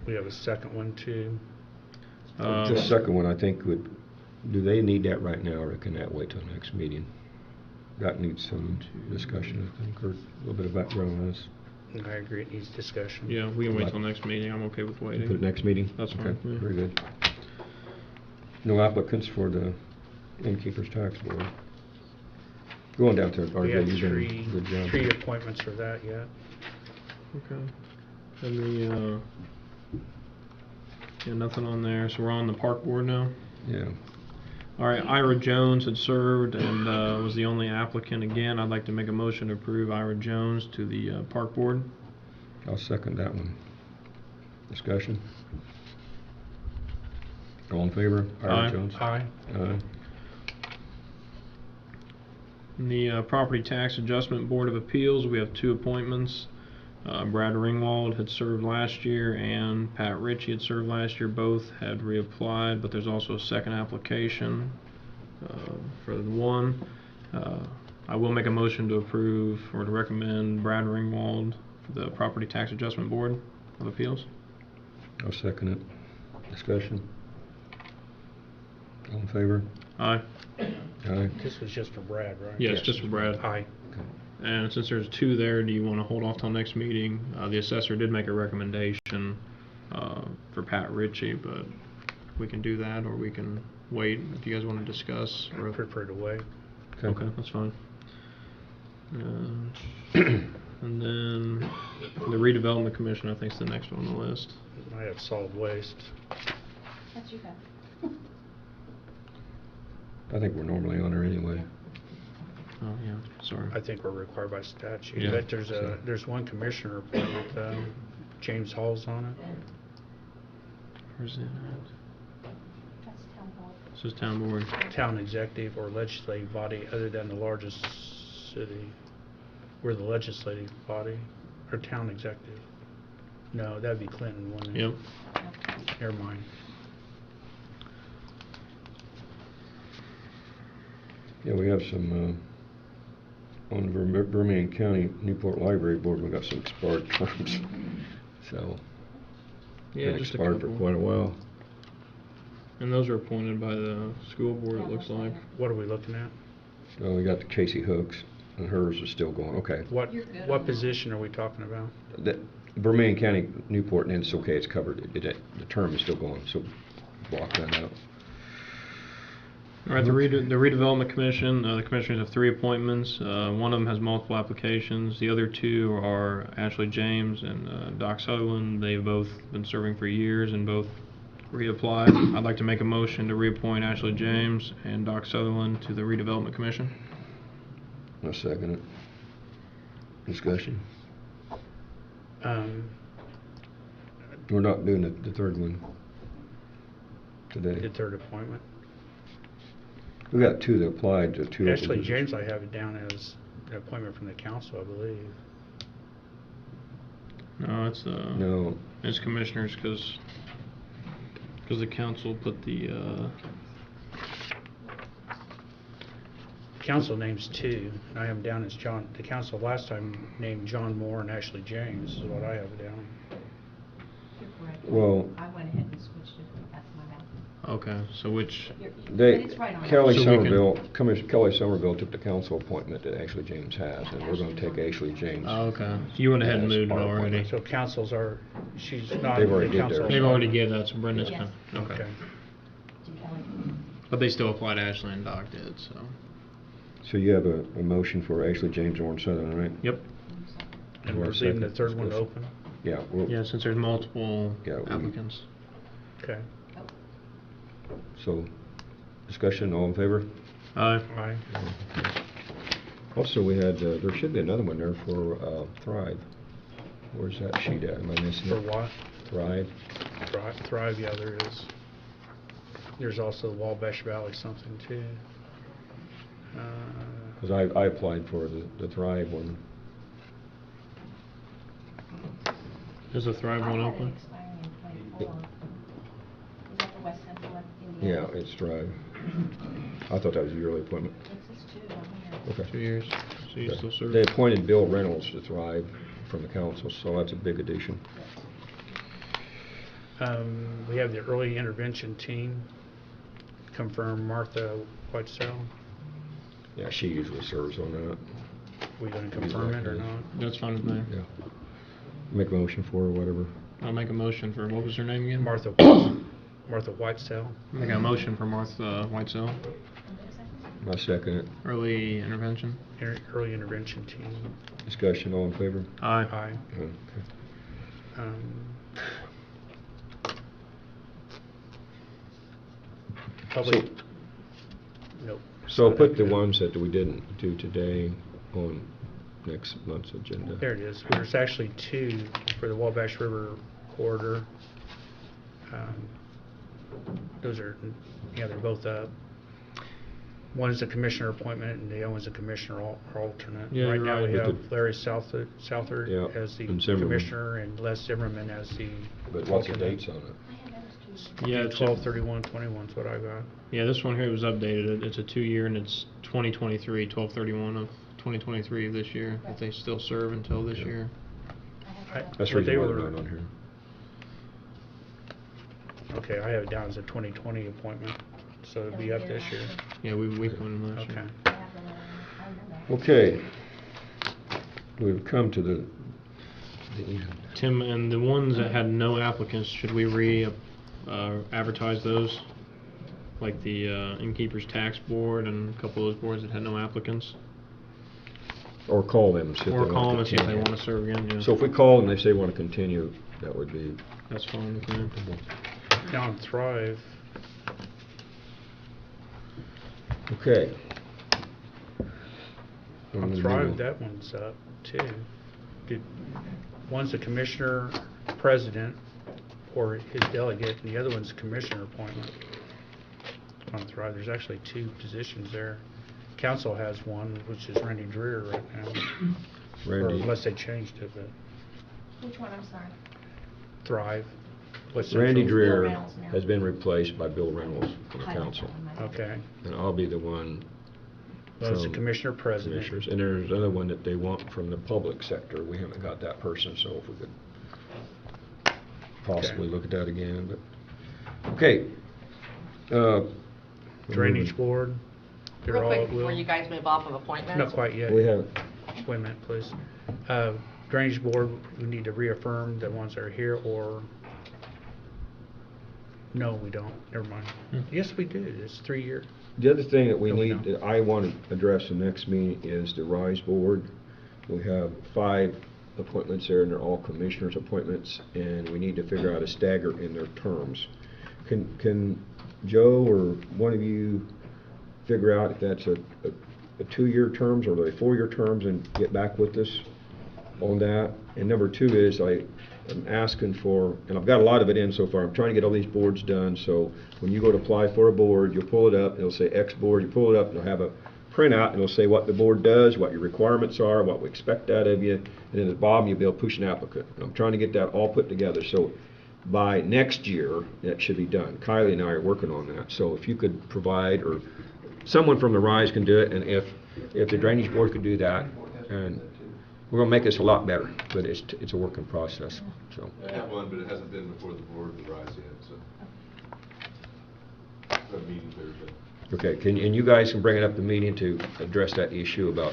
We have a second one too. The second one, I think do they need that right now, or can that wait till next meeting? That needs some discussion, I think, or a little bit of background on this. I agree, it needs discussion. Yeah, we can wait till next meeting. I'm okay with waiting. Put it next meeting? That's fine. Okay, Yeah. very good. No applicants for the Innkeepers Tax Board. Going down to We RJ, had you've done a good job. three appointments for that yet. Okay. And nothing on there. So we're on the Park Board now. Yeah. All right, Ira Jones had served and was the only applicant again. I'd like to make a motion to approve Ira Jones to the Park Board. I'll second that one. Discussion? All in favor? Ira Aye. Jones? Aye. Aye. In the Property Tax Adjustment Board of Appeals, we have two appointments. Brad Ringwald had served last year and Pat Ritchie had served last year. Both had reapplied, but there's also a second application for the one. I will make a motion to approve or to recommend Brad Ringwald for the Property Tax Adjustment Board of Appeals. I'll second it. Discussion? All in favor? Aye. Aye. This was just for Brad, right? Yes, just for Brad. Aye. And since there's two there, do you want to hold off till next meeting? The assessor did make a recommendation for Pat Ritchie, but we can do that, or we can wait if you guys want to discuss. I prefer to wait. Okay, that's fine. And then the redevelopment commission, I think, is the next one on the list. I have solid waste. That's you guys. I think we're normally on there anyway. Oh yeah, sorry. I think we're required by statute. Yeah. But there's one commissioner appointment, James Hall's on it. Where's it at? That's town hall. This is town board. Town executive or legislative body other than the largest city. We're the legislative body, or town executive. No, that'd be Clinton, wouldn't it? Yep. Never mind. Yeah, we have some, on the Vermillion County Newport Library Board, we got some expired terms. So, Yeah, been just a expired for couple. quite a while. And those are appointed by the school board, it looks like. What are we looking at? Well, we got the Casey Hooks, and hers is still going, okay. What You're good what on that. position are we talking about? The Vermillion County Newport, and it's okay, it's covered, the term is still going, so block that out. All right, the redevelopment commission, the commissioners have three appointments. One of them has multiple applications. The other two are Ashley James and Doc Sutherland. They've both been serving for years and both reapplied. I'd like to make a motion to reappoint Ashley James and Doc Sutherland to the redevelopment commission. I'll second it. Discussion? We're not doing the third one today. The third appointment. We got two that applied to two. Ashley open James, positions. I have it down as an appointment from the council, I believe. No, it's No, it's commissioners because the council put the Council names two, and I have them down as John, the council last time named John Moore and Ashley James, is what I have it down. You're correct. Well- I went ahead and switched it, that's my bad. okay. So which But it's right on there. Kelly So we can- Somerville, Commissioner Kelly Somerville took the council appointment that Ashley James has, and we're gonna take Ashley James. Oh, okay. So you went ahead and Yes, moved it our already. So councils are, she's not They've the already did council. theirs. They've already given that, so Brenda's Yes. okay. Okay. To Kelly. But they still applied to Ashley and Doc did, so. So you have a motion for Ashley James, Orange Southern, right? Yep. And Do I we're leaving the second? third one open? Yeah, well, Yeah, since there's multiple Yeah, we- applicants. Okay. so, discussion, all in favor? Aye. Aye. Also, we had, there should be another one there for Thrive. Where's that sheet at? Am I missing For it? what? Thrive? Thrive, yeah, there is. There's also Wabash Valley something too. Because I applied for the Thrive one. Is the Thrive one open? Expiring in 24. Is that the West Central Indiana? Yeah, it's Thrive. I thought that was a yearly appointment. It says 2 on here. Okay. 2 years. So you still serve? They appointed Bill Reynolds to Thrive from the council, so that's a big addition. We have the early intervention team. Confirm Martha Whitesell. Yeah, she usually serves on that. We gonna confirm it or not? That's fine with me. Yeah. Make a motion for her or whatever. I'll make a motion for, what was her name again? Martha Whitesell. I got a motion for Martha Whitesell. I second it. Early intervention. Early intervention team. Discussion, all in favor? Aye. Aye. Okay. Public. Nope. So put the ones that we didn't do today on next month's agenda. There it is. There's actually 2 for the Wabash River corridor. Those are, yeah, they're both up. One is a commissioner appointment, and the other one's a commissioner alternate. Yeah, Right you're now, right. we But have Larry Southard Yeah, as the and Zimmerman. commissioner, and Les Zimmerman as the But what's the alternate. dates on it? Yeah, it's 12/31/21 is what I got. Yeah, this one here was updated. It's a 2 year and it's 2023, 12/31 of 2023 of this year. If they still serve until this year. That's But the they reason why they're were- not on here. Okay, I have it down as a 2020 appointment, so it'll be up this year. Yeah, we put them last Okay. year. Okay. We've come to the Tim, and the ones that had no applicants, should we advertise those? Like the Innkeepers Tax Board and a couple of those boards that had no applicants? or call them and see if they Or want to call them and see if they continue. want to serve again, yeah. So if we call them and they say want to continue, that would be That's fine with me. Now on Thrive, okay. on Thrive, that one's up too. One's the commissioner president or his delegate, and the other one's a commissioner appointment. On Thrive, there's actually 2 positions there. Council has one, which is Randy Dreer right now. Or Randy. unless they changed it, but Which one, I'm sorry? Thrive. What's Randy Central? Dreer Reynolds now. has been replaced by Bill Reynolds from the I got council. that on my- Okay. And I'll be the one Well, it's the from commissioner president. commissioners. And there's another one that they want from the public sector. We haven't got that person, so if we could possibly Okay. look at that again, but, okay. Drainage board. They're Real all quick at will. before you guys move off of appointments. Not quite yet. We haven't. Wait a minute, please. Drainage board, we need to reaffirm the ones that are here, or no, we don't. Never mind. Yes, we do. It's 3 year. The other thing that we No, we need, don't. that I want to address the next meeting is the RISE board. We have 5 appointments there, and they're all commissioners' appointments, and we need to figure out a stagger in their terms. Can Joe or one of you figure out if that's a 2-year terms or are they 4-year terms and get back with us on that? And number 2 is I'm asking for, and I've got a lot of it in so far, I'm trying to get all these boards done, so when you go to apply for a board, you'll pull it up, it'll say X board, you pull it up, and it'll have a printout, and it'll say what the board does, what your requirements are, what we expect out of you, and then at the bottom, you'll be able to push an applicant. And I'm trying to get that all put together, so by next year, that should be done. Kylie and I are working on that, so if you could provide, or someone from the RISE can do it, and if the Drainage Board could do that, and we're gonna make this a lot better, but it's a working process, so. I have one, but it hasn't been before the board to rise yet, so. The meeting Thursday. Okay, and you guys can bring it up the meeting to address that issue about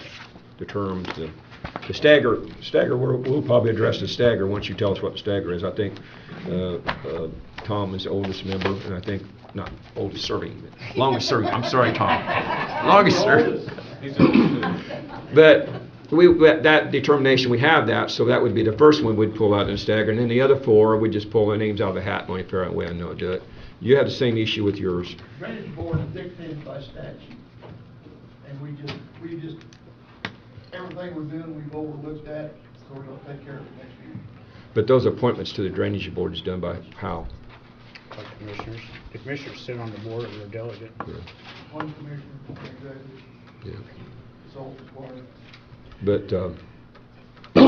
the terms, the stagger, we'll probably address the stagger once you tell us what the stagger is. I think Tom is the oldest member, and I think, not oldest serving, but longest serving, I'm sorry, Tom. Longest serving. But that determination, we have that, so that would be the first one we'd pull out in a stagger, and then the other 4, we'd just pull the names out of the hat and only figure out a way I know to do it. You have the same issue with yours. Drainage board is dictated by statute, and we just, everything we're doing, we've overlooked that, so we're gonna take care of it next year. But those appointments to the Drainage Board is done by how? By commissioners. The commissioners sit on the board and they're delegate. Yeah. One commissioner, one executive, Yeah. it's all required. But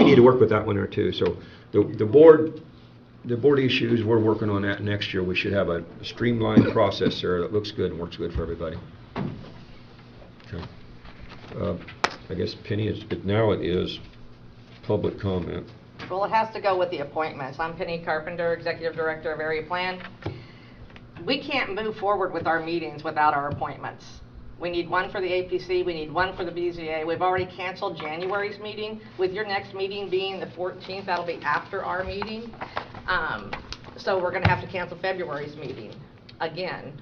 need to work with that one there too. So the board issues, we're working on that next year. We should have a streamlined process there that looks good and works good for everybody. Okay. I guess Penny is, but now it is public comment. Well, it has to go with the appointments. I'm Penny Carpenter, Executive Director of Area Plan. We can't move forward with our meetings without our appointments. We need one for the APC, we need one for the BZA. We've already canceled January's meeting. With your next meeting being the 14th, that'll be after our meeting. So we're gonna have to cancel February's meeting again.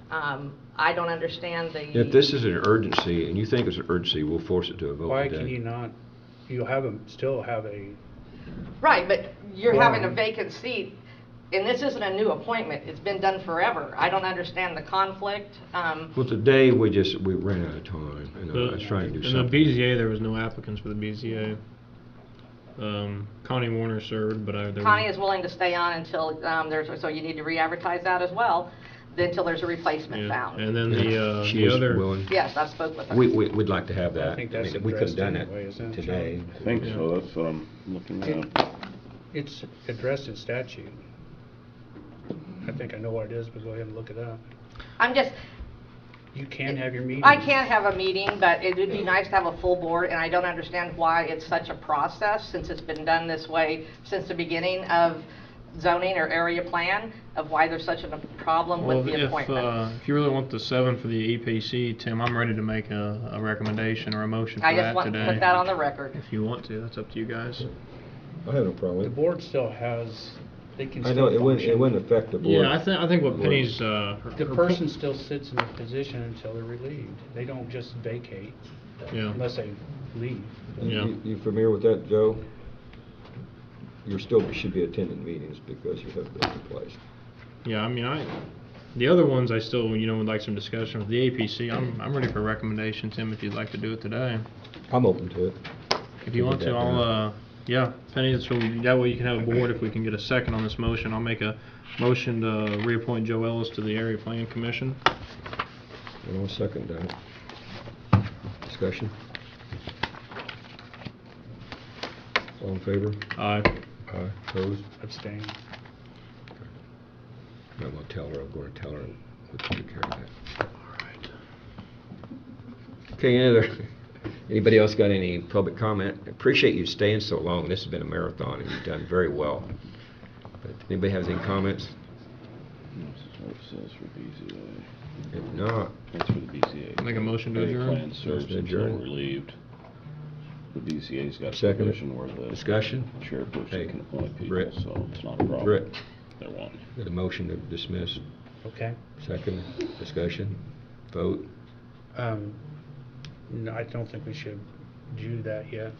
I don't understand the... If this is an urgency, and you think it's an urgency, we'll force it to a vote Why today. can you not, you still have a, Right, but you're having a vacant seat, and this isn't a new appointment. It's been done forever. I don't understand the conflict. Well, today we ran out of time, and I was trying to do In something. the BZA, there was no applicants for the BZA. Connie Warner served, but Connie is willing to stay on until so you need to re-advertise that as well, until there's a replacement found. And then She the is other... willing. Yes, I spoke with her. We'd like to have that. I think that's we could have done addressed anyway, it isn't it, today. I think so, that's what I'm looking at. it's addressed in statute. I think I know what it is, but go ahead and look it up. You can have your meeting. I can't have a meeting, but it would be nice to have a full board, and I don't understand why it's such a process, since it's been done this way since the beginning of zoning or area plan, of why there's such a problem with the appointment. If you really want the 7 for the EPC, Tim, I'm ready to make a recommendation or a motion for I that just want today. to put that on the record. If you want to, that's up to you guys. I have no problem The with it. board still has, they can I still know, function. it wouldn't affect the board. Yeah, I think what Penny's... The person still sits in the position until they're relieved. They don't just vacate unless they leave. Yeah. You familiar with that, Joe? You should be attending meetings because you have those in place. Yeah, I mean, the other ones I still, would like some discussion. With the APC, I'm ready for a recommendation, Tim, if you'd like to do it today. I'm open to it. If you want to, I'll, Penny, so that way you can have a board. If we can get a second on this motion, I'll make a motion to reappoint Joe Ellis to the Area Plan Commission. And I'll second that. Discussion? All in favor? Aye. Aye. Opposed? Abstain. I'm going to tell her, we'll take care of that. All right. Okay, anybody else got any public comment? Appreciate you staying so long. This has been a marathon, and you've done very well. But anybody has any comments? This is what it says for BZA. If not, That's for the BZA. Make a motion to Area adjourn? plan serves Motion to until adjourn. relieved. The BZA's got a Second. provision where the Discussion? chairperson Hey, can appoint people, Britt. so it's not a problem. Britt. They're wanting. got a motion to dismiss. Okay. Second, discussion, vote. No, I don't think we should do that yet.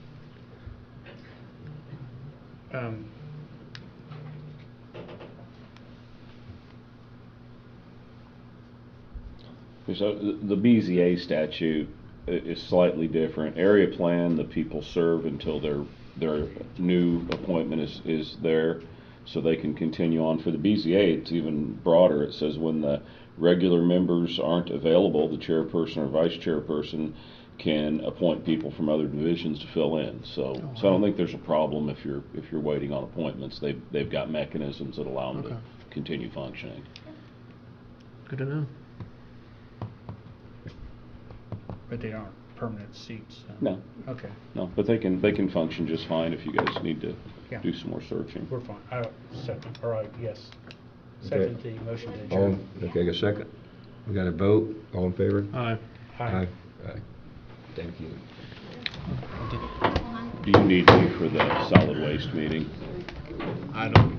So the BZA statute is slightly different. Area plan, the people serve until their new appointment is there, so they can continue on. For the BZA, it's even broader. It says when the regular members aren't available, the chairperson or vice chairperson can appoint people from other divisions to fill in. So I don't think there's a problem if you're waiting on appointments. They've got mechanisms that allow them to continue functioning. Good to know. But they aren't permanent seats. So. No. Okay. No, but they can function just fine if you guys need to Yeah. do some more searching. We're fine. Second, all right, yes. Okay. Second the motion to All, adjourn. okay, a second. We got a vote, all in favor? Aye. Aye. Aye. Thank you. Do you need me for the solid waste meeting? I don't.